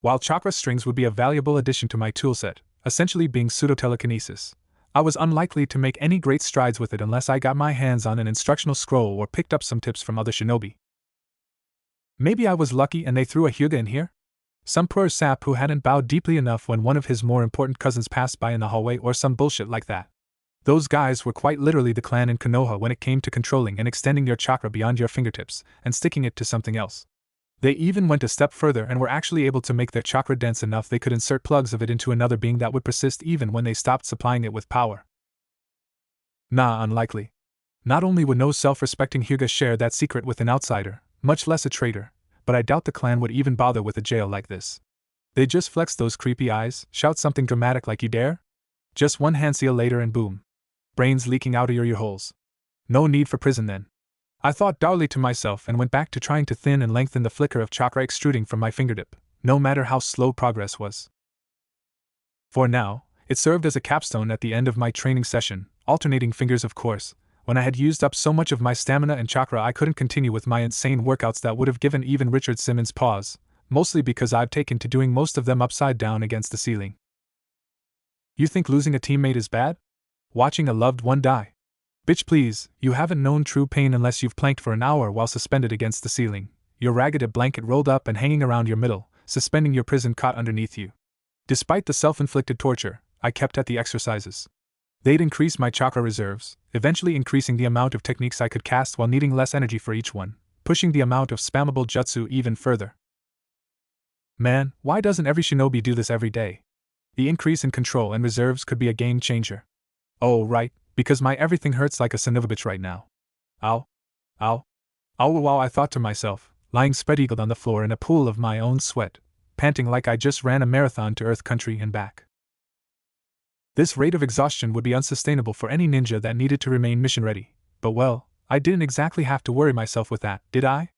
While chakra strings would be a valuable addition to my toolset, essentially being pseudo-telekinesis, I was unlikely to make any great strides with it unless I got my hands on an instructional scroll or picked up some tips from other shinobi. Maybe I was lucky and they threw a hyuga in here? Some poor sap who hadn't bowed deeply enough when one of his more important cousins passed by in the hallway or some bullshit like that. Those guys were quite literally the clan in Konoha when it came to controlling and extending your chakra beyond your fingertips and sticking it to something else. They even went a step further and were actually able to make their chakra dense enough they could insert plugs of it into another being that would persist even when they stopped supplying it with power. Nah, unlikely. Not only would no self-respecting hyuga share that secret with an outsider, much less a traitor, but I doubt the clan would even bother with a jail like this. They'd just flex those creepy eyes, shout something dramatic like you dare? Just one hand seal later and boom. Brains leaking out of your ear holes. No need for prison then. I thought dourly to myself and went back to trying to thin and lengthen the flicker of chakra extruding from my fingertip, no matter how slow progress was. For now, it served as a capstone at the end of my training session, alternating fingers of course. When I had used up so much of my stamina and chakra I couldn't continue with my insane workouts that would have given even Richard Simmons pause, mostly because I've taken to doing most of them upside down against the ceiling. You think losing a teammate is bad? Watching a loved one die? Bitch please, you haven't known true pain unless you've planked for an hour while suspended against the ceiling, your ragged blanket rolled up and hanging around your middle, suspending your prison cot underneath you. Despite the self-inflicted torture, I kept at the exercises. They'd increase my chakra reserves, eventually increasing the amount of techniques I could cast while needing less energy for each one, pushing the amount of spammable jutsu even further. Man, why doesn't every shinobi do this every day? The increase in control and reserves could be a game changer. Oh right, because my everything hurts like a son of a bitch right now. Ow. Ow. Ow wow, I thought to myself, lying spread-eagled on the floor in a pool of my own sweat, panting like I just ran a marathon to Earth Country and back. This rate of exhaustion would be unsustainable for any ninja that needed to remain mission-ready, but well, I didn't exactly have to worry myself with that, did I?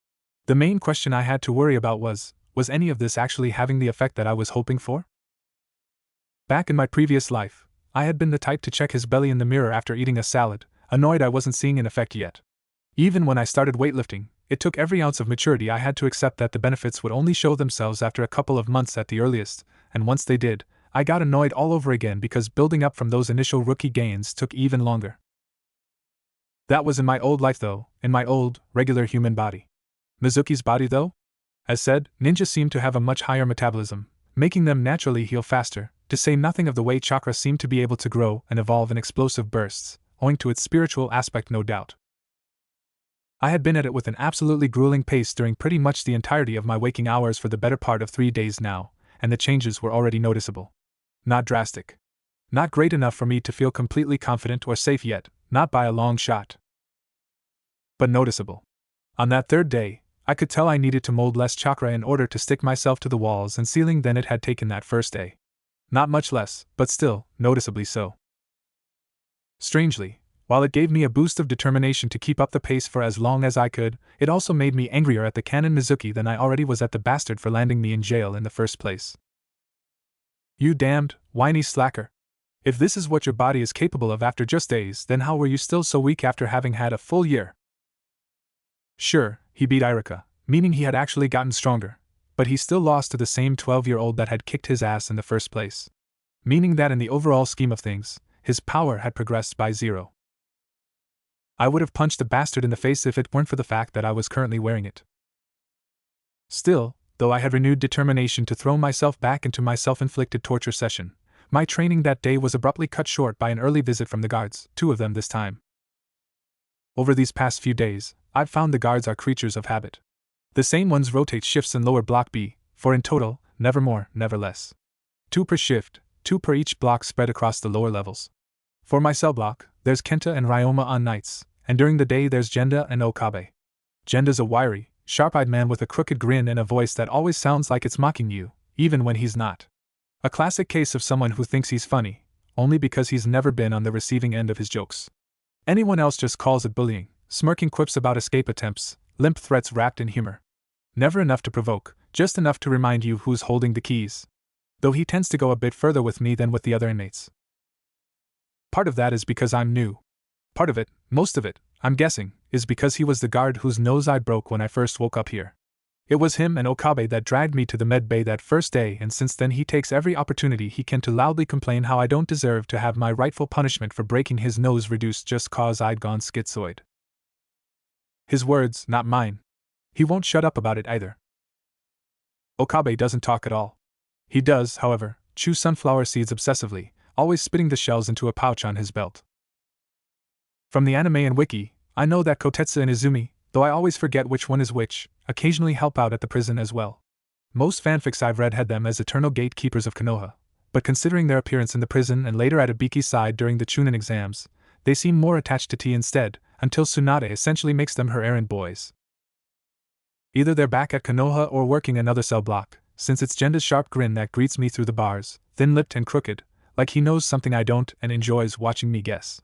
The main question I had to worry about was any of this actually having the effect that I was hoping for? Back in my previous life, I had been the type to check his belly in the mirror after eating a salad, annoyed I wasn't seeing an effect yet. Even when I started weightlifting, it took every ounce of maturity I had to accept that the benefits would only show themselves after a couple of months at the earliest, and once they did, I got annoyed all over again because building up from those initial rookie gains took even longer. That was in my old life though, in my old, regular human body. Mizuki's body though? As said, ninjas seem to have a much higher metabolism, making them naturally heal faster, to say nothing of the way chakra seemed to be able to grow and evolve in explosive bursts, owing to its spiritual aspect no doubt. I had been at it with an absolutely grueling pace during pretty much the entirety of my waking hours for the better part of 3 days now, and the changes were already noticeable. Not drastic. Not great enough for me to feel completely confident or safe yet, not by a long shot. But noticeable. On that 3rd day, I could tell I needed to mold less chakra in order to stick myself to the walls and ceiling than it had taken that first day. Not much less, but still, noticeably so. Strangely, while it gave me a boost of determination to keep up the pace for as long as I could, it also made me angrier at the Canon Mizuki than I already was at the bastard for landing me in jail in the first place. You damned, whiny slacker. If this is what your body is capable of after just days, then how were you still so weak after having had a full year? Sure, he beat Irika, meaning he had actually gotten stronger, but he still lost to the same 12-year-old that had kicked his ass in the first place. Meaning that in the overall scheme of things, his power had progressed by 0. I would have punched the bastard in the face if it weren't for the fact that I was currently wearing it. Still, though I had renewed determination to throw myself back into my self-inflicted torture session, my training that day was abruptly cut short by an early visit from the guards, 2 of them this time. Over these past few days, I've found the guards are creatures of habit. The same ones rotate shifts in lower block B, for in total, never more, never less. 2 per shift, 2 per each block spread across the lower levels. For my cell block, there's Kenta and Ryoma on nights, and during the day there's Genda and Okabe. Genda's a wiry, sharp-eyed man with a crooked grin and a voice that always sounds like it's mocking you, even when he's not. A classic case of someone who thinks he's funny, only because he's never been on the receiving end of his jokes. Anyone else just calls it bullying, smirking quips about escape attempts, limp threats wrapped in humor. Never enough to provoke, just enough to remind you who's holding the keys. Though he tends to go a bit further with me than with the other inmates. Part of that is because I'm new. Part of it, most of it, I'm guessing, is because he was the guard whose nose I broke when I first woke up here. It was him and Okabe that dragged me to the med bay that first day, and since then he takes every opportunity he can to loudly complain how I don't deserve to have my rightful punishment for breaking his nose reduced just cause I'd gone schizoid. His words, not mine. He won't shut up about it either. Okabe doesn't talk at all. He does, however, chew sunflower seeds obsessively, always spitting the shells into a pouch on his belt. From the anime and wiki, I know that Kotetsu and Izumi, though I always forget which one is which, occasionally help out at the prison as well. Most fanfics I've read had them as eternal gatekeepers of Konoha, but considering their appearance in the prison and later at Ibiki's side during the Chunin exams, they seem more attached to T instead, until Tsunade essentially makes them her errand boys. Either they're back at Konoha or working another cell block, since it's Genda's sharp grin that greets me through the bars, thin-lipped and crooked, like he knows something I don't and enjoys watching me guess.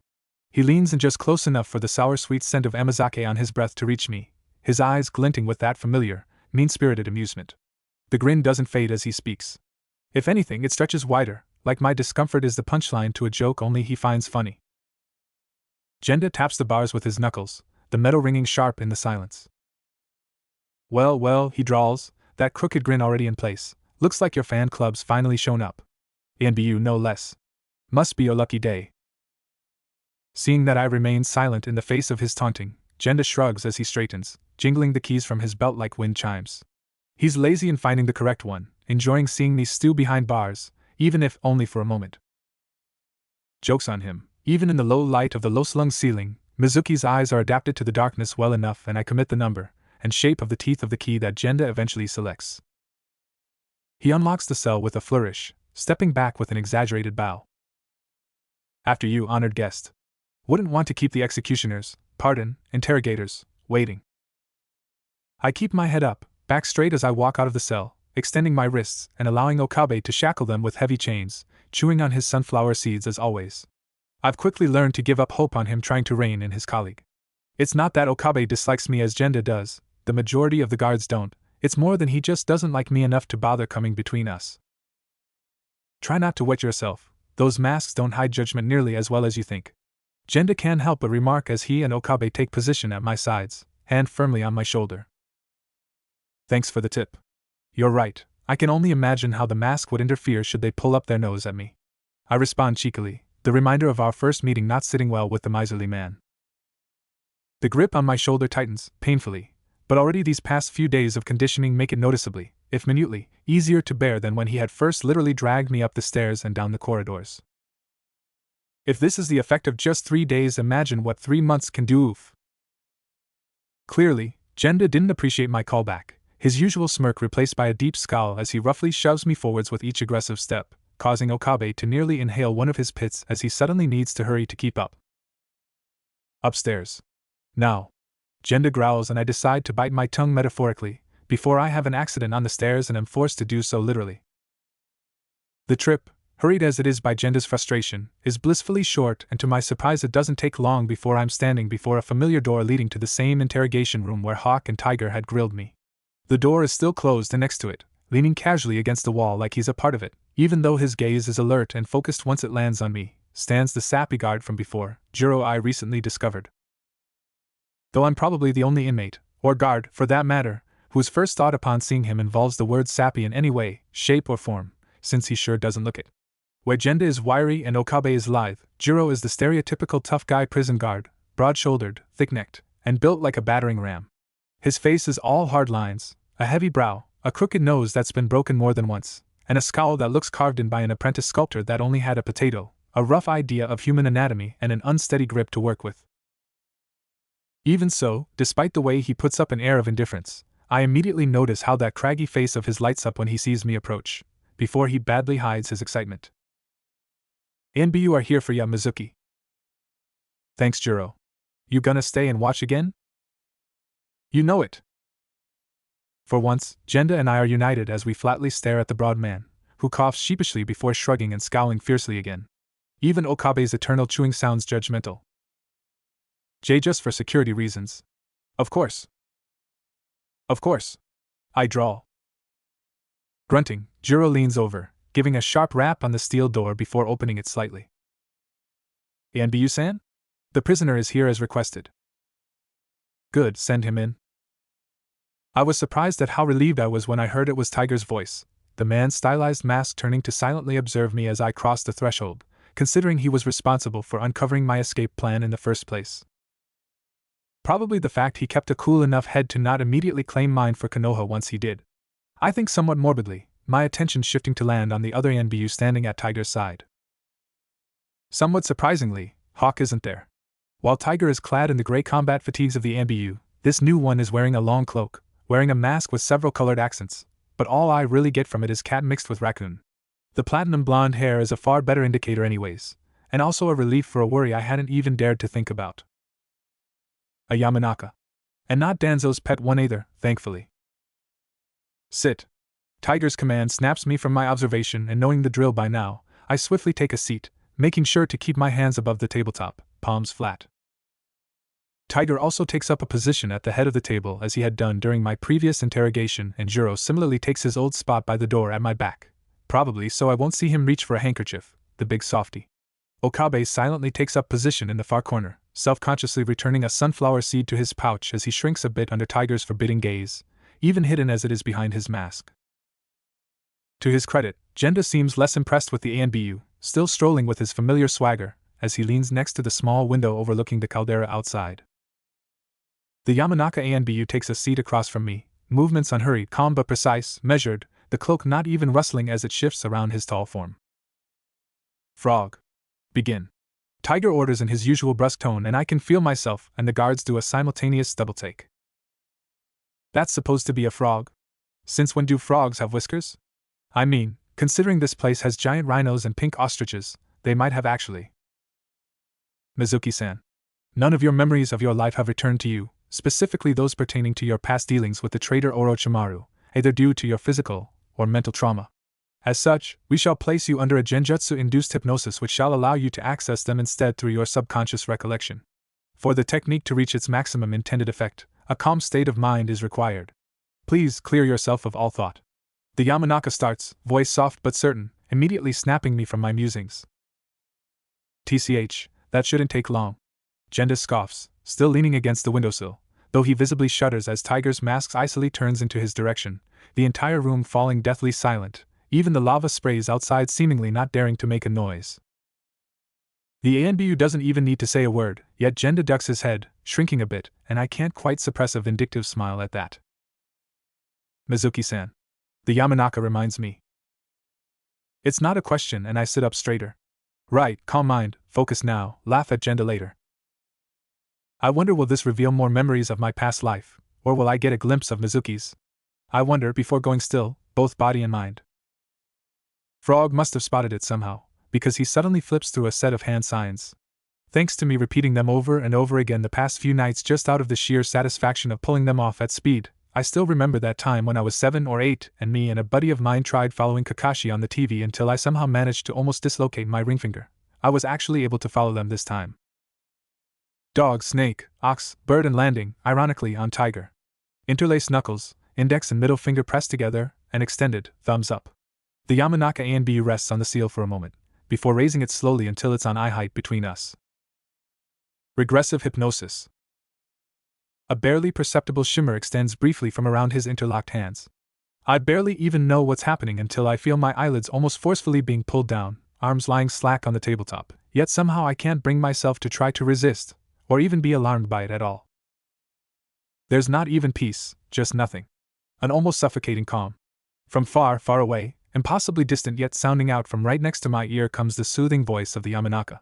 He leans in just close enough for the sour-sweet scent of amazake on his breath to reach me, his eyes glinting with that familiar, mean-spirited amusement. The grin doesn't fade as he speaks. If anything, it stretches wider, like my discomfort is the punchline to a joke only he finds funny. Genda taps the bars with his knuckles, the metal ringing sharp in the silence. Well, well, he drawls, that crooked grin already in place. Looks like your fan club's finally shown up. NBU no less. Must be your lucky day. Seeing that I remain silent in the face of his taunting, Genda shrugs as he straightens, jingling the keys from his belt like wind chimes. He's lazy in finding the correct one, enjoying seeing me stew behind bars, even if only for a moment. Joke's on him. Even in the low light of the low-slung ceiling, Mizuki's eyes are adapted to the darkness well enough, and I commit the number and shape of the teeth of the key that Genda eventually selects. He unlocks the cell with a flourish, stepping back with an exaggerated bow. After you, honored guest. Wouldn't want to keep the executioners, interrogators, waiting. I keep my head up, back straight as I walk out of the cell, extending my wrists and allowing Okabe to shackle them with heavy chains, chewing on his sunflower seeds as always. I've quickly learned to give up hope on him trying to rein in his colleague. It's not that Okabe dislikes me as Genda does, the majority of the guards don't, it's more than he just doesn't like me enough to bother coming between us. Try not to wet yourself, those masks don't hide judgment nearly as well as you think. Genda can't help but remark as he and Okabe take position at my sides, hand firmly on my shoulder. Thanks for the tip. You're right, I can only imagine how the mask would interfere should they pull up their nose at me. I respond cheekily, the reminder of our first meeting not sitting well with the miserly man. The grip on my shoulder tightens, painfully, but already these past few days of conditioning make it noticeably, if minutely, easier to bear than when he had first literally dragged me up the stairs and down the corridors. If this is the effect of just 3 days, imagine what 3 months can do. Oof. Clearly, Genda didn't appreciate my callback, his usual smirk replaced by a deep scowl as he roughly shoves me forwards with each aggressive step, causing Okabe to nearly inhale one of his pits as he suddenly needs to hurry to keep up. Upstairs. Now. Genda growls and I decide to bite my tongue metaphorically, before I have an accident on the stairs and am forced to do so literally. The trip, hurried as it is by Genda's frustration, is blissfully short, and to my surprise it doesn't take long before I'm standing before a familiar door leading to the same interrogation room where Hawk and Tiger had grilled me. The door is still closed, and next to it, leaning casually against the wall like he's a part of it, even though his gaze is alert and focused once it lands on me, stands the sappy guard from before, Jiro I recently discovered. Though I'm probably the only inmate, or guard for that matter, whose first thought upon seeing him involves the word sappy in any way, shape or form, since he sure doesn't look it. Where Genda is wiry and Okabe is lithe, Jiro is the stereotypical tough guy prison guard, broad-shouldered, thick-necked, and built like a battering ram. His face is all hard lines, a heavy brow, a crooked nose that's been broken more than once, and a scowl that looks carved in by an apprentice sculptor that only had a potato, a rough idea of human anatomy and an unsteady grip to work with. Even so, despite the way he puts up an air of indifference, I immediately notice how that craggy face of his lights up when he sees me approach, before he badly hides his excitement. "NBU are here for ya, Mizuki." "Thanks, Juro. You gonna stay and watch again?" "You know it." For once, Genda and I are united as we flatly stare at the broad man, who coughs sheepishly before shrugging and scowling fiercely again. Even Okabe's eternal chewing sounds judgmental. "J, just for security reasons." "Of course." "Of course," I drawl. Grunting, Juro leans over, giving a sharp rap on the steel door before opening it slightly. "NBU-san? The prisoner is here as requested." "Good, send him in." I was surprised at how relieved I was when I heard it was Tiger's voice, the man's stylized mask turning to silently observe me as I crossed the threshold, considering he was responsible for uncovering my escape plan in the first place. Probably the fact he kept a cool enough head to not immediately claim mine for Konoha once he did. I think somewhat morbidly, my attention shifting to land on the other NBU standing at Tiger's side. Somewhat surprisingly, Hawk isn't there. While Tiger is clad in the gray combat fatigues of the NBU, this new one is wearing a long cloak, wearing a mask with several colored accents, but all I really get from it is cat mixed with raccoon. The platinum blonde hair is a far better indicator anyways, and also a relief for a worry I hadn't even dared to think about. A Yamanaka. And not Danzo's pet one either, thankfully. "Sit." Tiger's command snaps me from my observation, and knowing the drill by now, I swiftly take a seat, making sure to keep my hands above the tabletop, palms flat. Tiger also takes up a position at the head of the table as he had done during my previous interrogation, and Juro similarly takes his old spot by the door at my back, probably so I won't see him reach for a handkerchief, the big softy. Okabe silently takes up position in the far corner, self-consciously returning a sunflower seed to his pouch as he shrinks a bit under Tiger's forbidding gaze, even hidden as it is behind his mask. To his credit, Genda seems less impressed with the ANBU, still strolling with his familiar swagger, as he leans next to the small window overlooking the caldera outside. The Yamanaka ANBU takes a seat across from me, movements unhurried, calm but precise, measured, the cloak not even rustling as it shifts around his tall form. "Frog. Begin." Tiger orders in his usual brusque tone, and I can feel myself and the guards do a simultaneous double-take. "That's supposed to be a frog? Since when do frogs have whiskers? I mean, considering this place has giant rhinos and pink ostriches, they might have actually." "Mizuki-san. None of your memories of your life have returned to you, specifically those pertaining to your past dealings with the traitor Orochimaru, either due to your physical or mental trauma. As such, we shall place you under a genjutsu-induced hypnosis which shall allow you to access them instead through your subconscious recollection. For the technique to reach its maximum intended effect, a calm state of mind is required. Please clear yourself of all thought." The Yamanaka starts, voice soft but certain, immediately snapping me from my musings. "TCH, that shouldn't take long." Genda scoffs, still leaning against the windowsill, though he visibly shudders as Tiger's mask icily turns into his direction, the entire room falling deathly silent, even the lava sprays outside seemingly not daring to make a noise. The ANBU doesn't even need to say a word, yet Genda ducks his head, shrinking a bit, and I can't quite suppress a vindictive smile at that. "Mizuki-san," the Yamanaka reminds me. It's not a question, and I sit up straighter. Right, calm mind, focus now, laugh at Genda later. I wonder, will this reveal more memories of my past life, or will I get a glimpse of Mizuki's? I wonder before going still, both body and mind. Frog must have spotted it somehow, because he suddenly flips through a set of hand signs. Thanks to me repeating them over and over again the past few nights just out of the sheer satisfaction of pulling them off at speed, I still remember that time when I was 7 or 8 and me and a buddy of mine tried following Kakashi on the TV until I somehow managed to almost dislocate my ring finger. I was actually able to follow them this time. Dog, snake, ox, bird, and landing, ironically, on tiger. Interlaced knuckles, index and middle finger pressed together, and extended, thumbs up. The Yamanaka ANBU rests on the seal for a moment, before raising it slowly until it's on eye height between us. Regressive hypnosis. A barely perceptible shimmer extends briefly from around his interlocked hands. I barely even know what's happening until I feel my eyelids almost forcefully being pulled down, arms lying slack on the tabletop, yet somehow I can't bring myself to try to resist, or even be alarmed by it at all. There's not even peace, just nothing. An almost suffocating calm. From far, far away, impossibly distant yet sounding out from right next to my ear comes the soothing voice of the Yamanaka.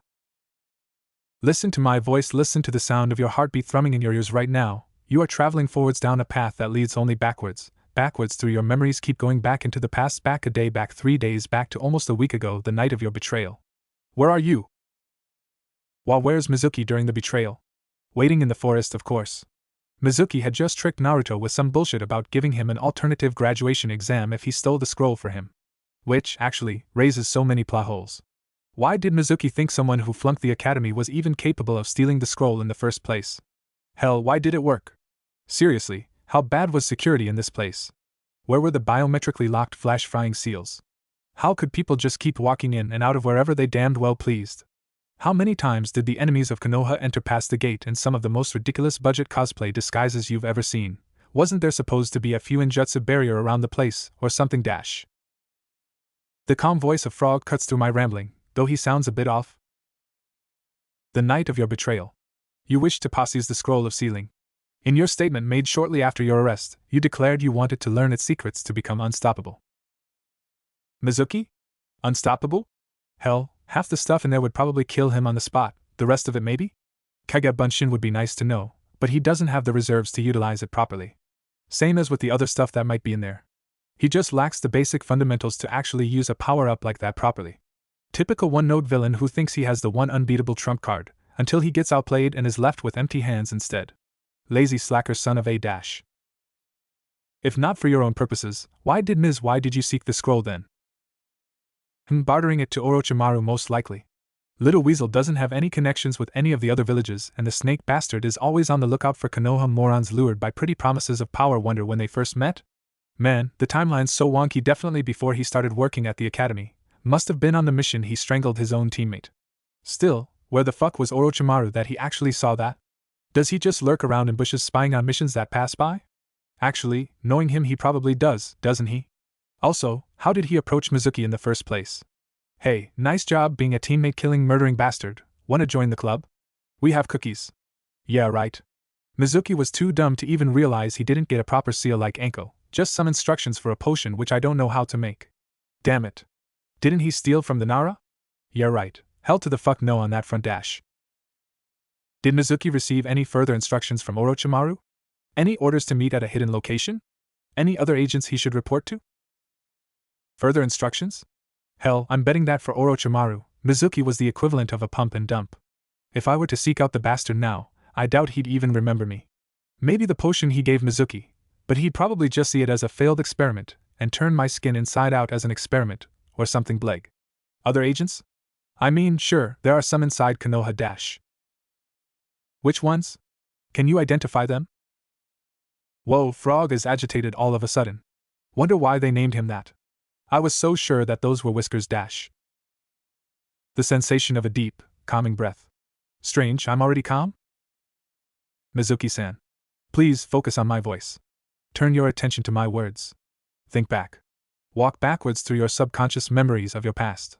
Listen to my voice, listen to the sound of your heartbeat thrumming in your ears right now. You are traveling forwards down a path that leads only backwards. Backwards through your memories, keep going back into the past, back a day, back 3 days, back to almost a week ago, the night of your betrayal. Where are you? Well, where's Mizuki during the betrayal? Waiting in the forest, of course. Mizuki had just tricked Naruto with some bullshit about giving him an alternative graduation exam if he stole the scroll for him. Which, actually, raises so many plot holes. Why did Mizuki think someone who flunked the academy was even capable of stealing the scroll in the first place? Hell, why did it work? Seriously, how bad was security in this place? Where were the biometrically locked flash-frying seals? How could people just keep walking in and out of wherever they damned well pleased? How many times did the enemies of Konoha enter past the gate in some of the most ridiculous budget cosplay disguises you've ever seen? Wasn't there supposed to be a few ninjutsu barrier around the place, or something dash? The calm voice of Frog cuts through my rambling, though he sounds a bit off. The night of your betrayal. You wished to possess the scroll of sealing. In your statement made shortly after your arrest, you declared you wanted to learn its secrets to become unstoppable. Mizuki? Unstoppable? Hell, half the stuff in there would probably kill him on the spot, the rest of it maybe? Kage Bunshin would be nice to know, but he doesn't have the reserves to utilize it properly. Same as with the other stuff that might be in there. He just lacks the basic fundamentals to actually use a power-up like that properly. Typical one-note villain who thinks he has the one unbeatable trump card, until he gets outplayed and is left with empty hands instead. Lazy slacker son of a dash. If not for your own purposes, why did you seek the scroll then? Bartering it to Orochimaru most likely. Little Weasel doesn't have any connections with any of the other villages, and the snake bastard is always on the lookout for Konoha morons lured by pretty promises of power. Wonder when they first met? Man, the timeline's so wonky. Definitely before he started working at the academy. Must have been on the mission he strangled his own teammate. Still, where the fuck was Orochimaru that he actually saw that? Does he just lurk around in bushes spying on missions that pass by? Actually, knowing him he probably does, doesn't he? Also, how did he approach Mizuki in the first place? Hey, nice job being a teammate killing murdering bastard. Wanna join the club? We have cookies. Yeah, right. Mizuki was too dumb to even realize he didn't get a proper seal like Anko, just some instructions for a potion which I don't know how to make. Damn it. Didn't he steal from the Nara? Yeah, right. Hell to the fuck no on that front dash. Did Mizuki receive any further instructions from Orochimaru? Any orders to meet at a hidden location? Any other agents he should report to? Further instructions? Hell, I'm betting that for Orochimaru, Mizuki was the equivalent of a pump and dump. If I were to seek out the bastard now, I doubt he'd even remember me. Maybe the potion he gave Mizuki, but he'd probably just see it as a failed experiment, and turn my skin inside out as an experiment, or something bleg. Other agents? I mean, sure, there are some inside Konoha dash. Which ones? Can you identify them? Whoa, Frog is agitated all of a sudden. Wonder why they named him that. I was so sure that those were Whiskers dash. The sensation of a deep, calming breath. Strange, I'm already calm? Mizuki-san. Please focus on my voice. Turn your attention to my words. Think back. Walk backwards through your subconscious memories of your past.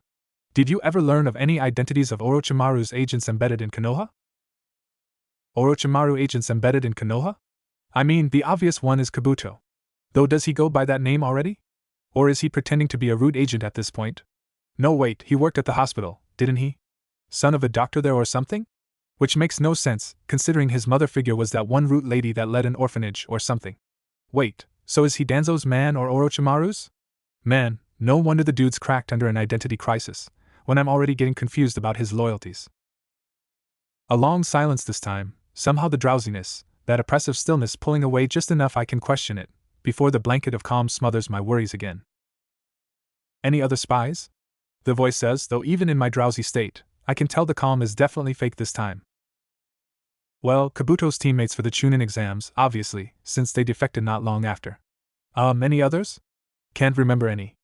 Did you ever learn of any identities of Orochimaru's agents embedded in Konoha? Orochimaru agents embedded in Konoha? I mean, the obvious one is Kabuto. Though does he go by that name already? Or is he pretending to be a root agent at this point? No wait, he worked at the hospital, didn't he? Son of a doctor there or something? Which makes no sense, considering his mother figure was that one root lady that led an orphanage or something. Wait, so is he Danzo's man or Orochimaru's? Man, no wonder the dude's cracked under an identity crisis, when I'm already getting confused about his loyalties. A long silence this time, somehow the drowsiness, that oppressive stillness pulling away just enough I can question it, before the blanket of calm smothers my worries again. Any other spies? The voice says, though even in my drowsy state, I can tell the calm is definitely fake this time. Well, Kabuto's teammates for the Chunin exams, obviously, since they defected not long after. Any others? Can't remember any.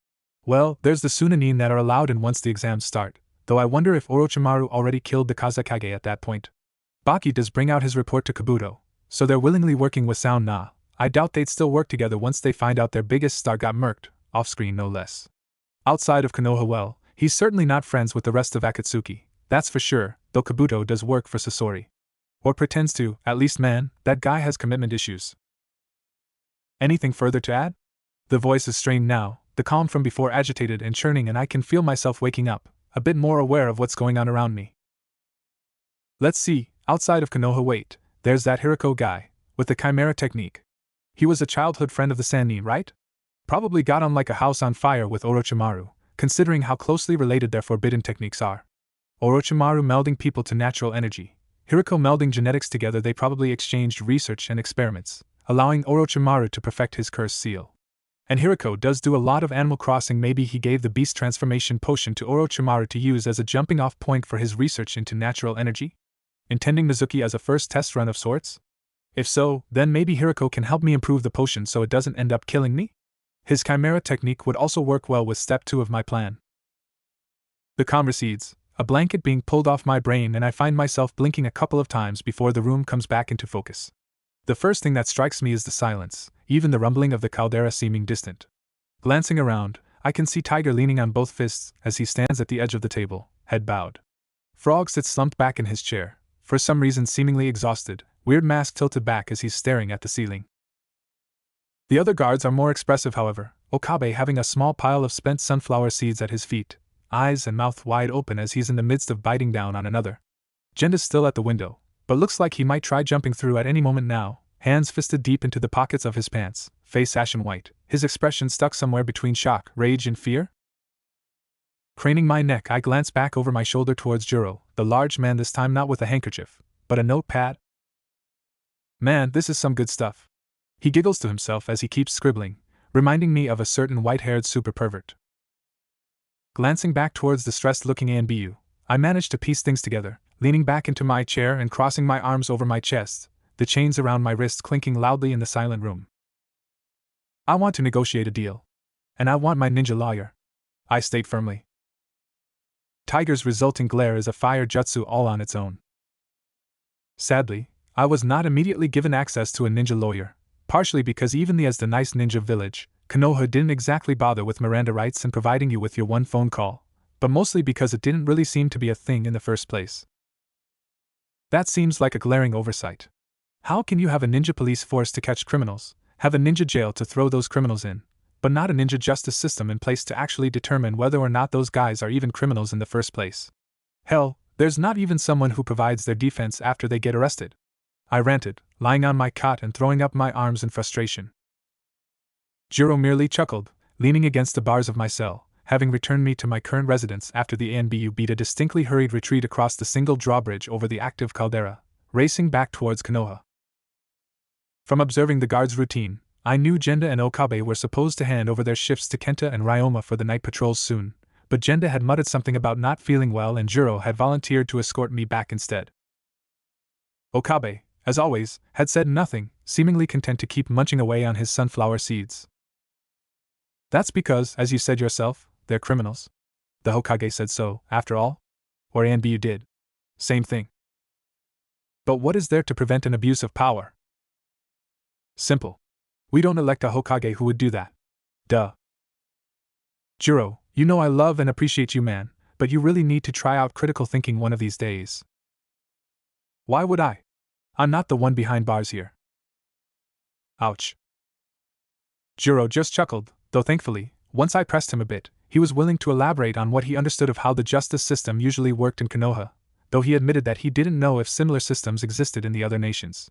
Well, there's the Sunanin that are allowed in once the exams start, though I wonder if Orochimaru already killed the Kazekage at that point. Baki does bring out his report to Kabuto, so they're willingly working with Sound Na. I doubt they'd still work together once they find out their biggest star got murked, off-screen no less. Outside of Konoha, well, he's certainly not friends with the rest of Akatsuki, that's for sure, though Kabuto does work for Sasori. Or pretends to, at least man, that guy has commitment issues. Anything further to add? The voice is strained now, the calm from before agitated and churning, and I can feel myself waking up, a bit more aware of what's going on around me. Let's see, outside of Konoha, wait, there's that Hiriko guy, with the Chimera technique. He was a childhood friend of the Sannin, right? Probably got on like a house on fire with Orochimaru, considering how closely related their forbidden techniques are. Orochimaru melding people to natural energy, Hiriko melding genetics together. They probably exchanged research and experiments, allowing Orochimaru to perfect his curse seal. And Hiriko does do a lot of Animal Crossing. Maybe he gave the beast transformation potion to Orochimaru to use as a jumping off point for his research into natural energy? Intending Mizuki as a first test run of sorts? If so, then maybe Hiriko can help me improve the potion so it doesn't end up killing me? His Chimera technique would also work well with step 2 of my plan. The calm recedes, a blanket being pulled off my brain, and I find myself blinking a couple of times before the room comes back into focus. The first thing that strikes me is the silence, even the rumbling of the caldera seeming distant. Glancing around, I can see Tiger leaning on both fists as he stands at the edge of the table, head bowed. Frog sits slumped back in his chair, for some reason seemingly exhausted, weird mask tilted back as he's staring at the ceiling. The other guards are more expressive, however, Okabe having a small pile of spent sunflower seeds at his feet, eyes and mouth wide open as he's in the midst of biting down on another. Genda's still at the window, but looks like he might try jumping through at any moment now, hands fisted deep into the pockets of his pants, face ashen white, his expression stuck somewhere between shock, rage, and fear. Craning my neck, I glance back over my shoulder towards Juro, the large man this time not with a handkerchief, but a notepad. Man, this is some good stuff. He giggles to himself as he keeps scribbling, reminding me of a certain white-haired super pervert. Glancing back towards the stressed-looking ANBU, I manage to piece things together, leaning back into my chair and crossing my arms over my chest, the chains around my wrists clinking loudly in the silent room. I want to negotiate a deal. And I want my ninja lawyer. I state firmly. Tiger's resulting glare is a fire jutsu all on its own. Sadly, I was not immediately given access to a ninja lawyer, partially because even as the nice ninja village, Konoha didn't exactly bother with Miranda rights and providing you with your one phone call, but mostly because it didn't really seem to be a thing in the first place. That seems like a glaring oversight. How can you have a ninja police force to catch criminals, have a ninja jail to throw those criminals in, but not a ninja justice system in place to actually determine whether or not those guys are even criminals in the first place? Hell, there's not even someone who provides their defense after they get arrested. I ranted, lying on my cot and throwing up my arms in frustration. Juro merely chuckled, leaning against the bars of my cell, having returned me to my current residence after the ANBU beat a distinctly hurried retreat across the single drawbridge over the active caldera, racing back towards Konoha. From observing the guards' routine, I knew Genda and Okabe were supposed to hand over their shifts to Kenta and Ryoma for the night patrols soon, but Genda had muttered something about not feeling well and Juro had volunteered to escort me back instead. Okabe, as always, had said nothing, seemingly content to keep munching away on his sunflower seeds. That's because, as you said yourself, they're criminals. The Hokage said so, after all. Or ANBU did. Same thing. But what is there to prevent an abuse of power? Simple. We don't elect a Hokage who would do that. Duh. Juro, you know I love and appreciate you, man, but you really need to try out critical thinking one of these days. Why would I? I'm not the one behind bars here. Ouch. Juro just chuckled, though thankfully, once I pressed him a bit, he was willing to elaborate on what he understood of how the justice system usually worked in Konoha, though he admitted that he didn't know if similar systems existed in the other nations.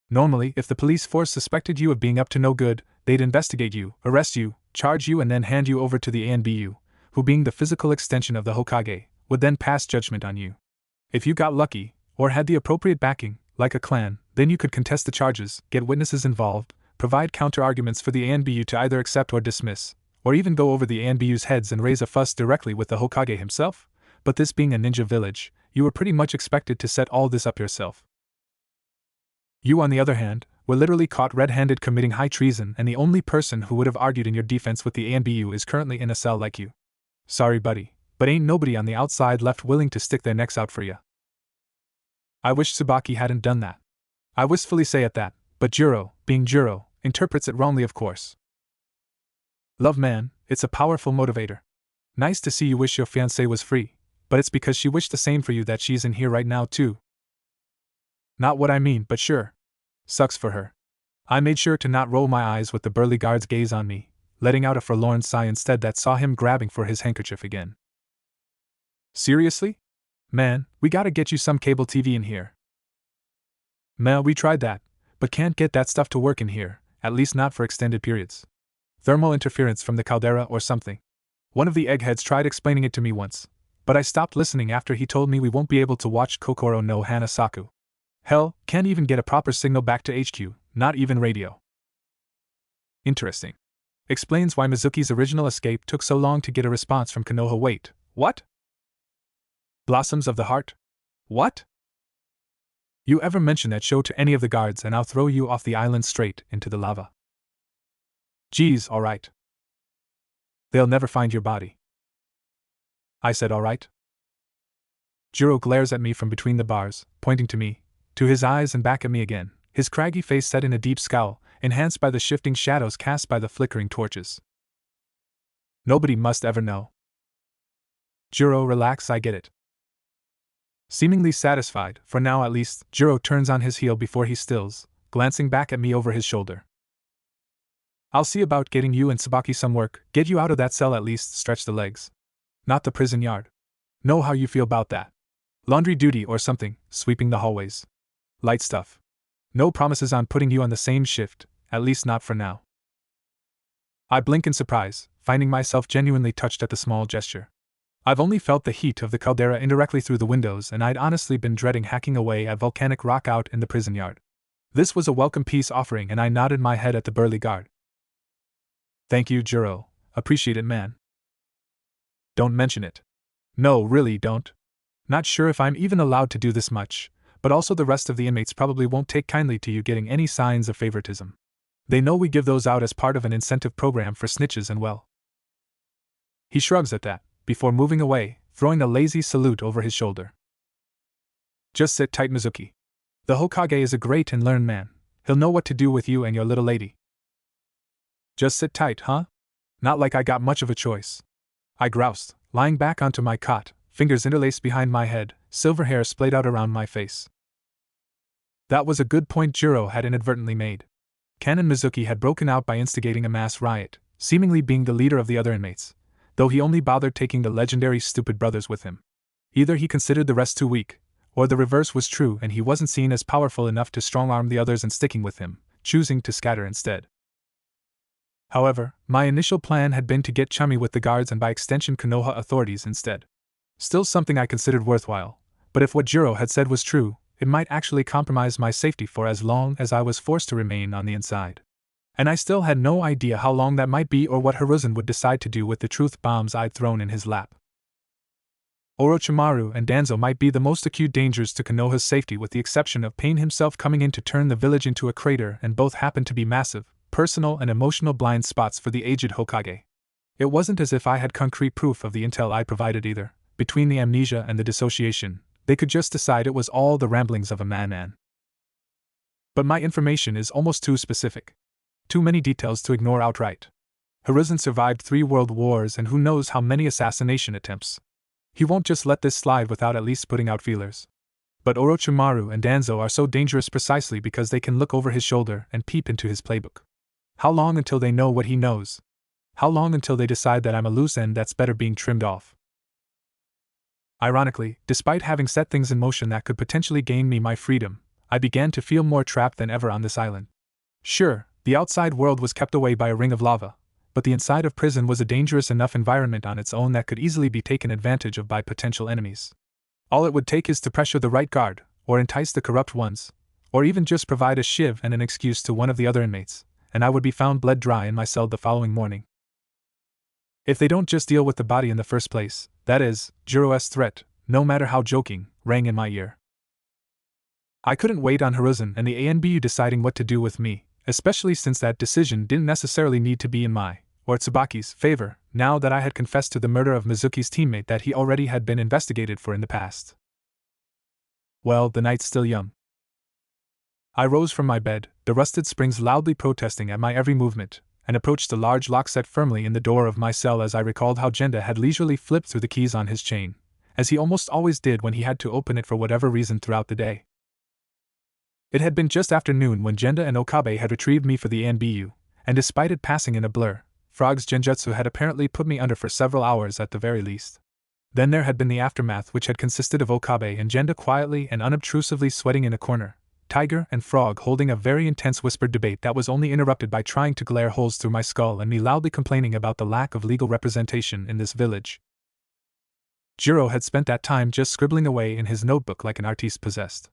Normally, if the police force suspected you of being up to no good, they'd investigate you, arrest you, charge you and then hand you over to the ANBU, who being the physical extension of the Hokage, would then pass judgment on you. If you got lucky, or had the appropriate backing, like a clan, then you could contest the charges, get witnesses involved, provide counter-arguments for the ANBU to either accept or dismiss, or even go over the ANBU's heads and raise a fuss directly with the Hokage himself, but this being a ninja village, you were pretty much expected to set all this up yourself. You, on the other hand, were literally caught red-handed committing high treason, and the only person who would have argued in your defense with the ANBU is currently in a cell like you. Sorry, buddy, but ain't nobody on the outside left willing to stick their necks out for ya. I wish Tsubaki hadn't done that. I wistfully say at that, but Juro, being Juro, interprets it wrongly, of course. Love, man, it's a powerful motivator. Nice to see you wish your fiancée was free, but it's because she wished the same for you that she's in here right now too. Not what I mean, but sure. Sucks for her. I made sure to not roll my eyes with the burly guard's gaze on me, letting out a forlorn sigh instead that saw him grabbing for his handkerchief again. Seriously? Man, we gotta get you some cable TV in here. Meh, we tried that, but can't get that stuff to work in here, at least not for extended periods. Thermal interference from the caldera or something. One of the eggheads tried explaining it to me once, but I stopped listening after he told me we won't be able to watch Kokoro no Hanasaku. Hell, can't even get a proper signal back to HQ, not even radio. Interesting. Explains why Mizuki's original escape took so long to get a response from Konoha. Wait, what? Blossoms of the Heart? What? You ever mention that show to any of the guards and I'll throw you off the island straight into the lava. Geez, alright. They'll never find your body. I said alright. Jiro glares at me from between the bars, pointing to me, to his eyes and back at me again, his craggy face set in a deep scowl, enhanced by the shifting shadows cast by the flickering torches. Nobody must ever know. Jiro, relax, I get it. Seemingly satisfied, for now at least, Jiro turns on his heel before he stills, glancing back at me over his shoulder. I'll see about getting you and Tsubaki some work, get you out of that cell at least, stretch the legs. Not the prison yard. Know how you feel about that. Laundry duty or something, sweeping the hallways. Light stuff. No promises on putting you on the same shift, at least not for now. I blink in surprise, finding myself genuinely touched at the small gesture. I've only felt the heat of the caldera indirectly through the windows, and I'd honestly been dreading hacking away at volcanic rock out in the prison yard. This was a welcome peace offering, and I nodded my head at the burly guard. Thank you, Jiro. Appreciate it, man. Don't mention it. No, really don't. Not sure if I'm even allowed to do this much, but also the rest of the inmates probably won't take kindly to you getting any signs of favoritism. They know we give those out as part of an incentive program for snitches and well. He shrugs at that, before moving away, throwing a lazy salute over his shoulder. Just sit tight, Mizuki. The Hokage is a great and learned man. He'll know what to do with you and your little lady. Just sit tight, huh? Not like I got much of a choice. I groused, lying back onto my cot, fingers interlaced behind my head, silver hair splayed out around my face. That was a good point Jiro had inadvertently made. Canon Mizuki had broken out by instigating a mass riot, seemingly being the leader of the other inmates, though he only bothered taking the legendary stupid brothers with him. Either he considered the rest too weak, or the reverse was true and he wasn't seen as powerful enough to strong-arm the others in sticking with him, choosing to scatter instead. However, my initial plan had been to get chummy with the guards and by extension Konoha authorities instead. Still something I considered worthwhile, but if what Jiro had said was true, it might actually compromise my safety for as long as I was forced to remain on the inside. And I still had no idea how long that might be or what Hiruzen would decide to do with the truth bombs I'd thrown in his lap. Orochimaru and Danzo might be the most acute dangers to Konoha's safety, with the exception of Pain himself coming in to turn the village into a crater, and both happened to be massive, personal and emotional blind spots for the aged Hokage. It wasn't as if I had concrete proof of the intel I provided either. Between the amnesia and the dissociation, they could just decide it was all the ramblings of a madman. But my information is almost too specific. Too many details to ignore outright. Hiruzen survived 3 world wars and who knows how many assassination attempts. He won't just let this slide without at least putting out feelers. But Orochimaru and Danzo are so dangerous precisely because they can look over his shoulder and peep into his playbook. How long until they know what he knows? How long until they decide that I'm a loose end that's better being trimmed off? Ironically, despite having set things in motion that could potentially gain me my freedom, I began to feel more trapped than ever on this island. Sure, the outside world was kept away by a ring of lava, but the inside of prison was a dangerous enough environment on its own that could easily be taken advantage of by potential enemies. All it would take is to pressure the right guard, or entice the corrupt ones, or even just provide a shiv and an excuse to one of the other inmates, and I would be found bled dry in my cell the following morning. If they don't just deal with the body in the first place, that is, Jiro's threat, no matter how joking, rang in my ear. I couldn't wait on Hiruzen and the ANBU deciding what to do with me, especially since that decision didn't necessarily need to be in my, or Tsubaki's, favor, now that I had confessed to the murder of Mizuki's teammate that he already had been investigated for in the past. Well, the night's still young. I rose from my bed, the rusted springs loudly protesting at my every movement, and approached the large lock set firmly in the door of my cell as I recalled how Genda had leisurely flipped through the keys on his chain, as he almost always did when he had to open it for whatever reason throughout the day. It had been just after noon when Genda and Okabe had retrieved me for the ANBU, and despite it passing in a blur, Frog's genjutsu had apparently put me under for several hours at the very least. Then there had been the aftermath, which had consisted of Okabe and Genda quietly and unobtrusively sweating in a corner, Tiger and Frog holding a very intense whispered debate that was only interrupted by trying to glare holes through my skull and me loudly complaining about the lack of legal representation in this village. Jiro had spent that time just scribbling away in his notebook like an artiste possessed.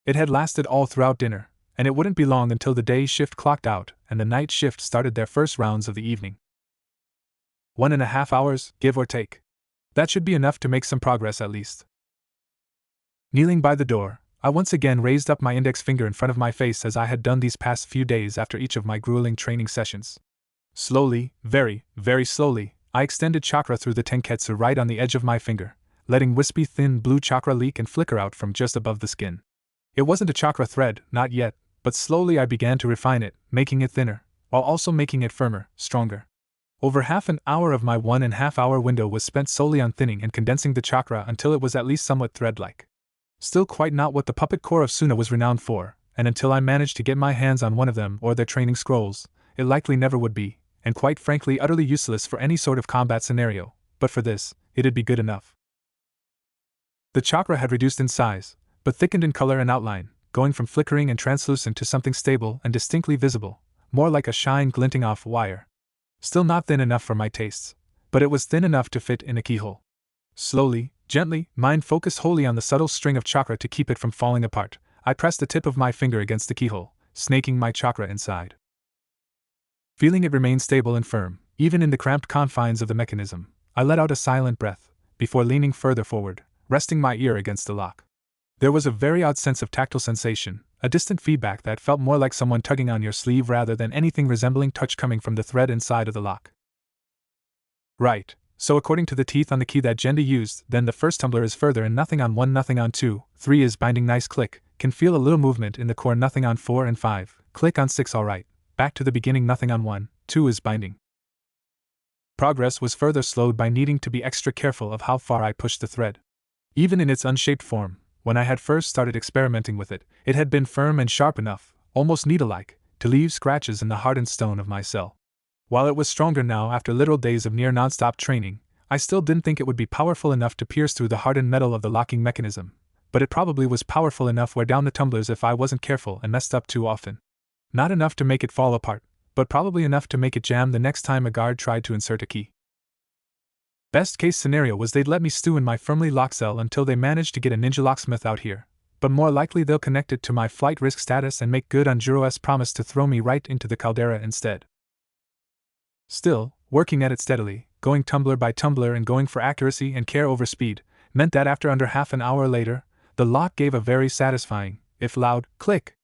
It had lasted all throughout dinner, and it wouldn't be long until the day shift clocked out and the night shift started their first rounds of the evening. 1.5 hours, give or take. That should be enough to make some progress at least. Kneeling by the door, I once again raised up my index finger in front of my face as I had done these past few days after each of my grueling training sessions. Slowly, very, very slowly, I extended chakra through the tenketsu right on the edge of my finger, letting wispy thin blue chakra leak and flicker out from just above the skin. It wasn't a chakra thread, not yet, but slowly I began to refine it, making it thinner, while also making it firmer, stronger. Over half an hour of my 1.5 hour window was spent solely on thinning and condensing the chakra until it was at least somewhat thread-like. Still quite not what the puppet corps of Suna was renowned for, and until I managed to get my hands on one of them or their training scrolls, it likely never would be, and quite frankly utterly useless for any sort of combat scenario, but for this, it'd be good enough. The chakra had reduced in size, but thickened in color and outline, going from flickering and translucent to something stable and distinctly visible, more like a shine glinting off wire. Still not thin enough for my tastes, but it was thin enough to fit in a keyhole. Slowly, gently, mind focused wholly on the subtle string of chakra to keep it from falling apart, I pressed the tip of my finger against the keyhole, snaking my chakra inside. Feeling it remain stable and firm, even in the cramped confines of the mechanism, I let out a silent breath, before leaning further forward, resting my ear against the lock. There was a very odd sense of tactile sensation, a distant feedback that felt more like someone tugging on your sleeve rather than anything resembling touch coming from the thread inside of the lock. Right, so according to the teeth on the key that Genda used, then the first tumbler is further and nothing on 1, nothing on 2, 3 is binding, nice click, can feel a little movement in the core, nothing on 4 and 5, click on 6, alright, back to the beginning, nothing on 1, 2 is binding. Progress was further slowed by needing to be extra careful of how far I pushed the thread. Even in its unshaped form, when I had first started experimenting with it, it had been firm and sharp enough, almost needle-like, to leave scratches in the hardened stone of my cell. While it was stronger now after literal days of near non-stop training, I still didn't think it would be powerful enough to pierce through the hardened metal of the locking mechanism, but it probably was powerful enough wear down the tumblers if I wasn't careful and messed up too often. Not enough to make it fall apart, but probably enough to make it jam the next time a guard tried to insert a key. Best case scenario was they'd let me stew in my firmly locked cell until they managed to get a ninja locksmith out here, but more likely they'll connect it to my flight risk status and make good on Jiro's promise to throw me right into the caldera instead. Still, working at it steadily, going tumbler by tumbler and going for accuracy and care over speed, meant that after under half an hour later, the lock gave a very satisfying, if loud, click.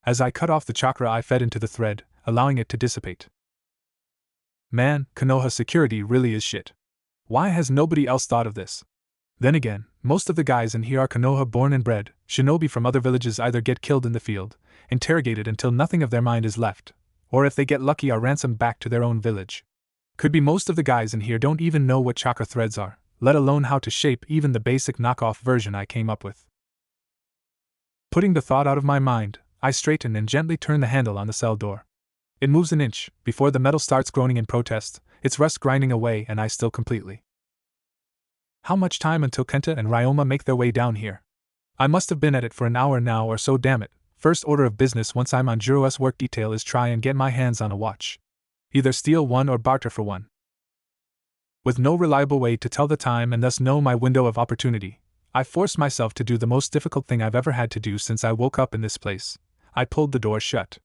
As I cut off the chakra I fed into the thread, allowing it to dissipate. Man, Konoha security really is shit. Why has nobody else thought of this? Then again, most of the guys in here are Konoha born and bred, shinobi from other villages either get killed in the field, interrogated until nothing of their mind is left, or if they get lucky are ransomed back to their own village. Could be most of the guys in here don't even know what chakra threads are, let alone how to shape even the basic knockoff version I came up with. Putting the thought out of my mind, I straighten and gently turn the handle on the cell door. It moves an inch, before the metal starts groaning in protest, its rust grinding away and I still completely. How much time until Kenta and Ryoma make their way down here? I must have been at it for an hour now or so, damn it. First order of business once I'm on Jiro's work detail is try and get my hands on a watch. Either steal one or barter for one. With no reliable way to tell the time and thus know my window of opportunity, I forced myself to do the most difficult thing I've ever had to do since I woke up in this place. I pulled the door shut.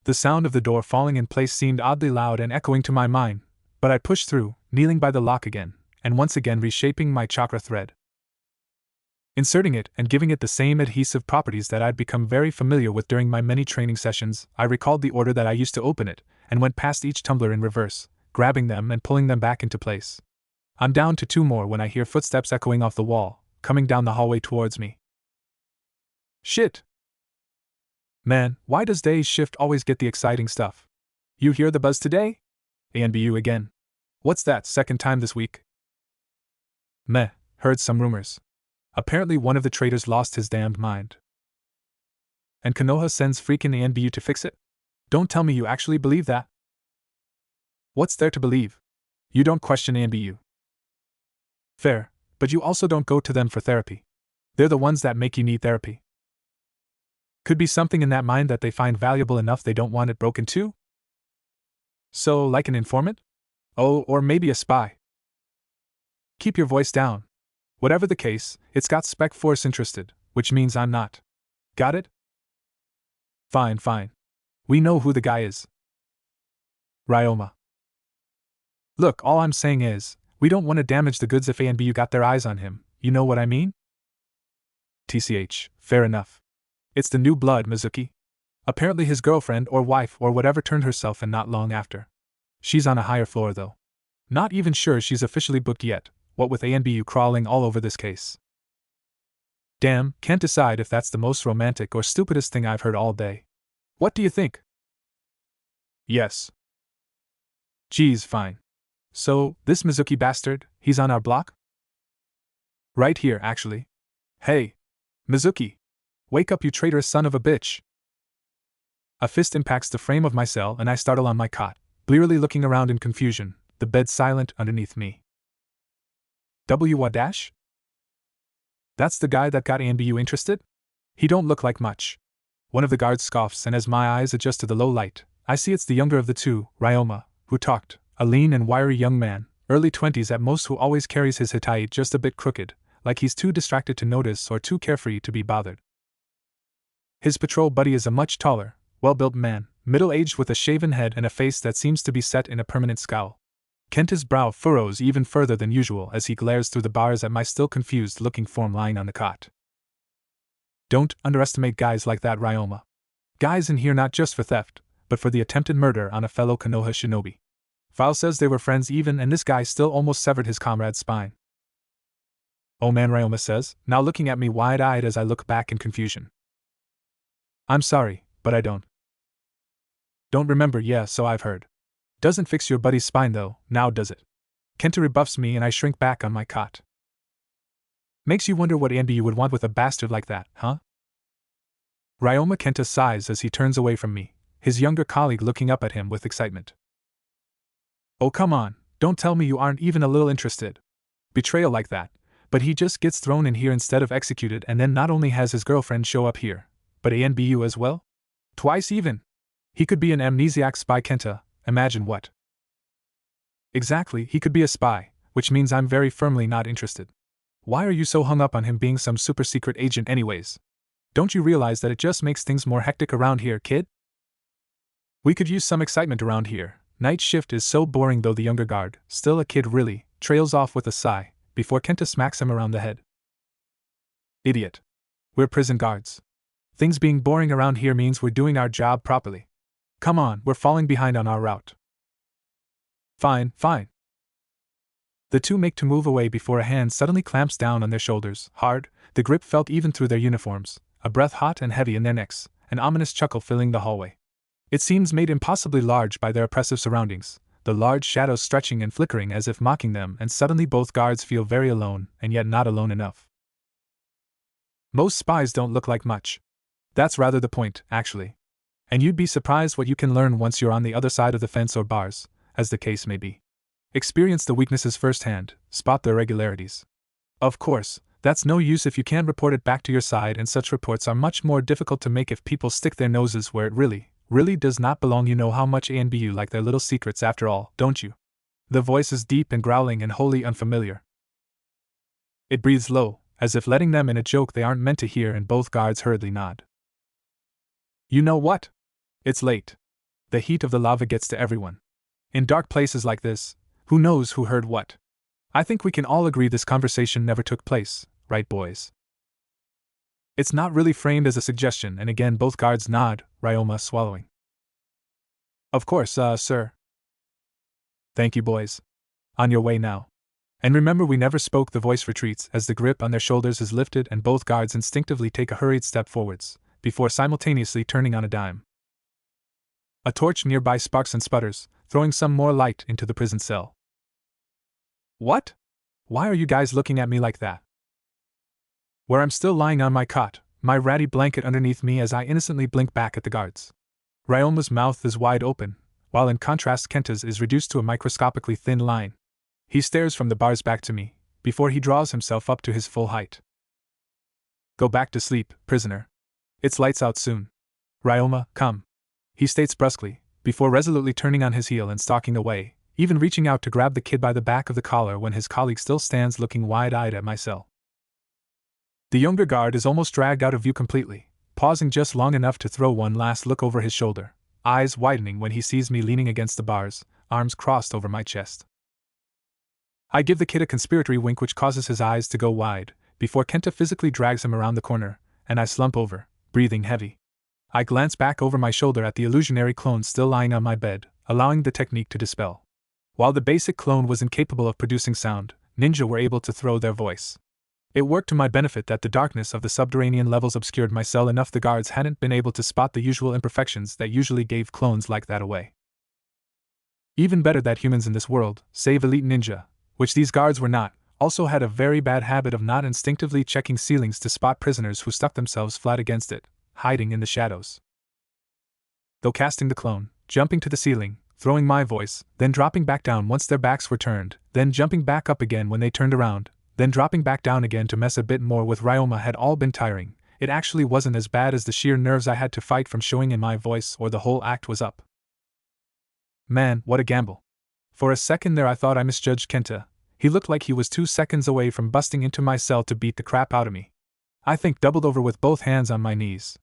The sound of the door falling in place seemed oddly loud and echoing to my mind, but I pushed through, kneeling by the lock again, and once again reshaping my chakra thread. Inserting it and giving it the same adhesive properties that I'd become very familiar with during my many training sessions, I recalled the order that I used to open it, and went past each tumbler in reverse, grabbing them and pulling them back into place. I'm down to 2 more when I hear footsteps echoing off the wall, coming down the hallway towards me. Shit! Man, why does day's shift always get the exciting stuff? You hear the buzz today? ANBU again. What's that, second time this week? Meh, heard some rumors. Apparently one of the traitors lost his damned mind. And Konoha sends freaking ANBU to fix it? Don't tell me you actually believe that. What's there to believe? You don't question ANBU. Fair, but you also don't go to them for therapy. They're the ones that make you need therapy. Could be something in that mind that they find valuable enough they don't want it broken too? So, like an informant? Oh, or maybe a spy. Keep your voice down. Whatever the case, it's got Spec Force interested, which means I'm not. Got it? Fine, fine. We know who the guy is. Ryoma. Look, all I'm saying is, we don't want to damage the goods if A and B you got their eyes on him, you know what I mean? TCH, fair enough. It's the new blood, Mizuki. Apparently his girlfriend or wife or whatever turned herself in not long after. She's on a higher floor though. Not even sure she's officially booked yet, what with A and BU crawling all over this case. Damn, can't decide if that's the most romantic or stupidest thing I've heard all day. What do you think? Yes. Geez, fine. So, this Mizuki bastard, he's on our block? Right here, actually. Hey! Mizuki! Wake up, you traitorous son of a bitch! A fist impacts the frame of my cell and I startle on my cot, blearily looking around in confusion, the bed silent underneath me. What? That's the guy that got ANBU interested? He don't look like much. One of the guards scoffs, and as my eyes adjust to the low light, I see it's the younger of the two, Ryoma, who talked, a lean and wiry young man, early 20s at most, who always carries his hitai just a bit crooked, like he's too distracted to notice or too carefree to be bothered. His patrol buddy is a much taller, well-built man, middle-aged with a shaven head and a face that seems to be set in a permanent scowl. Kenta's brow furrows even further than usual as he glares through the bars at my still confused-looking form lying on the cot. Don't underestimate guys like that, Ryoma. Guys in here not just for theft, but for the attempted murder on a fellow Konoha shinobi. File says they were friends even, and this guy still almost severed his comrade's spine. Oh man, Ryoma says, now looking at me wide-eyed as I look back in confusion. I'm sorry, but I don't remember, yeah, so I've heard. Doesn't fix your buddy's spine though, now does it? Kenta rebuffs me and I shrink back on my cot. Makes you wonder what ANBU would want with a bastard like that, huh? Ryoma Kenta sighs as he turns away from me, his younger colleague looking up at him with excitement. Oh come on, don't tell me you aren't even a little interested. Betrayal like that, but he just gets thrown in here instead of executed, and then not only has his girlfriend show up here, but ANBU as well? Twice even? He could be an amnesiac spy, Kenta. Imagine what. Exactly, he could be a spy, which means I'm very firmly not interested. Why are you so hung up on him being some super secret agent anyways? Don't you realize that it just makes things more hectic around here, kid? We could use some excitement around here. Night shift is so boring, though. The younger guard, still a kid really, trails off with a sigh, before Kenta smacks him around the head. Idiot. We're prison guards. Things being boring around here means we're doing our job properly. Come on, we're falling behind on our route. Fine, fine. The two make to move away before a hand suddenly clamps down on their shoulders, hard, the grip felt even through their uniforms, a breath hot and heavy in their necks, an ominous chuckle filling the hallway. It seems made impossibly large by their oppressive surroundings, the large shadows stretching and flickering as if mocking them, and suddenly both guards feel very alone, and yet not alone enough. Most spies don't look like much. That's rather the point, actually. And you'd be surprised what you can learn once you're on the other side of the fence or bars, as the case may be. Experience the weaknesses firsthand, spot the irregularities. Of course, that's no use if you can't report it back to your side, and such reports are much more difficult to make if people stick their noses where it really does not belong. You know how much ANBU like their little secrets after all, don't you? The voice is deep and growling and wholly unfamiliar. It breathes low, as if letting them in a joke they aren't meant to hear, and both guards hurriedly nod. You know what? It's late. The heat of the lava gets to everyone. In dark places like this, who knows who heard what? I think we can all agree this conversation never took place, right, boys? It's not really framed as a suggestion, and again both guards nod, Ryoma swallowing. Of course, sir. Thank you, boys. On your way now. And remember, we never spoke. The voice retreats as the grip on their shoulders is lifted and both guards instinctively take a hurried step forwards, before simultaneously turning on a dime. A torch nearby sparks and sputters, throwing some more light into the prison cell. What? Why are you guys looking at me like that? Where I'm still lying on my cot, my ratty blanket underneath me, as I innocently blink back at the guards. Ryoma's mouth is wide open, while in contrast Kenta's is reduced to a microscopically thin line. He stares from the bars back to me, before he draws himself up to his full height. Go back to sleep, prisoner. It's lights out soon. Ryoma, come. He states brusquely, before resolutely turning on his heel and stalking away, even reaching out to grab the kid by the back of the collar when his colleague still stands looking wide-eyed at my cell. The younger guard is almost dragged out of view completely, pausing just long enough to throw one last look over his shoulder, eyes widening when he sees me leaning against the bars, arms crossed over my chest. I give the kid a conspiratory wink which causes his eyes to go wide, before Kenta physically drags him around the corner, and I slump over, breathing heavy. I glance back over my shoulder at the illusionary clone still lying on my bed, allowing the technique to dispel. While the basic clone was incapable of producing sound, ninja were able to throw their voice. It worked to my benefit that the darkness of the subterranean levels obscured my cell enough the guards hadn't been able to spot the usual imperfections that usually gave clones like that away. Even better that humans in this world, save elite ninja, which these guards were not, also had a very bad habit of not instinctively checking ceilings to spot prisoners who stuck themselves flat against it, hiding in the shadows. Though casting the clone, jumping to the ceiling, throwing my voice, then dropping back down once their backs were turned, then jumping back up again when they turned around, then dropping back down again to mess a bit more with Ryoma had all been tiring, it actually wasn't as bad as the sheer nerves I had to fight from showing in my voice or the whole act was up. Man, what a gamble. For a second there I thought I misjudged Kenta. He looked like he was 2 seconds away from busting into my cell to beat the crap out of me. I think doubled over with both hands on my knees.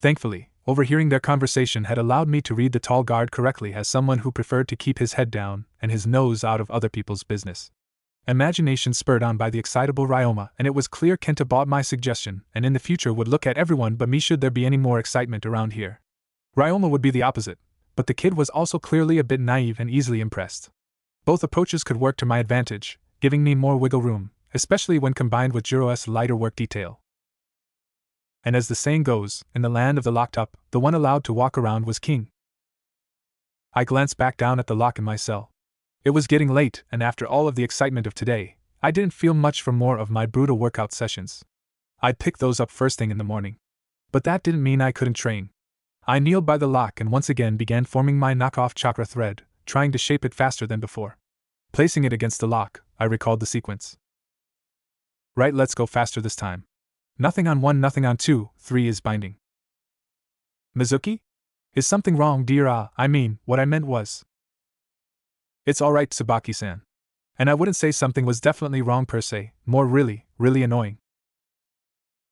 Thankfully, overhearing their conversation had allowed me to read the tall guard correctly as someone who preferred to keep his head down and his nose out of other people's business. Imagination spurred on by the excitable Ryoma, and it was clear Kenta bought my suggestion and in the future would look at everyone but me should there be any more excitement around here. Ryoma would be the opposite, but the kid was also clearly a bit naive and easily impressed. Both approaches could work to my advantage, giving me more wiggle room, especially when combined with Jiro's lighter work detail. And as the saying goes, in the land of the locked up, the one allowed to walk around was king. I glanced back down at the lock in my cell. It was getting late, and after all of the excitement of today, I didn't feel much for more of my brutal workout sessions. I'd pick those up first thing in the morning. But that didn't mean I couldn't train. I kneeled by the lock and once again began forming my knockoff chakra thread, trying to shape it faster than before. Placing it against the lock, I recalled the sequence. Right, let's go faster this time. Nothing on 1, nothing on 2, 3 is binding. Mizuki? Is something wrong, dear? What I meant was. It's alright, Tsubaki-san. And I wouldn't say something was definitely wrong per se, more really annoying.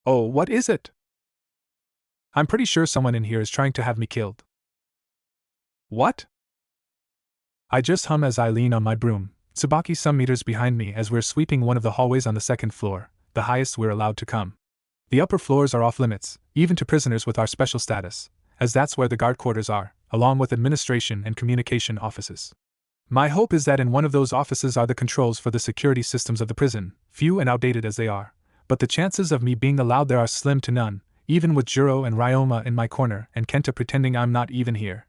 Oh, what is it? I'm pretty sure someone in here is trying to have me killed. What? I just hum as I lean on my broom, Tsubaki some meters behind me as we're sweeping one of the hallways on the second floor, the highest we're allowed to come. The upper floors are off limits, even to prisoners with our special status, as that's where the guard quarters are, along with administration and communication offices. My hope is that in one of those offices are the controls for the security systems of the prison, few and outdated as they are, but the chances of me being allowed there are slim to none, even with Jiro and Ryoma in my corner and Kenta pretending I'm not even here.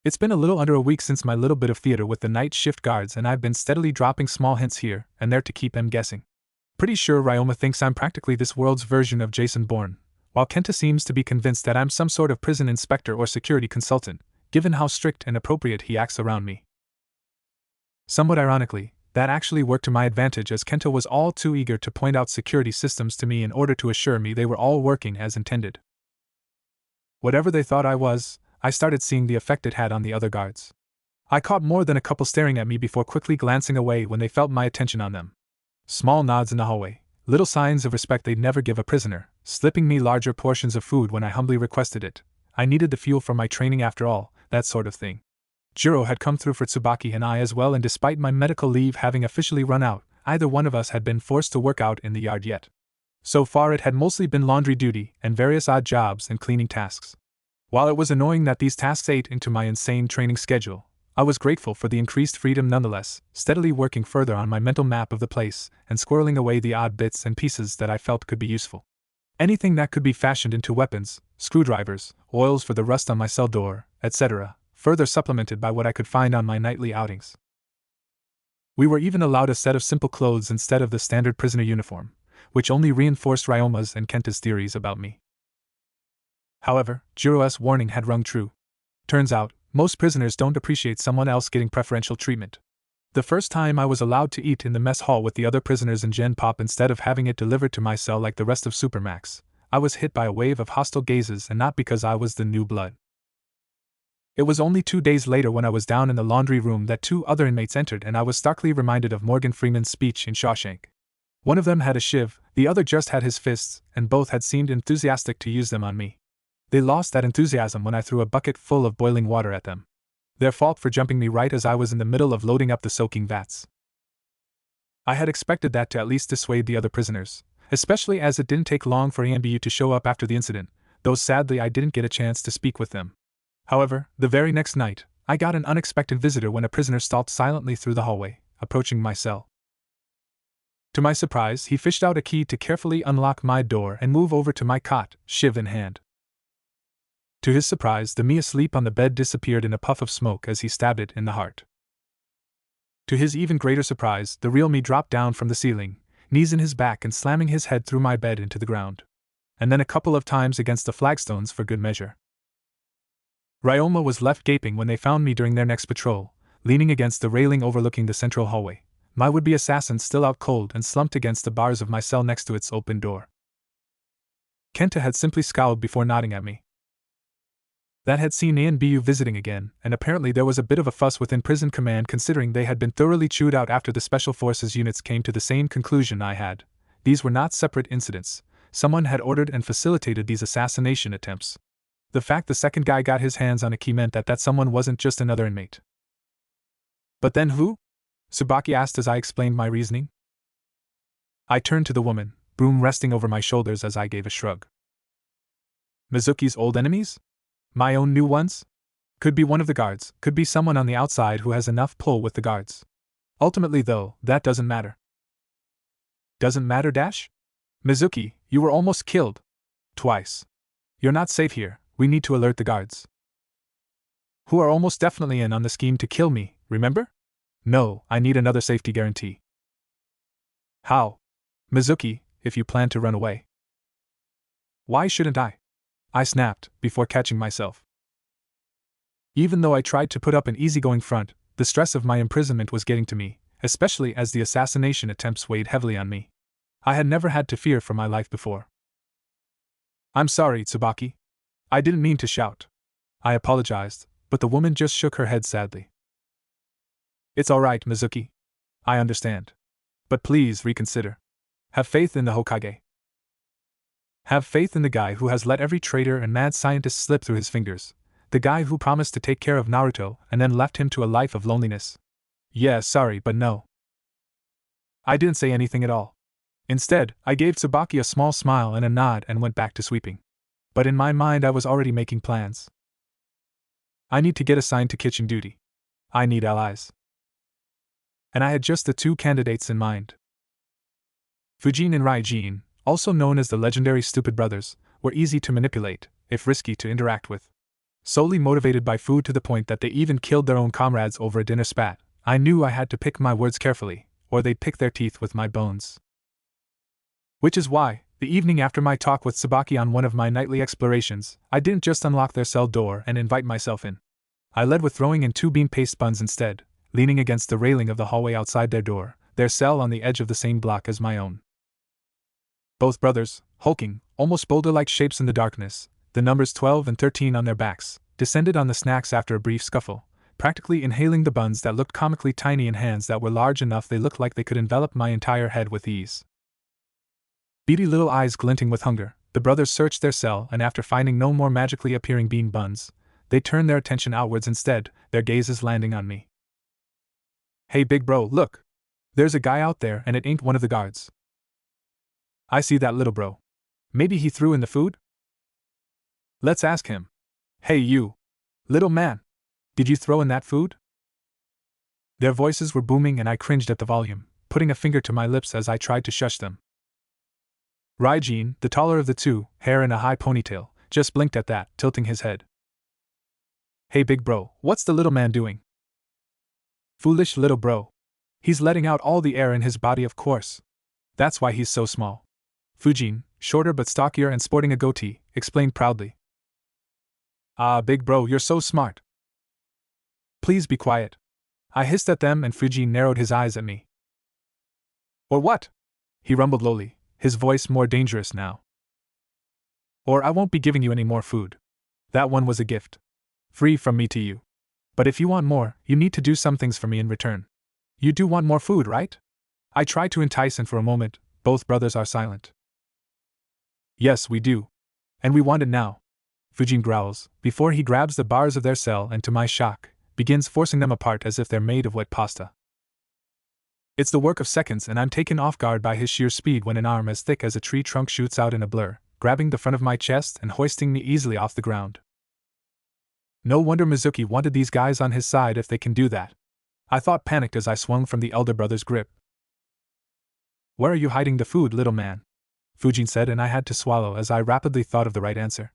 It's been a little under a week since my little bit of theater with the night shift guards and I've been steadily dropping small hints here and there to keep them guessing. Pretty sure Ryoma thinks I'm practically this world's version of Jason Bourne, while Kenta seems to be convinced that I'm some sort of prison inspector or security consultant, given how strict and appropriate he acts around me. Somewhat ironically, that actually worked to my advantage as Kenta was all too eager to point out security systems to me in order to assure me they were all working as intended. Whatever they thought I was, I started seeing the effect it had on the other guards. I caught more than a couple staring at me before quickly glancing away when they felt my attention on them. Small nods in the hallway, little signs of respect they'd never give a prisoner, slipping me larger portions of food when I humbly requested it. I needed the fuel for my training after all, that sort of thing. Jiro had come through for Tsubaki and I as well, and despite my medical leave having officially run out, either one of us had been forced to work out in the yard yet. So far it had mostly been laundry duty and various odd jobs and cleaning tasks. While it was annoying that these tasks ate into my insane training schedule, I was grateful for the increased freedom nonetheless, steadily working further on my mental map of the place and squirreling away the odd bits and pieces that I felt could be useful. Anything that could be fashioned into weapons, screwdrivers, oils for the rust on my cell door, etc., further supplemented by what I could find on my nightly outings. We were even allowed a set of simple clothes instead of the standard prisoner uniform, which only reinforced Ryoma's and Kenta's theories about me. However, Jiro's warning had rung true. Turns out, most prisoners don't appreciate someone else getting preferential treatment. The first time I was allowed to eat in the mess hall with the other prisoners in Gen Pop instead of having it delivered to my cell like the rest of Supermax, I was hit by a wave of hostile gazes, and not because I was the new blood. It was only 2 days later, when I was down in the laundry room, that 2 other inmates entered, and I was starkly reminded of Morgan Freeman's speech in Shawshank. One of them had a shiv, the other just had his fists, and both had seemed enthusiastic to use them on me. They lost that enthusiasm when I threw a bucket full of boiling water at them. Their fault for jumping me right as I was in the middle of loading up the soaking vats. I had expected that to at least dissuade the other prisoners, especially as it didn't take long for ANBU to show up after the incident, though sadly I didn't get a chance to speak with them. However, the very next night, I got an unexpected visitor when a prisoner stalked silently through the hallway, approaching my cell. To my surprise, he fished out a key to carefully unlock my door and move over to my cot, shiv in hand. To his surprise, the me asleep on the bed disappeared in a puff of smoke as he stabbed it in the heart. To his even greater surprise, the real me dropped down from the ceiling, knees in his back and slamming his head through my bed into the ground. And then a couple of times against the flagstones for good measure. Ryoma was left gaping when they found me during their next patrol, leaning against the railing overlooking the central hallway, my would-be assassin still out cold and slumped against the bars of my cell next to its open door. Kenta had simply scowled before nodding at me. That had seen ANBU visiting again, and apparently there was a bit of a fuss within prison command, considering they had been thoroughly chewed out after the special forces units came to the same conclusion I had. These were not separate incidents. Someone had ordered and facilitated these assassination attempts. The fact the second guy got his hands on a key meant that that someone wasn't just another inmate. But then who? Tsubaki asked as I explained my reasoning. I turned to the woman, broom resting over my shoulders as I gave a shrug. Mizuki's old enemies? My own new ones? Could be one of the guards, could be someone on the outside who has enough pull with the guards. Ultimately, though, that doesn't matter. Doesn't matter, Dash? Mizuki, you were almost killed. Twice. You're not safe here, we need to alert the guards. Who are almost definitely in on the scheme to kill me, remember? No, I need another safety guarantee. How? Mizuki, if you plan to run away. Why shouldn't I? I snapped, before catching myself. Even though I tried to put up an easygoing front, the stress of my imprisonment was getting to me, especially as the assassination attempts weighed heavily on me. I had never had to fear for my life before. I'm sorry, Tsubaki. I didn't mean to shout. I apologized, but the woman just shook her head sadly. It's all right, Mizuki. I understand. But please reconsider. Have faith in the Hokage. Have faith in the guy who has let every traitor and mad scientist slip through his fingers. The guy who promised to take care of Naruto and then left him to a life of loneliness. Yeah, sorry, but no. I didn't say anything at all. Instead, I gave Tsubaki a small smile and a nod and went back to sweeping. But in my mind I was already making plans. I need to get assigned to kitchen duty. I need allies. And I had just the 2 candidates in mind. Fujin and Raijin, also known as the legendary Stupid Brothers, were easy to manipulate, if risky to interact with. Solely motivated by food to the point that they even killed their own comrades over a dinner spat, I knew I had to pick my words carefully, or they'd pick their teeth with my bones. Which is why, the evening after my talk with Tsubaki on one of my nightly explorations, I didn't just unlock their cell door and invite myself in. I led with throwing in 2 bean paste buns instead, leaning against the railing of the hallway outside their door, their cell on the edge of the same block as my own. Both brothers, hulking, almost boulder-like shapes in the darkness, the numbers 12 and 13 on their backs, descended on the snacks after a brief scuffle, practically inhaling the buns that looked comically tiny in hands that were large enough they looked like they could envelop my entire head with ease. Beady little eyes glinting with hunger, the brothers searched their cell, and after finding no more magically appearing bean buns, they turned their attention outwards instead, their gazes landing on me. Hey big bro, look! There's a guy out there and it ain't one of the guards. I see that little bro. Maybe he threw in the food? Let's ask him. Hey you! Little man! Did you throw in that food? Their voices were booming and I cringed at the volume, putting a finger to my lips as I tried to shush them. Raijin, the taller of the 2, hair in a high ponytail, just blinked at that, tilting his head. Hey big bro, what's the little man doing? Foolish little bro. He's letting out all the air in his body, of course. That's why he's so small. Fujin, shorter but stockier and sporting a goatee, explained proudly. Ah, big bro, you're so smart. Please be quiet. I hissed at them and Fujin narrowed his eyes at me. Or what? He rumbled lowly, his voice more dangerous now. Or I won't be giving you any more food. That one was a gift. Free from me to you. But if you want more, you need to do some things for me in return. You do want more food, right? I try to entice, and for a moment, both brothers are silent. Yes, we do. And we want it now. Fujin growls, before he grabs the bars of their cell and, to my shock, begins forcing them apart as if they're made of wet pasta. It's the work of seconds, and I'm taken off guard by his sheer speed when an arm as thick as a tree trunk shoots out in a blur, grabbing the front of my chest and hoisting me easily off the ground. No wonder Mizuki wanted these guys on his side if they can do that. I thought, panicked as I swung from the elder brother's grip. Where are you hiding the food, little man? Fujin said, and I had to swallow as I rapidly thought of the right answer.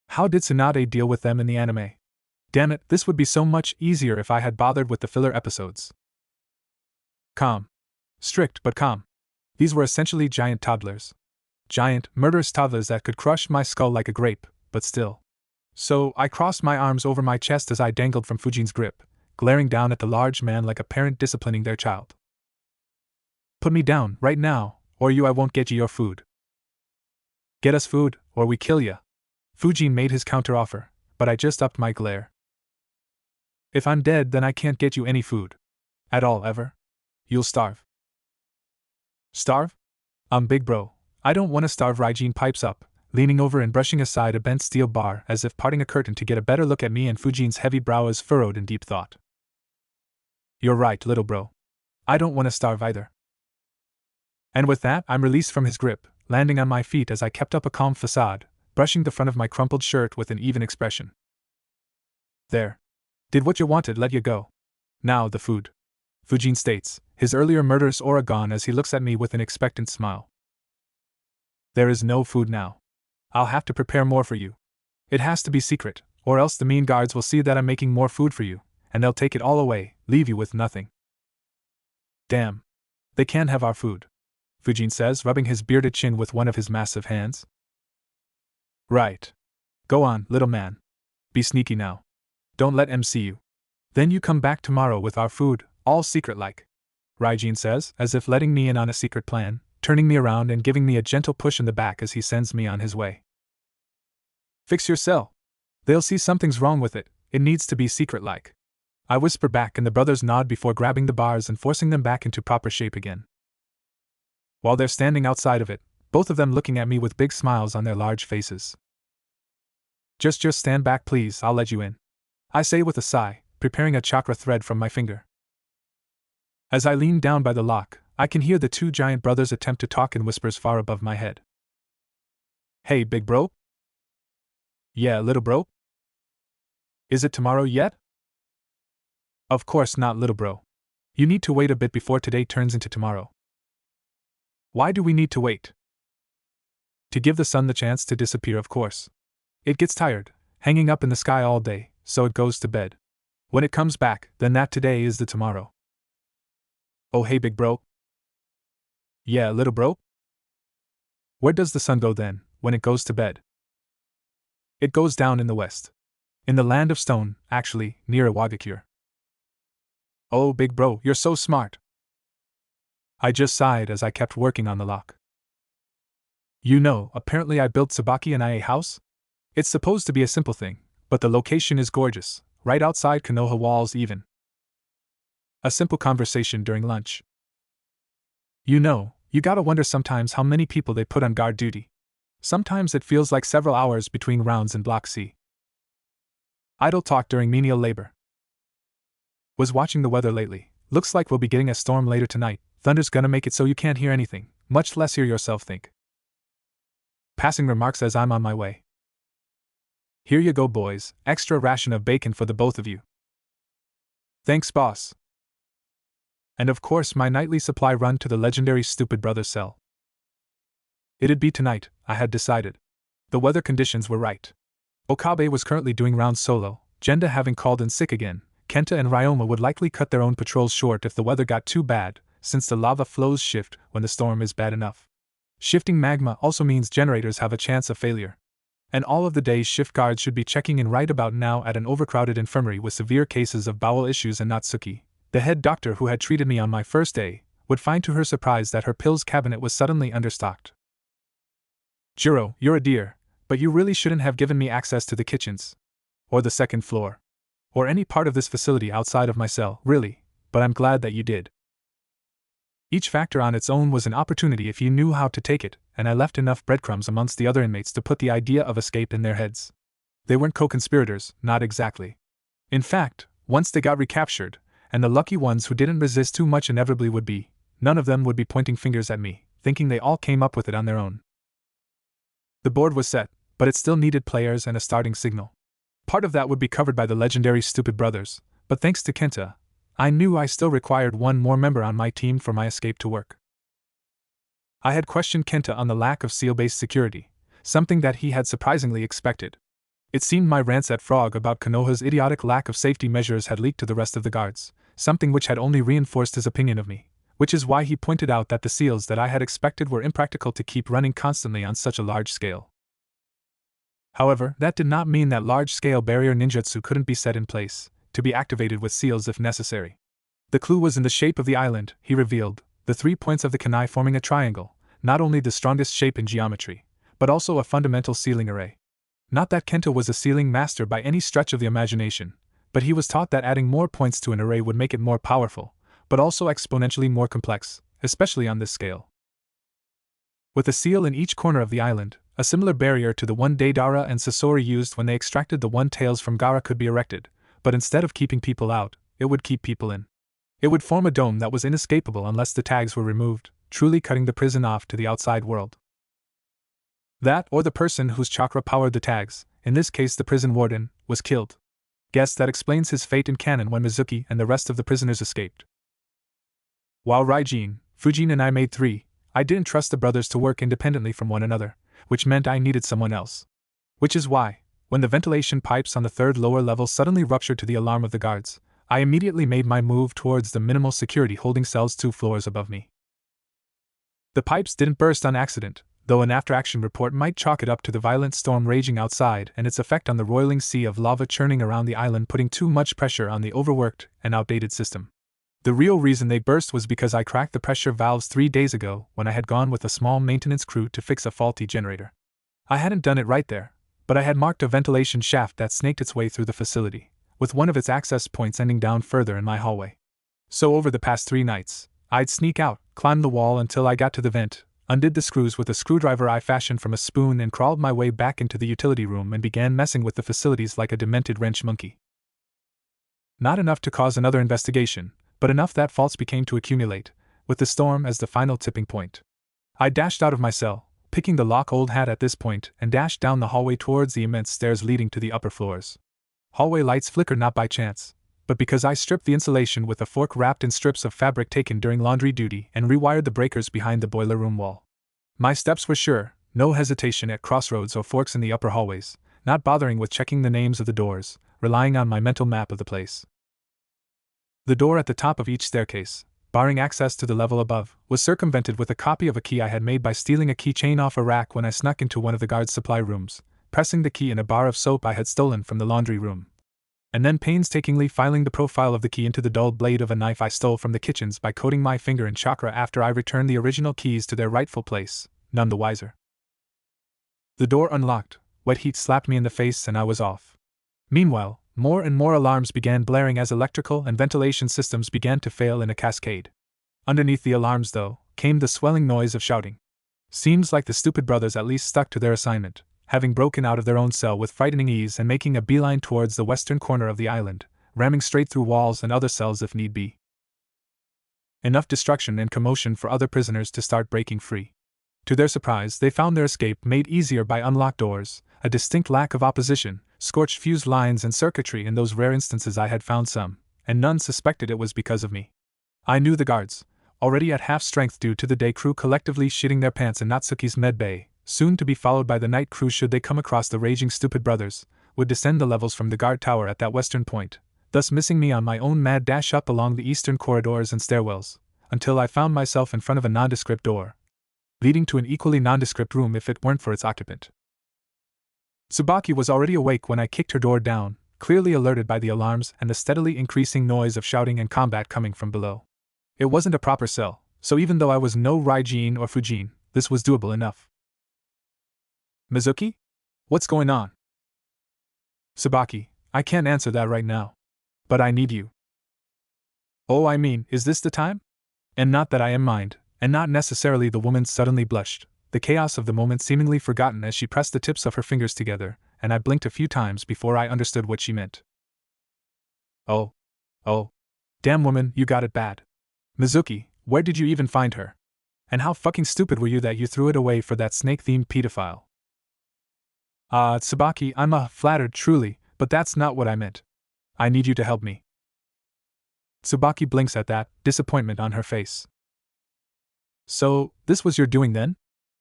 How did Tsunade deal with them in the anime? Damn it, this would be so much easier if I had bothered with the filler episodes. Calm. Strict but calm. These were essentially giant toddlers. Giant, murderous toddlers that could crush my skull like a grape, but still. So, I crossed my arms over my chest as I dangled from Fujin's grip, glaring down at the large man like a parent disciplining their child. Put me down, right now, or I won't get you your food. Get us food, or we kill ya. Fujin made his counteroffer, but I just upped my glare. If I'm dead, then I can't get you any food. At all, ever. You'll starve. Starve? Big bro, I don't want to starve. Raijin pipes up, leaning over and brushing aside a bent steel bar as if parting a curtain to get a better look at me, and Fujin's heavy brow is furrowed in deep thought. You're right, little bro. I don't want to starve either. And with that, I'm released from his grip, landing on my feet as I kept up a calm facade, brushing the front of my crumpled shirt with an even expression. There. Did what you wanted, let you go. Now the food. Fujin states, his earlier murderous aura gone as he looks at me with an expectant smile. There is no food now. I'll have to prepare more for you. It has to be secret, or else the mean guards will see that I'm making more food for you, and they'll take it all away, leave you with nothing. Damn. They can't have our food, Fujin says, rubbing his bearded chin with one of his massive hands. Right. Go on, little man. Be sneaky now. Don't let 'em see you. Then you come back tomorrow with our food, all secret-like. Raijin says, as if letting me in on a secret plan, turning me around and giving me a gentle push in the back as he sends me on his way. Fix your cell. They'll see something's wrong with it, it needs to be secret-like. I whisper back, and the brothers nod before grabbing the bars and forcing them back into proper shape again. While they're standing outside of it, both of them looking at me with big smiles on their large faces. Just stand back, please, I'll let you in. I say with a sigh, preparing a chakra thread from my finger. As I lean down by the lock, I can hear the two giant brothers attempt to talk in whispers far above my head. Hey, big bro? Yeah, little bro? Is it tomorrow yet? Of course not, little bro. You need to wait a bit before today turns into tomorrow. Why do we need to wait? To give the sun the chance to disappear, of course. It gets tired, hanging up in the sky all day, so it goes to bed. When it comes back, then that today is the tomorrow. Oh hey big bro? Yeah, little bro? Where does the sun go then, when it goes to bed? It goes down in the west. In the land of stone, actually, near Iwagakure. Oh big bro, you're so smart. I just sighed as I kept working on the lock. You know, apparently I built Tsubaki and a house? It's supposed to be a simple thing, but the location is gorgeous, right outside Konoha walls even. A simple conversation during lunch. You know, you gotta wonder sometimes how many people they put on guard duty. Sometimes it feels like several hours between rounds in Block C. Idle talk during menial labor. Was watching the weather lately. Looks like we'll be getting a storm later tonight. Thunder's gonna make it so you can't hear anything, much less hear yourself think. Passing remarks as I'm on my way. Here you go, boys, extra ration of bacon for the both of you. Thanks, boss. And of course my nightly supply run to the legendary Stupid Brothers cell. It'd be tonight, I had decided. The weather conditions were right. Okabe was currently doing rounds solo, Genda having called in sick again. Kenta and Ryoma would likely cut their own patrols short if the weather got too bad, since the lava flows shift when the storm is bad enough. Shifting magma also means generators have a chance of failure. And all of the day's shift guards should be checking in right about now at an overcrowded infirmary with severe cases of bowel issues, and Natsuki, the head doctor who had treated me on my first day, would find to her surprise that her pills cabinet was suddenly understocked. Jiro, you're a dear, but you really shouldn't have given me access to the kitchens. Or the second floor. Or any part of this facility outside of my cell, really, but I'm glad that you did. Each factor on its own was an opportunity if you knew how to take it, and I left enough breadcrumbs amongst the other inmates to put the idea of escape in their heads. They weren't co-conspirators, not exactly. In fact, once they got recaptured, and the lucky ones who didn't resist too much inevitably would be, none of them would be pointing fingers at me, thinking they all came up with it on their own. The board was set, but it still needed players and a starting signal. Part of that would be covered by the legendary Stupid Brothers, but thanks to Kenta, I knew I still required one more member on my team for my escape to work. I had questioned Kenta on the lack of seal-based security, something that he had surprisingly expected. It seemed my rants at Frog about Konoha's idiotic lack of safety measures had leaked to the rest of the guards, something which had only reinforced his opinion of me, which is why he pointed out that the seals that I had expected were impractical to keep running constantly on such a large scale. However, that did not mean that large-scale barrier ninjutsu couldn't be set in place, to be activated with seals if necessary. The clue was in the shape of the island, he revealed, the 3 points of the kunai forming a triangle, not only the strongest shape in geometry, but also a fundamental sealing array. Not that Kenta was a sealing master by any stretch of the imagination, but he was taught that adding more points to an array would make it more powerful, but also exponentially more complex, especially on this scale. With a seal in each corner of the island, a similar barrier to the one Deidara and Sasori used when they extracted the one tails from Gaara could be erected, but instead of keeping people out, it would keep people in. It would form a dome that was inescapable unless the tags were removed, truly cutting the prison off to the outside world. That, or the person whose chakra powered the tags, in this case the prison warden, was killed. Guess that explains his fate in canon when Mizuki and the rest of the prisoners escaped. While Raijin, Fujin and I made 3, I didn't trust the brothers to work independently from one another, which meant I needed someone else. Which is why, when the ventilation pipes on the 3rd lower level suddenly ruptured to the alarm of the guards, I immediately made my move towards the minimal security holding cells 2 floors above me. The pipes didn't burst on accident, though an after-action report might chalk it up to the violent storm raging outside and its effect on the roiling sea of lava churning around the island putting too much pressure on the overworked and outdated system. The real reason they burst was because I cracked the pressure valves 3 days ago when I had gone with a small maintenance crew to fix a faulty generator. I hadn't done it right there, but I had marked a ventilation shaft that snaked its way through the facility, with one of its access points ending down further in my hallway. So over the past 3 nights, I'd sneak out, climb the wall until I got to the vent, undid the screws with a screwdriver I fashioned from a spoon and crawled my way back into the utility room and began messing with the facilities like a demented wrench monkey. Not enough to cause another investigation, but enough that faults became to accumulate, with the storm as the final tipping point. I dashed out of my cell, picking the lock old hat at this point, and dashed down the hallway towards the immense stairs leading to the upper floors. Hallway lights flickered not by chance, but because I stripped the insulation with a fork wrapped in strips of fabric taken during laundry duty and rewired the breakers behind the boiler room wall. My steps were sure, no hesitation at crossroads or forks in the upper hallways, not bothering with checking the names of the doors, relying on my mental map of the place. The door at the top of each staircase, barring access to the level above, was circumvented with a copy of a key I had made by stealing a keychain off a rack when I snuck into one of the guards' supply rooms, pressing the key in a bar of soap I had stolen from the laundry room, and then painstakingly filing the profile of the key into the dull blade of a knife I stole from the kitchens by coating my finger in chakra after I returned the original keys to their rightful place, none the wiser. The door unlocked, wet heat slapped me in the face and I was off. Meanwhile, more and more alarms began blaring as electrical and ventilation systems began to fail in a cascade. Underneath the alarms, though, came the swelling noise of shouting. Seems like the Stupid Brothers at least stuck to their assignment, having broken out of their own cell with frightening ease and making a beeline towards the western corner of the island, ramming straight through walls and other cells if need be. Enough destruction and commotion for other prisoners to start breaking free. To their surprise, they found their escape made easier by unlocked doors, a distinct lack of opposition, scorched fuse lines and circuitry in those rare instances I had found some, and none suspected it was because of me. I knew the guards, already at half strength due to the day crew collectively shitting their pants in Natsuki's med bay, soon to be followed by the night crew should they come across the raging Stupid Brothers, would descend the levels from the guard tower at that western point, thus missing me on my own mad dash up along the eastern corridors and stairwells, until I found myself in front of a nondescript door, leading to an equally nondescript room if it weren't for its occupant. Tsubaki was already awake when I kicked her door down, clearly alerted by the alarms and the steadily increasing noise of shouting and combat coming from below. It wasn't a proper cell, so even though I was no Raijin or Fujin, this was doable enough. Mizuki? What's going on? Tsubaki, I can't answer that right now. But I need you. Oh, I mean, is this the time? And not that I am mind, and not necessarily. The woman suddenly blushed, the chaos of the moment seemingly forgotten as she pressed the tips of her fingers together, and I blinked a few times before I understood what she meant. Oh. Damn woman, you got it bad. Mizuki, where did you even find her? And how fucking stupid were you that you threw it away for that snake-themed pedophile? Tsubaki, I'm flattered truly, but that's not what I meant. I need you to help me. Tsubaki blinks at that, disappointment on her face. So, this was your doing then?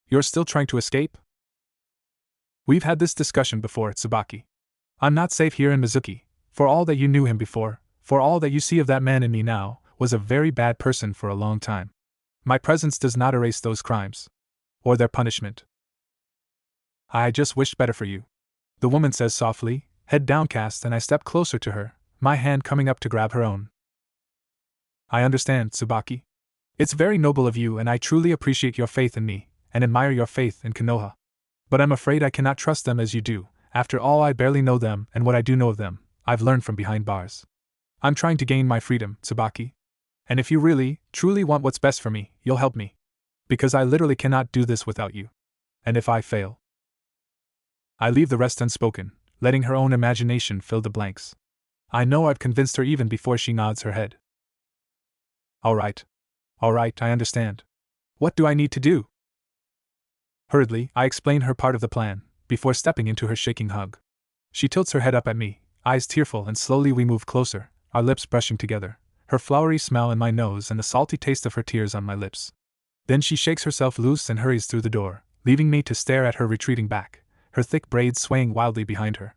You're still trying to escape? We've had this discussion before, Tsubaki. I'm not safe here in Mizuki. For all that you knew him before, for all that you see of that man in me now, was a very bad person for a long time. My presence does not erase those crimes. Or their punishment. I just wished better for you. The woman says softly, head downcast, and I step closer to her, my hand coming up to grab her own. I understand, Tsubaki. It's very noble of you, and I truly appreciate your faith in me, and admire your faith in Konoha. But I'm afraid I cannot trust them as you do. After all, I barely know them, and what I do know of them, I've learned from behind bars. I'm trying to gain my freedom, Tsubaki. And if you really, truly want what's best for me, you'll help me. Because I literally cannot do this without you. And if I fail, I leave the rest unspoken, letting her own imagination fill the blanks. I know I've convinced her even before she nods her head. All right, I understand. What do I need to do? Hurriedly, I explain her part of the plan, before stepping into her shaking hug. She tilts her head up at me, eyes tearful, and slowly we move closer, our lips brushing together, her flowery smell in my nose and the salty taste of her tears on my lips. Then she shakes herself loose and hurries through the door, leaving me to stare at her retreating back, her thick braids swaying wildly behind her.